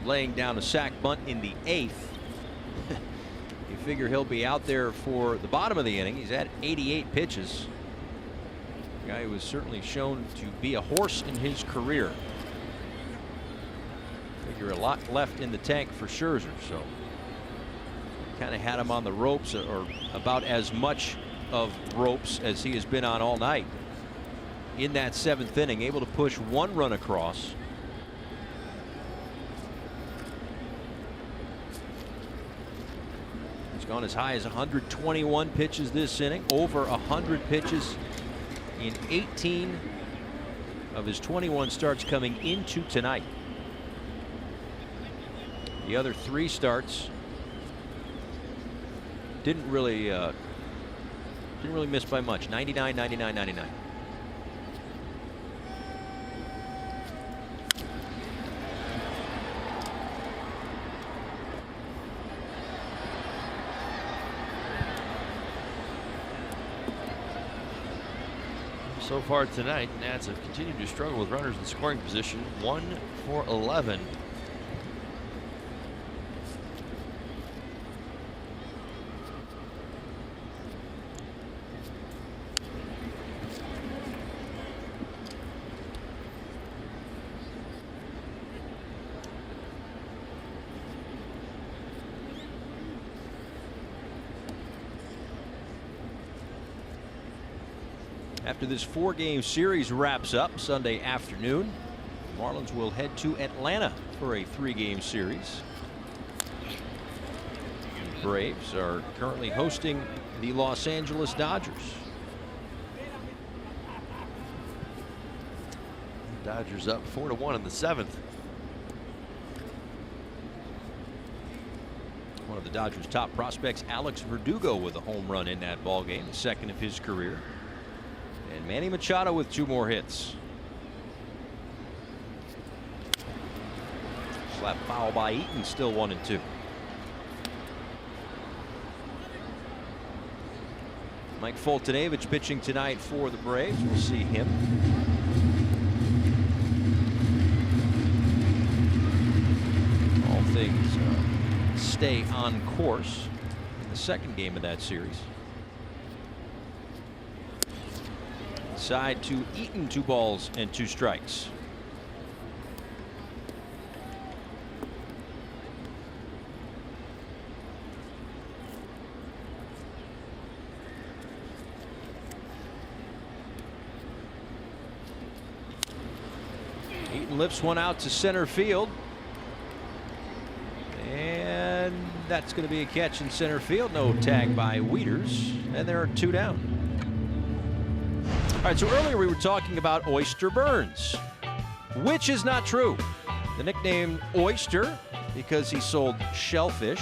laying down a sac bunt in the 8th, you figure he'll be out there for the bottom of the inning. He's had 88 pitches. Guy who was certainly shown to be a horse in his career. Figure a lot left in the tank for Scherzer, so kind of had him on the ropes, or about as much of ropes as he has been on all night. In that 7th inning, able to push 1 run across. He's gone as high as 121 pitches this inning, over 100 pitches in 18 of his 21 starts coming into tonight. The other 3 starts didn't really miss by much. 99, 99, 99. So far tonight, Nats have continued to struggle with runners in scoring position. 1 for 11. After this 4-game series wraps up Sunday afternoon, the Marlins will head to Atlanta for a 3-game series. The Braves are currently hosting the Los Angeles Dodgers. Dodgers up 4-1 in the 7th. One of the Dodgers' top prospects, Alex Verdugo, with a home run in that ball game, the 2nd of his career. And Manny Machado with 2 more hits. Slap foul by Eaton, still 1-2. Mike Foltynewicz pitching tonight for the Braves. We'll see him. All things stay on course in the second game of that series. Side to Eaton, 2 balls and 2 strikes. Eaton lifts one out to center field. And that's going to be a catch in center field. No tag by Wieters. And there are 2 down. All right, so earlier we were talking about Oyster Burns, which is not true. The nickname Oyster because he sold shellfish.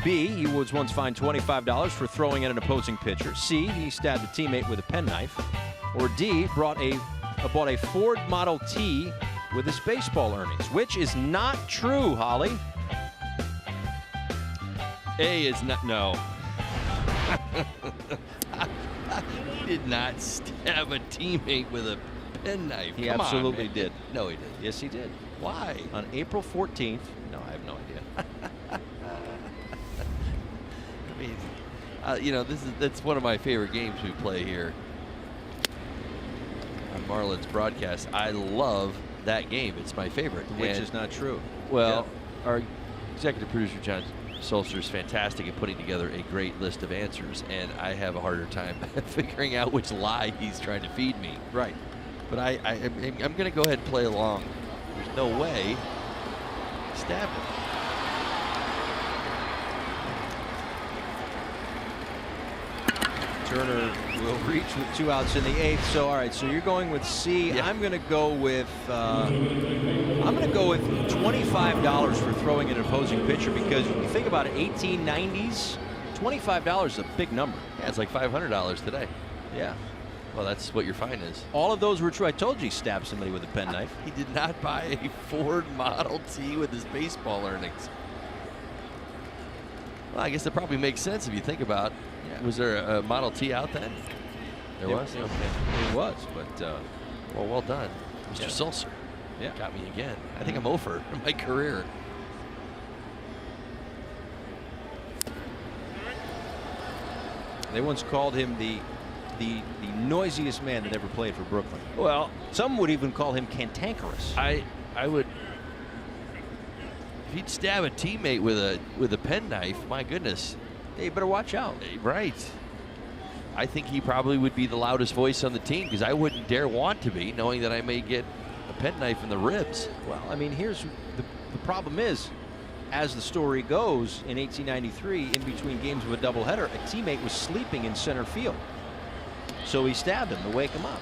B, he was once fined $25 for throwing at an opposing pitcher. C, he stabbed a teammate with a penknife. Or D, bought a Ford Model T with his baseball earnings, which is not true, Holly. A is not, no. He did not stab a teammate with a penknife. He Come absolutely on, did. No, he didn't. Yes, he did. Why? On April 14th. No, I have no idea. I mean, you know, that's one of my favorite games we play here on Marlins broadcast. I love that game. It's my favorite. Which is not true. Well, our executive producer, John Sulzer, is fantastic at putting together a great list of answers, and I have a harder time figuring out which lie he's trying to feed me. Right. But I'm going to go ahead and play along. There's no way he stabbed him. Turner will reach with 2 outs in the 8th. So all right, so you're going with C. Yeah. I'm going to go with $25 for throwing an opposing pitcher, because when you think about it, 1890s, $25 is a big number. Yeah, it's like $500 today. Yeah. Well, that's what your fine is. All of those were true. I told you he stabbed somebody with a penknife. He did not buy a Ford Model T with his baseball earnings. Well, I guess that probably makes sense if you think about it. Yeah. Was there a Model T out then? There was? Okay. It was, but... well done, Mr. Sulzer. Yeah. Got me again. I think I'm over in my career. They once called him the noisiest man that ever played for Brooklyn. Well, some would even call him cantankerous. I would... If he'd stab a teammate with a penknife, my goodness. Yeah, you better watch out. Right. I think he probably would be the loudest voice on the team, because I wouldn't dare want to be, knowing that I may get a penknife in the ribs. Well, I mean, here's the problem is, as the story goes, in 1893, in between games of a doubleheader, a teammate was sleeping in center field. So he stabbed him to wake him up.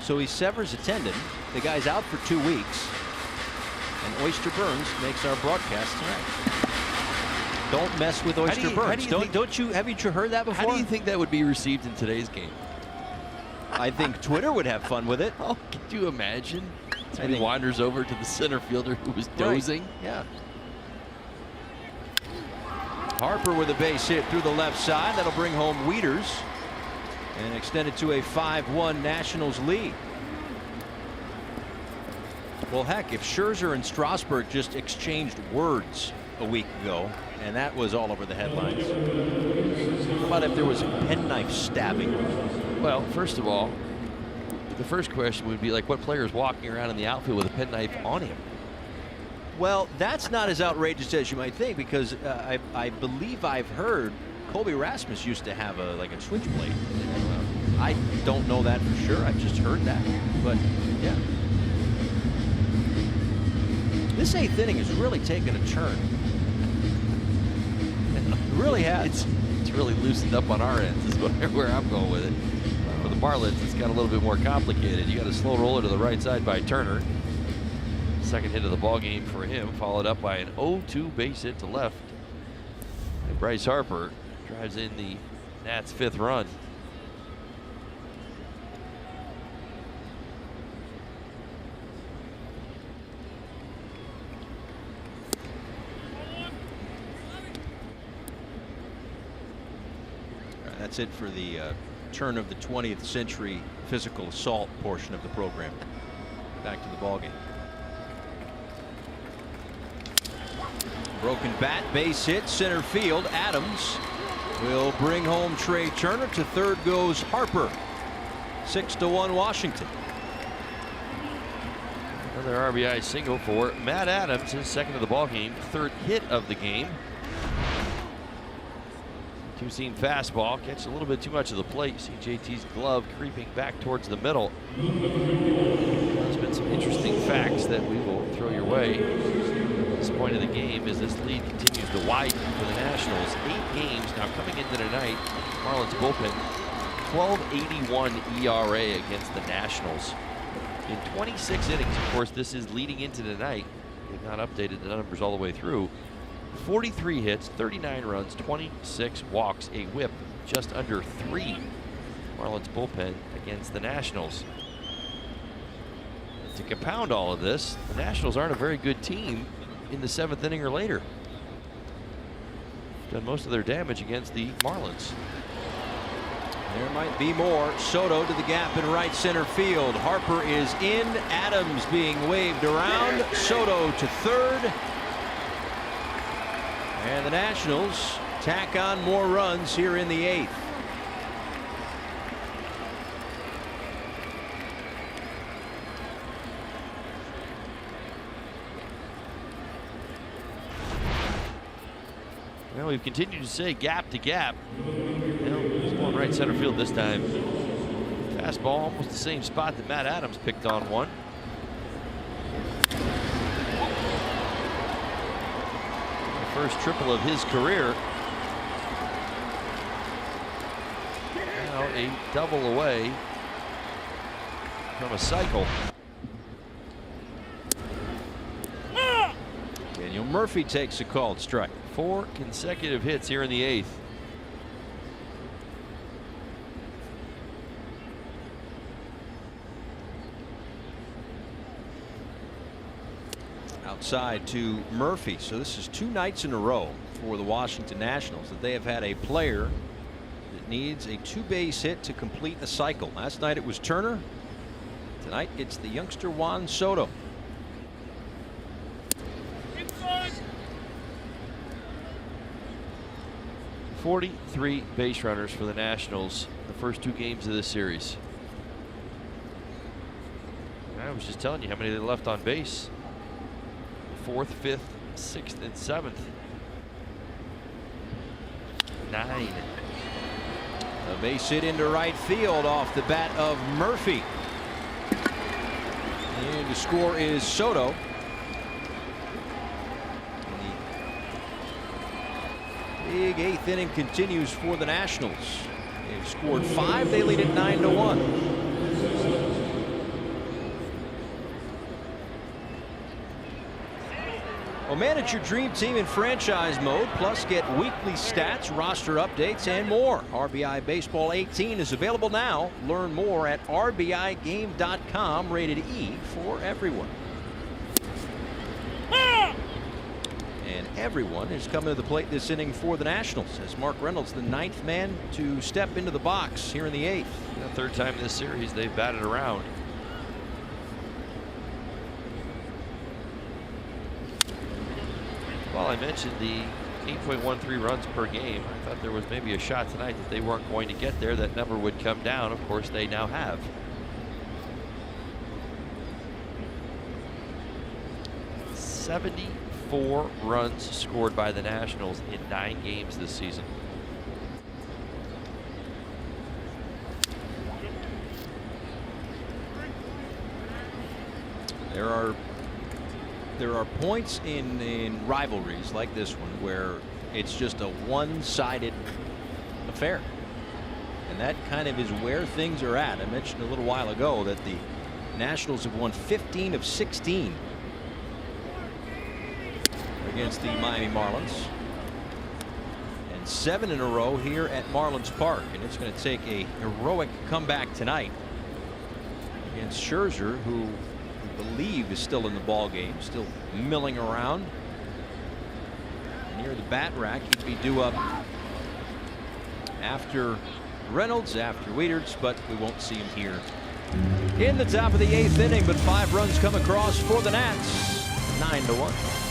So he severs a tendon. The guy's out for 2 weeks. And Oyster Burns makes our broadcast tonight. Don't mess with Oyster Burns. Have you heard that before? How do you think that would be received in today's game? I think Twitter would have fun with it. Oh, could you imagine? He wanders over to the center fielder who was dozing. Right. Yeah. Harper with a base hit through the left side. That'll bring home Wieters and extend it to a 5-1 Nationals lead. Well, heck, if Scherzer and Strasburg just exchanged words a week ago, and that was all over the headlines. How about if there was a penknife stabbing? Well, first of all, the first question would be, like, what player is walking around in the outfield with a penknife on him? Well, that's not as outrageous as you might think, because I believe I've heard Colby Rasmus used to have a switchblade. I don't know that for sure. I've just heard that. But yeah, this 8th inning has really taken a turn. It really has. It's really loosened up on our ends, is where I'm going with it. For the Marlins, it's got a little bit more complicated. You got a slow roller to the right side by Turner. Second hit of the ball game for him, followed up by an 0-2 base hit to left. And Bryce Harper drives in the Nats' 5th run. That's it for the turn of the 20th century physical assault portion of the program. Back to the ballgame. Broken bat, base hit, center field. Adams will bring home Trey Turner. To third goes Harper. 6-1 Washington. Another RBI single for Matt Adams, his second of the ball game, third hit of the game. Two-seam fastball, catch a little bit too much of the plate. You see JT's glove creeping back towards the middle. There's been some interesting facts that we will throw your way. This point of the game as this lead continues to widen for the Nationals. 8 games now coming into tonight. Marlins bullpen, 12.81 ERA against the Nationals. In 26 innings, of course, this is leading into tonight. They've not updated the numbers all the way through. 43 hits, 39 runs, 26 walks, a whip just under 3. Marlins bullpen against the Nationals. To compound all of this, the Nationals aren't a very good team in the 7th inning or later. Done most of their damage against the Marlins. There might be more. Soto to the gap in right center field. Harper is in. Adams being waved around. Soto to third. And the Nationals tack on more runs here in the 8th. Well, we've continued to say gap to gap. He's going right center field this time. Fastball almost the same spot that Matt Adams picked on one. The first triple of his career. Now a double away from a cycle. Daniel Murphy takes a called strike. 4 consecutive hits here in the 8th. Outside to Murphy. So this is 2 nights in a row for the Washington Nationals that they have had a player that needs a 2-base hit to complete a cycle. Last night it was Turner. Tonight it's the youngster Juan Soto. Inside. 43 base runners for the Nationals the first 2 games of this series. I was just telling you how many they left on base. 4th, 5th, 6th, and 7th. 9. A base hit into right field off the bat of Murphy. And the score is Soto. The big 8th inning continues for the Nationals. They've scored 5. They lead at 9-1. Well, manage your dream team in franchise mode, plus get weekly stats, roster updates, and more. RBI Baseball 18 is available now. Learn more at rbigame.com. Rated E for everyone. And everyone is coming to the plate this inning for the Nationals as Mark Reynolds, the 9th man to step into the box here in the 8th. The 3rd time this series they've batted around. Well, I mentioned the 8.13 runs per game. I thought there was maybe a shot tonight that they weren't going to get there. That number would come down. Of course, they now have. '74 runs scored by the Nationals in 9 games this season. There are points in rivalries like this one where it's just a one-sided affair. And that kind of is where things are at. I mentioned a little while ago that the Nationals have won 15 of 16 against the Miami Marlins. And 7 in a row here at Marlins Park. And it's going to take a heroic comeback tonight against Scherzer, who we believe is still in the ball game, still milling around near the bat rack. He'd be due up after Reynolds after Wieters, but we won't see him here in the top of the 8th inning. But 5 runs come across for the Nats, 9-1.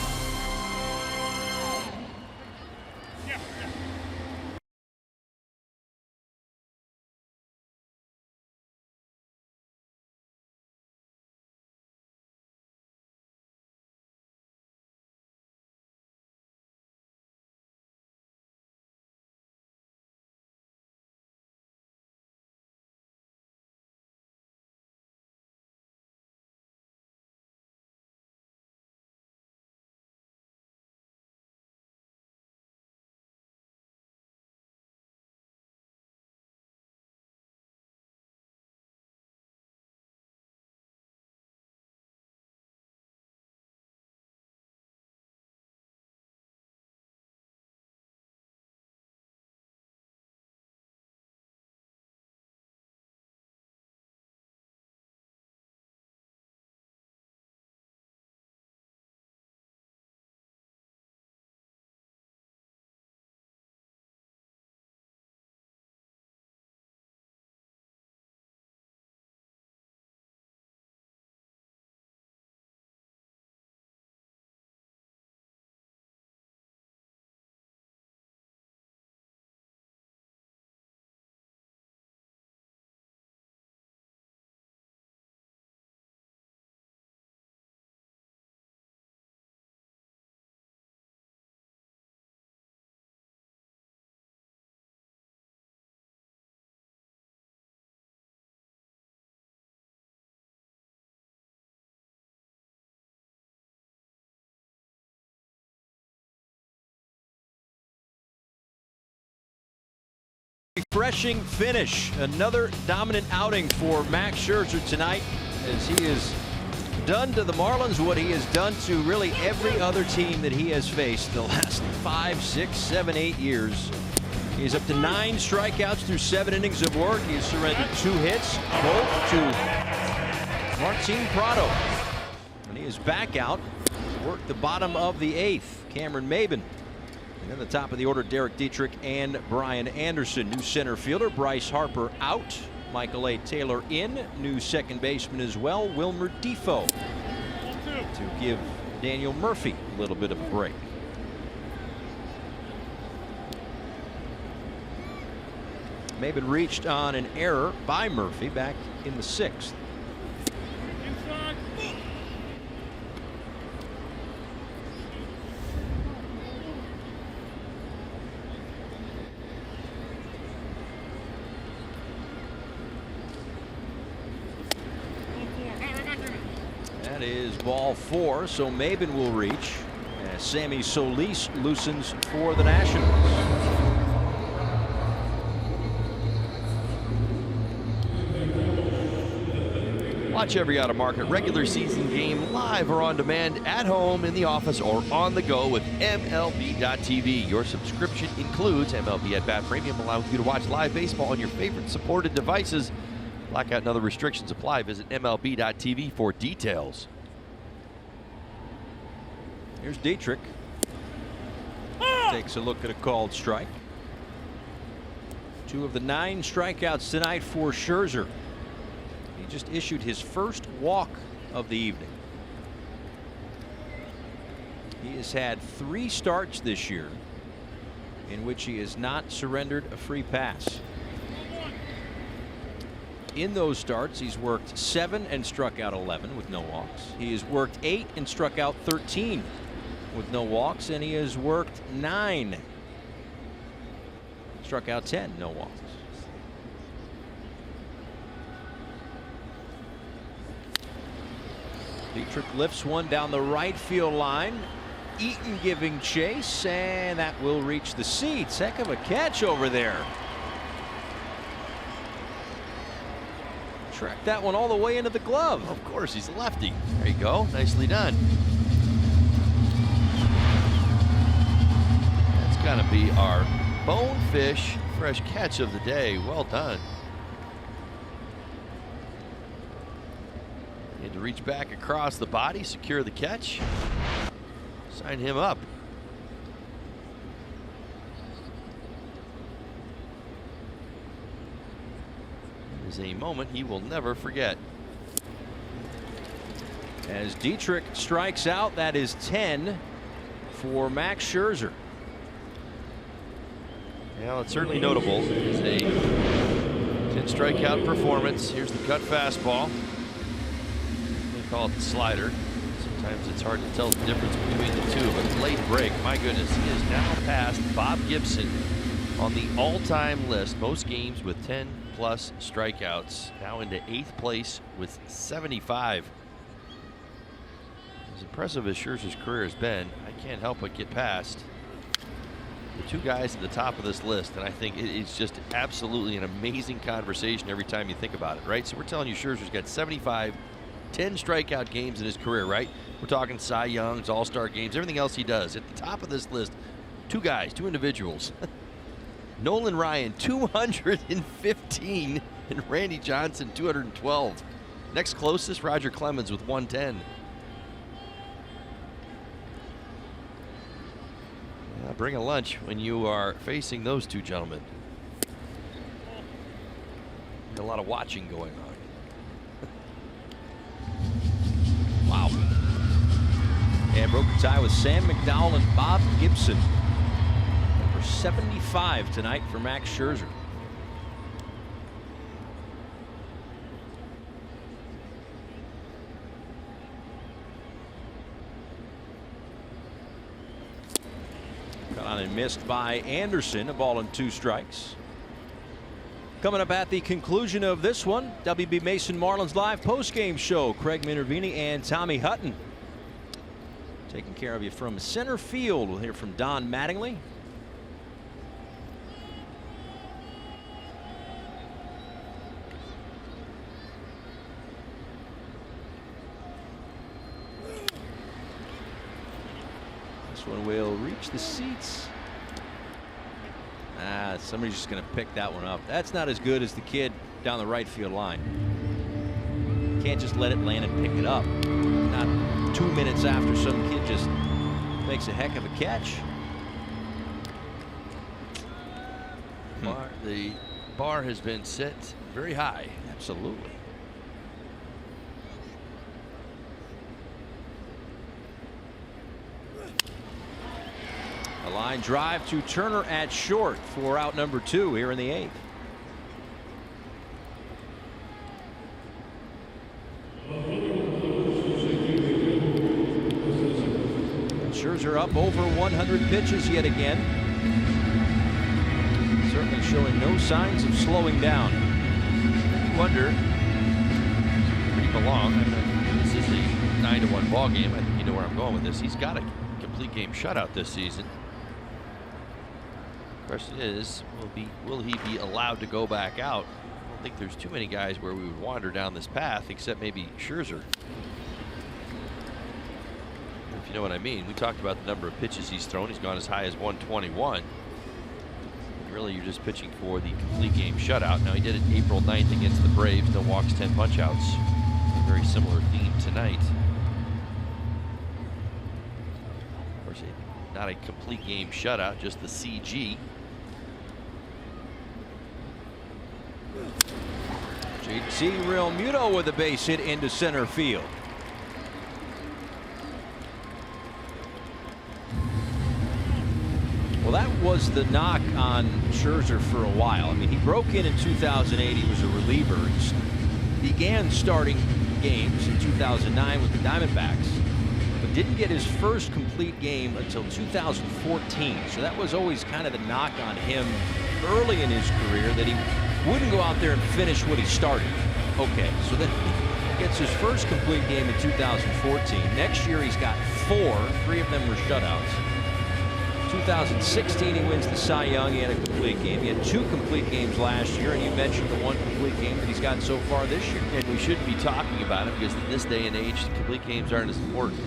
Refreshing finish. Another dominant outing for Max Scherzer tonight, as he has done to the Marlins what he has done to really every other team that he has faced the last 5, 6, 7, 8 years. He's up to 9 strikeouts through 7 innings of work. He's surrendered 2 hits, both to Martin Prado. And he is back out to work the bottom of the 8th. Cameron Maben. And then the top of the order, Derek Dietrich and Brian Anderson. New center fielder, Bryce Harper out. Michael A. Taylor in. New second baseman as well, Wilmer Defoe. To give Daniel Murphy a little bit of a break. Maben reached on an error by Murphy back in the 6th. That is ball 4, so Maben will reach as Sammy Solis loosens for the Nationals. Watch every out-of-market regular season game live or on demand at home, in the office, or on the go with MLB.tv. Your subscription includes MLB At Bat Premium, allowing you to watch live baseball on your favorite supported devices. Blackout and other restrictions apply. Visit MLB.tv for details. Here's Dietrich. Takes a look at a called strike. 2 of the 9 strikeouts tonight for Scherzer. He just issued his first walk of the evening. He has had 3 starts this year in which he has not surrendered a free pass. In those starts, he's worked 7 and struck out 11 with no walks. He has worked 8 and struck out 13 with no walks, and he has worked 9, struck out 10, no walks. Dietrich lifts one down the right field line. Eaton giving chase, and that will reach the seats. Heck of a catch over there. Tracked that one all the way into the glove. Of course, he's a lefty. There you go. Nicely done. That's going to be our bonefish fresh catch of the day. Well done. Need to reach back across the body, secure the catch, sign him up. is a moment he will never forget. As Dietrich strikes out, that is 10 for Max Scherzer. Well, it's certainly notable. It's a 10 strikeout performance. Here's the cut fastball. They call it the slider. Sometimes it's hard to tell the difference between the two, but late break, my goodness, he is now past Bob Gibson on the all-time list. Most games with 10+ strikeouts. Now into 8th place with 75. As impressive as Scherzer's career has been, I can't help but get past the two guys at the top of this list, and I think it's just absolutely an amazing conversation every time you think about it, right? So we're telling you Scherzer's got 75, 10 strikeout games in his career, right? We're talking Cy Youngs, All-Star games, everything else he does. At the top of this list, two guys, two individuals. Nolan Ryan, 215, and Randy Johnson, 212. Next closest, Roger Clemens with 110. Bring a lunch when you are facing those two gentlemen. A lot of watching going on. Wow. And broke the tie with Sam McDowell and Bob Gibson. Number 75 tonight for Max Scherzer. On and missed by Anderson. A ball and 2 strikes. Coming up at the conclusion of this one, WB Mason Marlins Live postgame show. Craig Minervini and Tommy Hutton taking care of you from center field. We'll hear from Don Mattingly. One will reach the seats. Somebody's just going to pick that one up. That's not as good as the kid down the right field line. Can't just let it land and pick it up. Not 2 minutes after some kid just makes a heck of a catch. The bar has been set very high. Absolutely. A line drive to Turner at short for out number 2 here in the 8th. Scherzer up over 100 pitches yet again. Certainly showing no signs of slowing down. I wonder where he belongs. This is a 9-1 ball game. I think you know where I'm going with this. He's got a complete game shutout this season. Question is, will he be allowed to go back out? I don't think there's too many guys where we would wander down this path, except maybe Scherzer. If you know what I mean. We talked about the number of pitches he's thrown. He's gone as high as 121. And really, you're just pitching for the complete game shutout. Now, he did it April 9th against the Braves. No walks, 10 punch-outs. A very similar theme tonight. Of course, not a complete game shutout, just the CG. JT Realmuto with a base hit into center field. Well, that was the knock on Scherzer for a while. I mean, he broke in 2008. He was a reliever. He began starting games in 2009 with the Diamondbacks, but didn't get his first complete game until 2014. So that was always kind of the knock on him early in his career, that he wouldn't go out there and finish what he started. Okay, so then he gets his first complete game in 2014. Next year he's got 4. 3 of them were shutouts. 2016 he wins the Cy Young. He had a complete game. He had 2 complete games last year, and you mentioned the 1 complete game that he's gotten so far this year. And we shouldn't be talking about it because in this day and age, complete games aren't as important.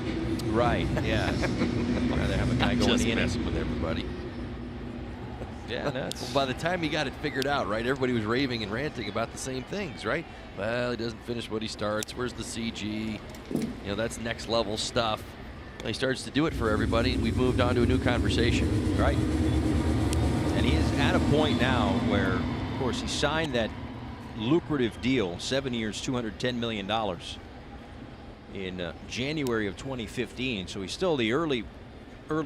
Right, yeah. Rather have a guy going just in messing with everybody. Yeah, that's... Well, by the time he got it figured out, right, everybody was raving and ranting about the same things, right? Well, he doesn't finish what he starts. Where's the CG? You know, that's next level stuff. Well, he starts to do it for everybody, and we've moved on to a new conversation. Right. And he is at a point now where, of course, he signed that lucrative deal, 7 years, $210 million in January of 2015. So he's still the early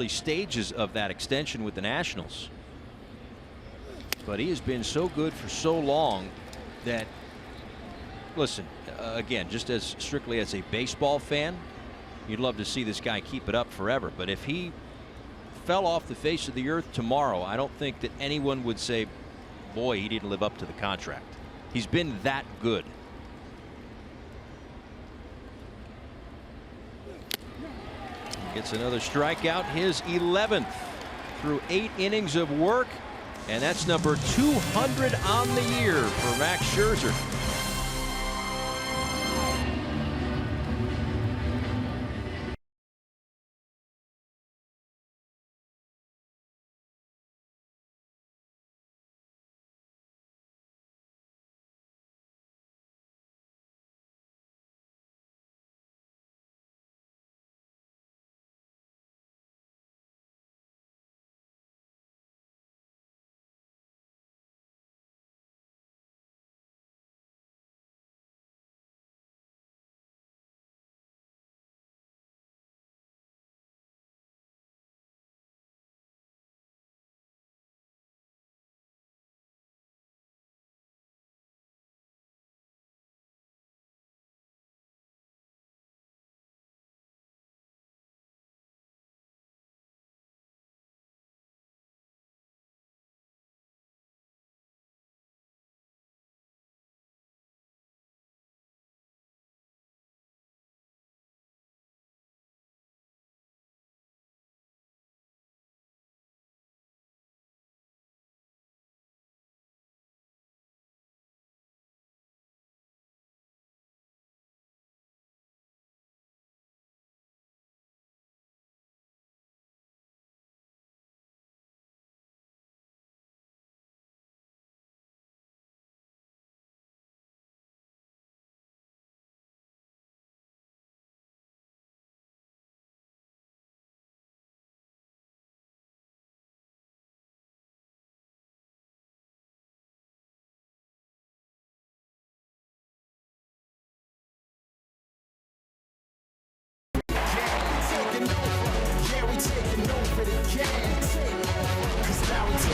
stages of that extension with the Nationals. But he has been so good for so long that, listen, again, just as strictly as a baseball fan, you'd love to see this guy keep it up forever. But if he fell off the face of the earth tomorrow, I don't think that anyone would say, boy, he didn't live up to the contract. He's been that good. Gets another strikeout, his 11th through 8 innings of work, and that's number 200 on the year for Max Scherzer.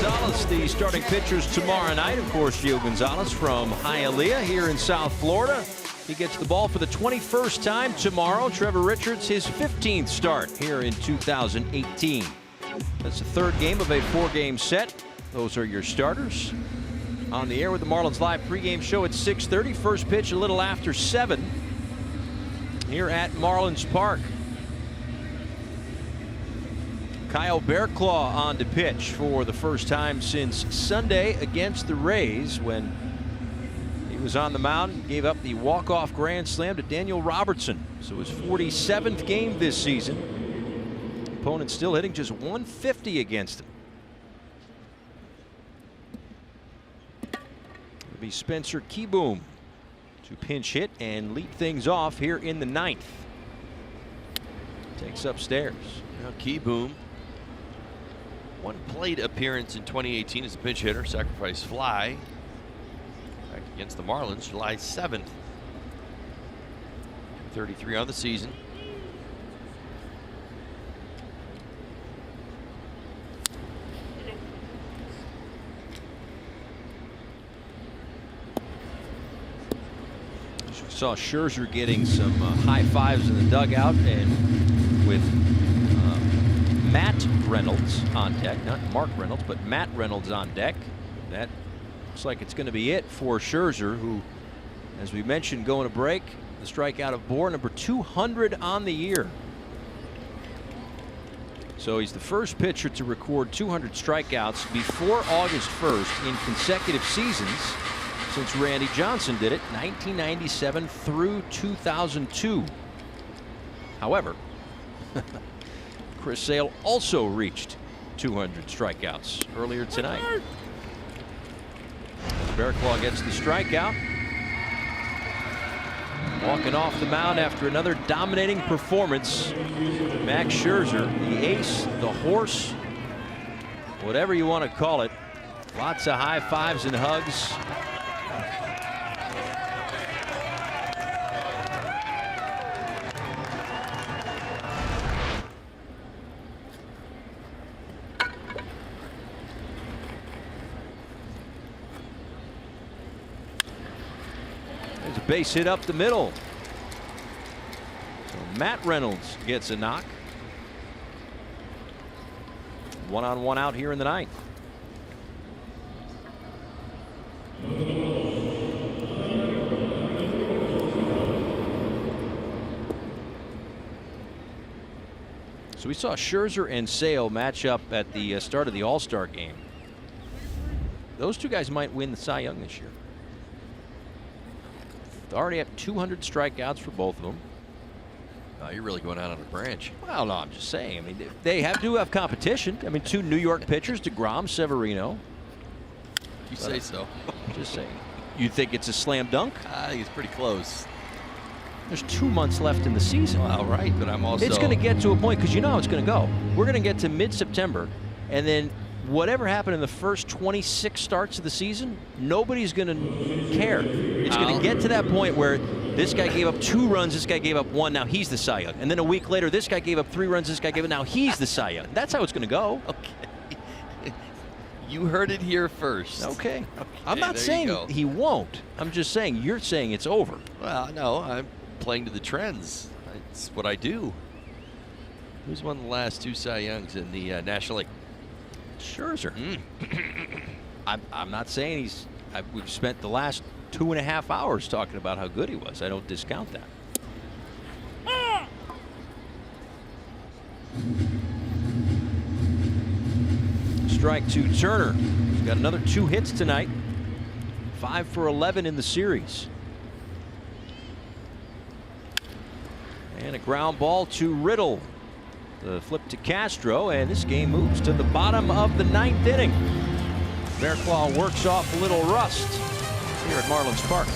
Gonzalez, the starting pitchers tomorrow night. Of course, Gio Gonzalez from Hialeah here in South Florida. He gets the ball for the 21st time tomorrow. Trevor Richards, his 15th start here in 2018. That's the third game of a 4-game set. Those are your starters. On the air with the Marlins Live pregame show at 6:30. First pitch a little after 7 here at Marlins Park. Kyle Bearclaw on to pitch for the first time since Sunday against the Rays, when he was on the mound, gave up the walk-off grand slam to Daniel Robertson. So his 47th game this season. Opponent still hitting just 150 against him. It'll be Spencer Kieboom to pinch hit and lead things off here in the 9th. Takes upstairs. Now Kieboom, one plate appearance in 2018 as a pinch hitter, sacrifice fly. Back against the Marlins, July 7th. 33 on the season. Saw Scherzer getting some high fives in the dugout, and with Matt Reynolds on deck, not Mark Reynolds, but Matt Reynolds on deck. That looks like it's going to be it for Scherzer, who, as we mentioned, going to break the strikeout of Bohr, number 200 on the year. So he's the first pitcher to record 200 strikeouts before August 1st in consecutive seasons since Randy Johnson did it, 1997 through 2002. However, Chris Sale also reached 200 strikeouts earlier tonight. Bearclaw gets the strikeout. Walking off the mound after another dominating performance, Max Scherzer, the ace, the horse, whatever you want to call it. Lots of high fives and hugs. base hit up the middle. So Matt Reynolds gets a knock. 1-on-1 out here in the ninth. So we saw Scherzer and Sale match up at the start of the All-Star game. Those two guys might win the Cy Young this year. They already have 200 strikeouts for both of them. You're really going out on a branch. Well, no, I'm just saying. I mean, they do have competition. I mean, two New York pitchers, DeGrom, Severino. You say so. Just saying. You think it's a slam dunk? I think it's pretty close. There's 2 months left in the season. Well, right, but I'm also... It's going to get to a point, because you know how it's going to go. We're going to get to mid-September, and then whatever happened in the first 26 starts of the season, nobody's going to care. It's going to get to that point where this guy gave up 2 runs, this guy gave up 1, now he's the Cy Young. And then a week later, this guy gave up 3 runs, this guy gave up, now he's the Cy Young. That's how it's going to go. Okay. You heard it here first. Okay. I'm not saying he won't. I'm just saying you're saying it's over. Well, no, I'm playing to the trends. It's what I do. Who's won the last 2 Cy Youngs in the National League? Scherzer. I'm not saying he's. We've spent the last 2.5 hours talking about how good he was. I don't discount that. Strike to Turner. He's got another 2 hits tonight. 5 for 11 in the series. And a ground ball to Riddle. The flip to Castro, and this game moves to the bottom of the 9th inning. Bearclaw works off a little rust here at Marlins Park.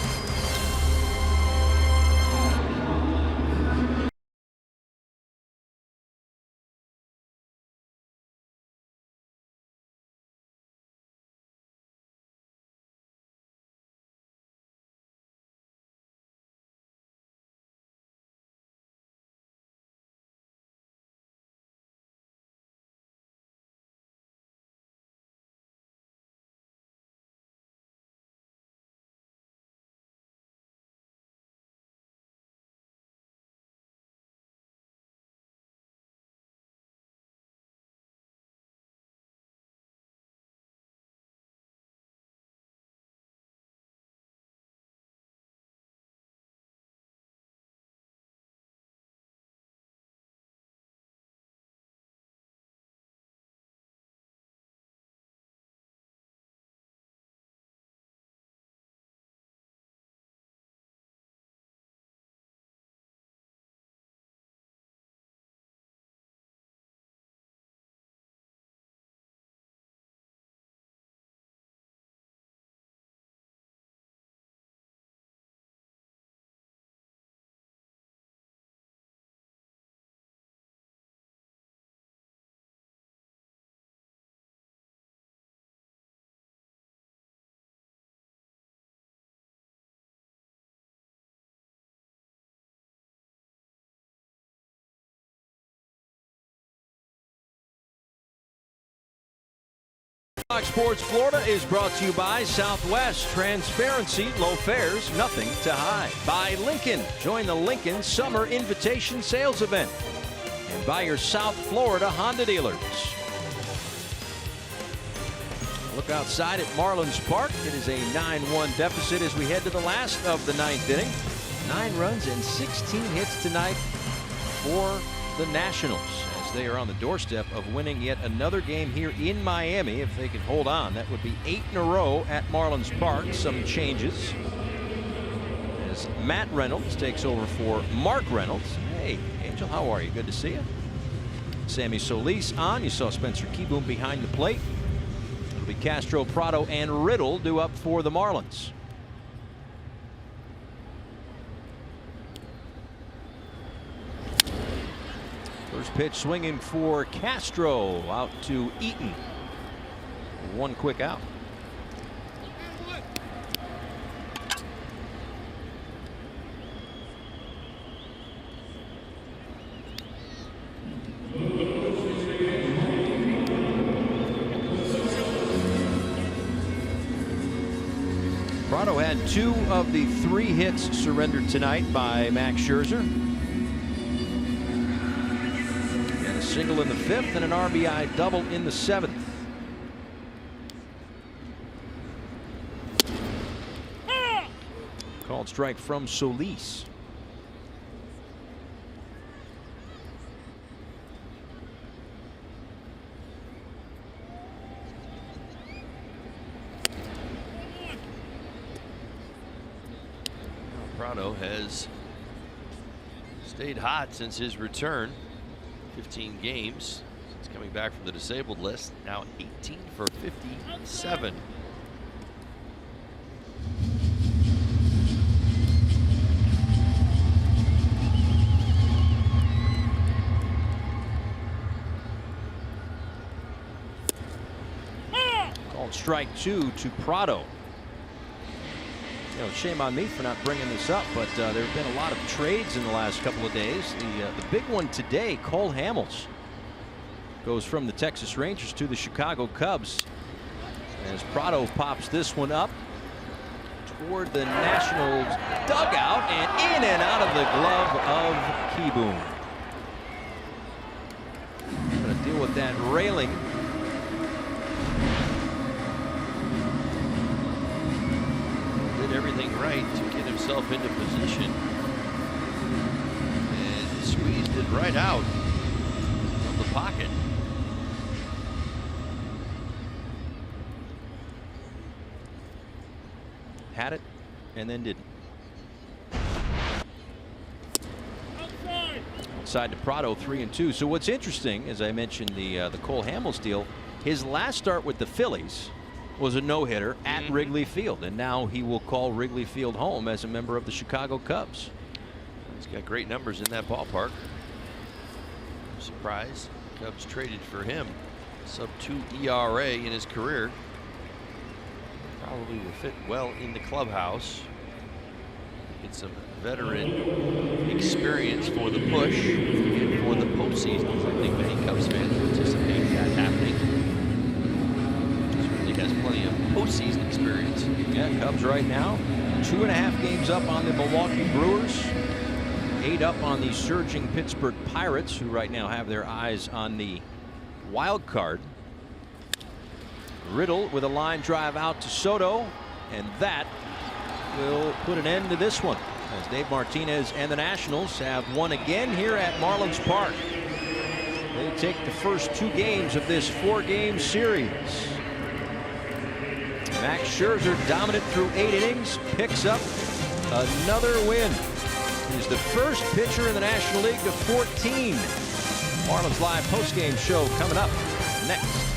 Fox Sports Florida is brought to you by Southwest. Transparency, low fares, nothing to hide. By Lincoln. Join the Lincoln Summer Invitation Sales Event. And by your South Florida Honda dealers. Look outside at Marlins Park. It is a 9-1 deficit as we head to the last of the 9th inning. 9 runs and 16 hits tonight for the Nationals, as they are on the doorstep of winning yet another game here in Miami. If they can hold on, that would be 8 in a row at Marlins Park. Some changes as Matt Reynolds takes over for Mark Reynolds. Hey, Angel, how are you? Good to see you. Sammy Solis on. You saw Spencer Keyboom behind the plate. It'll be Castro, Prado, and Riddle due up for the Marlins. First pitch swinging for Castro, out to Eaton. 1 quick out. Prado had 2 of the 3 hits surrendered tonight by Max Scherzer. And a single in the 5th and an RBI double in the 7th. Called strike from Solis. Prado has stayed hot since his return. 15 games since coming back from the disabled list. Now 18 for 57. Called strike 2 to Prado. You know, shame on me for not bringing this up, but there have been a lot of trades in the last couple of days. The big one today, Cole Hamels goes from the Texas Rangers to the Chicago Cubs. As Prado pops this one up toward the Nationals dugout and in and out of the glove of Keyboom. Going to deal with that railing. Everything right to get himself into position and squeezed it right out of the pocket. Had it and then didn't. Outside to Prado, 3-2. So what's interesting, as I mentioned, the Cole Hamels deal, his last start with the Phillies was a no-hitter at Wrigley Field, and now he will call Wrigley Field home as a member of the Chicago Cubs. He's got great numbers in that ballpark. Surprise, Cubs traded for him. Sub-2 ERA in his career. Probably will fit well in the clubhouse. Get some veteran experience for the push and for the postseason. I think many Cubs fans anticipate that happening. Has plenty of postseason experience. Yeah, Cubs right now 2.5 games up on the Milwaukee Brewers, 8 up on the surging Pittsburgh Pirates, who right now have their eyes on the wild card. Riddle with a line drive out to Soto, and that will put an end to this one, as Dave Martinez and the Nationals have won again here at Marlins Park. They take the first 2 games of this 4-game series. Max Scherzer, dominant through 8 innings, picks up another win. He's the first pitcher in the National League to 14. Marlins Live postgame show coming up next.